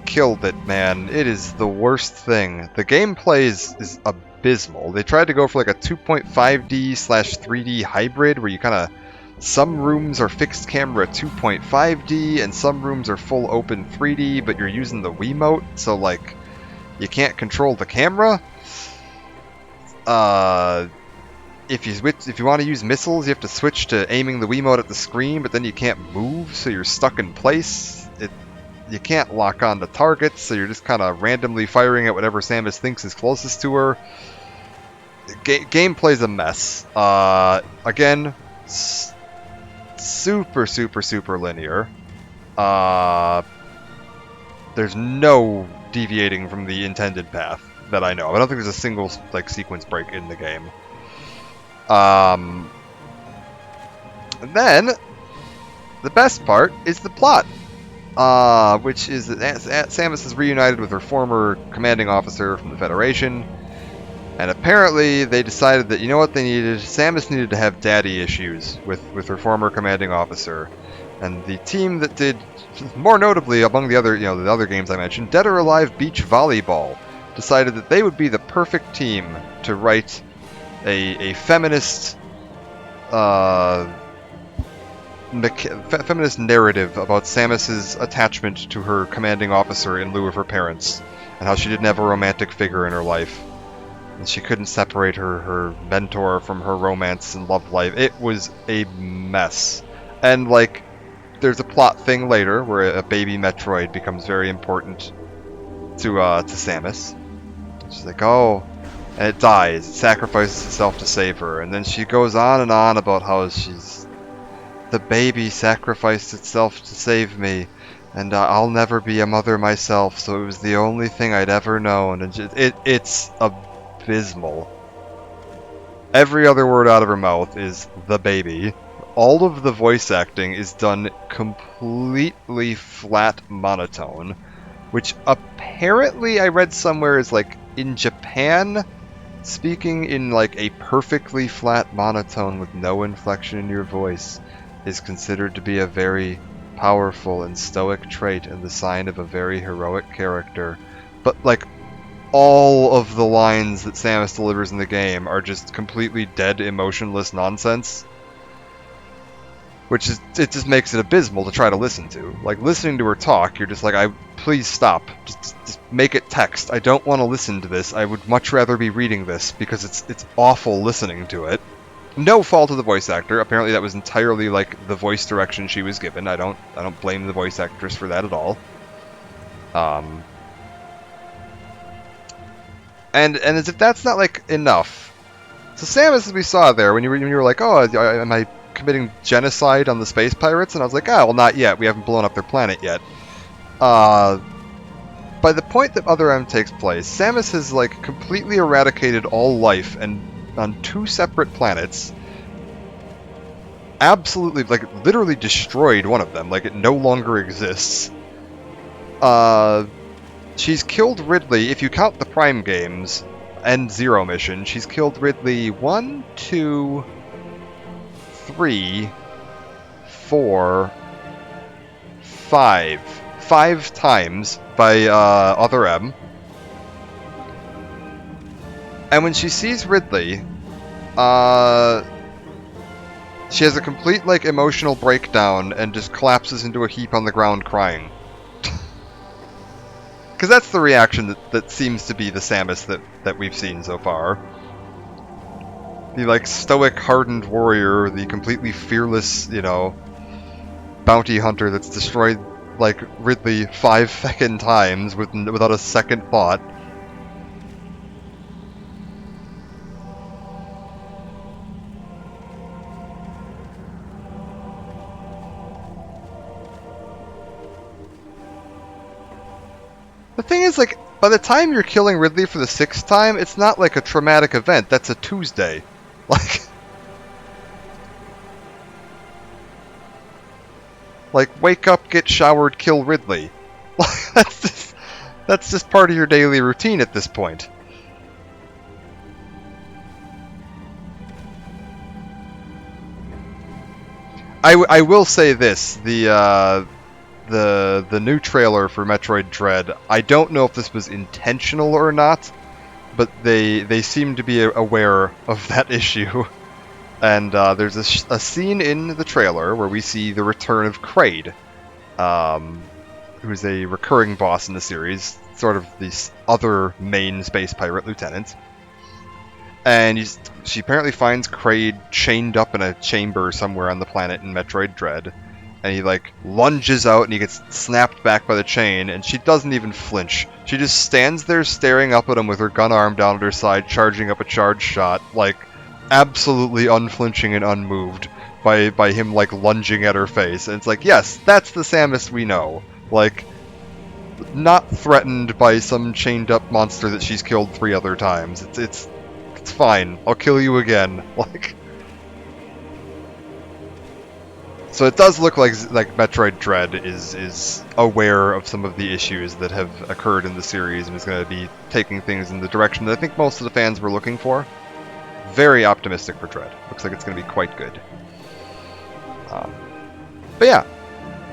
killed it, man. It is the worst thing. The gameplay is abysmal. They tried to go for like a 2.5D/3D hybrid where you kind of... Some rooms are fixed camera 2.5D and some rooms are full open 3D, but you're using the Wiimote, so like you can't control the camera. If you want to use missiles, you have to switch to aiming the Wiimote at the screen, but then you can't move, so you're stuck in place. You can't lock on to targets, so you're just kind of randomly firing at whatever Samus thinks is closest to her. Gameplay's a mess. Again, super linear. There's no deviating from the intended path that I know. I don't think there's a single like sequence break in the game. And then the best part is the plot, which is that Samus is reunited with her former commanding officer from the Federation, and apparently they decided that, you know what they needed? Samus needed to have daddy issues with her former commanding officer, and the team that did, more notably among the other, the other games I mentioned, Dead or Alive Beach Volleyball, decided that they would be the perfect team to write a feminist feminist narrative about Samus's attachment to her commanding officer in lieu of her parents, and how she didn't have a romantic figure in her life, and she couldn't separate her mentor from her romance and love life. It was a mess. And like, there's a plot thing later where a baby Metroid becomes very important to Samus. She's like, oh, and it dies. It sacrifices itself to save her. And then she goes on and on about how the baby sacrificed itself to save me, and I'll never be a mother myself, so it was the only thing I'd ever known. And it's abysmal. Every other word out of her mouth is the baby. All of the voice acting is done completely flat monotone, which apparently I read somewhere is like, in Japan, speaking in like a perfectly flat monotone with no inflection in your voice is considered to be a very powerful and stoic trait and the sign of a very heroic character. But like, all of the lines that Samus delivers in the game are just completely dead, emotionless nonsense. Which is, it just makes it abysmal to try to listen to. Like, listening to her talk, you're just like, please stop. Just make it text. I don't want to listen to this. I would much rather be reading this, because it's awful listening to it. No fault of the voice actor. Apparently that was entirely, like, the voice direction she was given. I don't blame the voice actress for that at all. And as if that's not, like, enough. So Samus, as we saw there, when you were like, oh, am I committing genocide on the space pirates? And I was like, well, not yet. We haven't blown up their planet yet. By the point that Other M takes place, Samus has, like, completely eradicated all life, and on 2 separate planets, absolutely, like, literally destroyed one of them. Like, it no longer exists. She's killed Ridley, if you count the Prime games and Zero Mission, she's killed Ridley 1, 2, 3, 4, 5. 5 times by Other M. And when she sees Ridley, she has a complete, like, emotional breakdown and just collapses into a heap on the ground crying. Because that's the reaction that seems to be the Samus that we've seen so far. The, like, stoic, hardened warrior, the completely fearless, bounty hunter that's destroyed, like, Ridley 5 feckin' times without a second thought. The thing is, like, by the time you're killing Ridley for the 6th time, it's not like a traumatic event. That's a Tuesday. Like, Like, wake up, get showered, kill Ridley. That's just part of your daily routine at this point. I will say this: the new trailer for Metroid Dread. I don't know if this was intentional or not, but they seem to be aware of that issue. And there's a scene in the trailer where we see the return of Kraid, who's a recurring boss in the series, sort of the other main space pirate lieutenant. And she apparently finds Kraid chained up in a chamber somewhere on the planet in Metroid Dread. And he, like, lunges out and he gets snapped back by the chain, and she doesn't even flinch. She just stands there staring up at him with her gun arm down at her side, charging up a charge shot, like, absolutely unflinching and unmoved by him, like, lunging at her face. And it's like, yes, that's the Samus we know. Like, not threatened by some chained up monster that she's killed 3 other times. It's fine. I'll kill you again. Like, so it does look like Metroid Dread is aware of some of the issues that have occurred in the series and is going to be taking things in the direction that I think most of the fans were looking for. Very optimistic for Dread. Looks like it's going to be quite good. But yeah,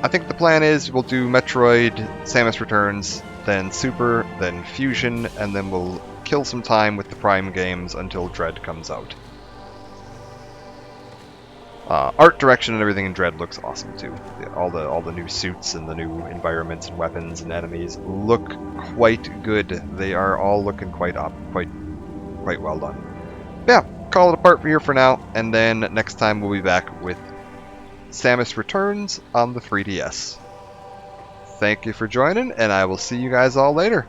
I think the plan is we'll do Metroid, Samus Returns, then Super, then Fusion, and then we'll kill some time with the Prime games until Dread comes out. Art direction and everything in Dread looks awesome too. All the new suits and the new environments and weapons and enemies look quite good. They are all looking quite well done. But yeah, call it apart for here for now, and then next time we'll be back with Samus Returns on the 3DS. Thank you for joining, and I will see you guys all later.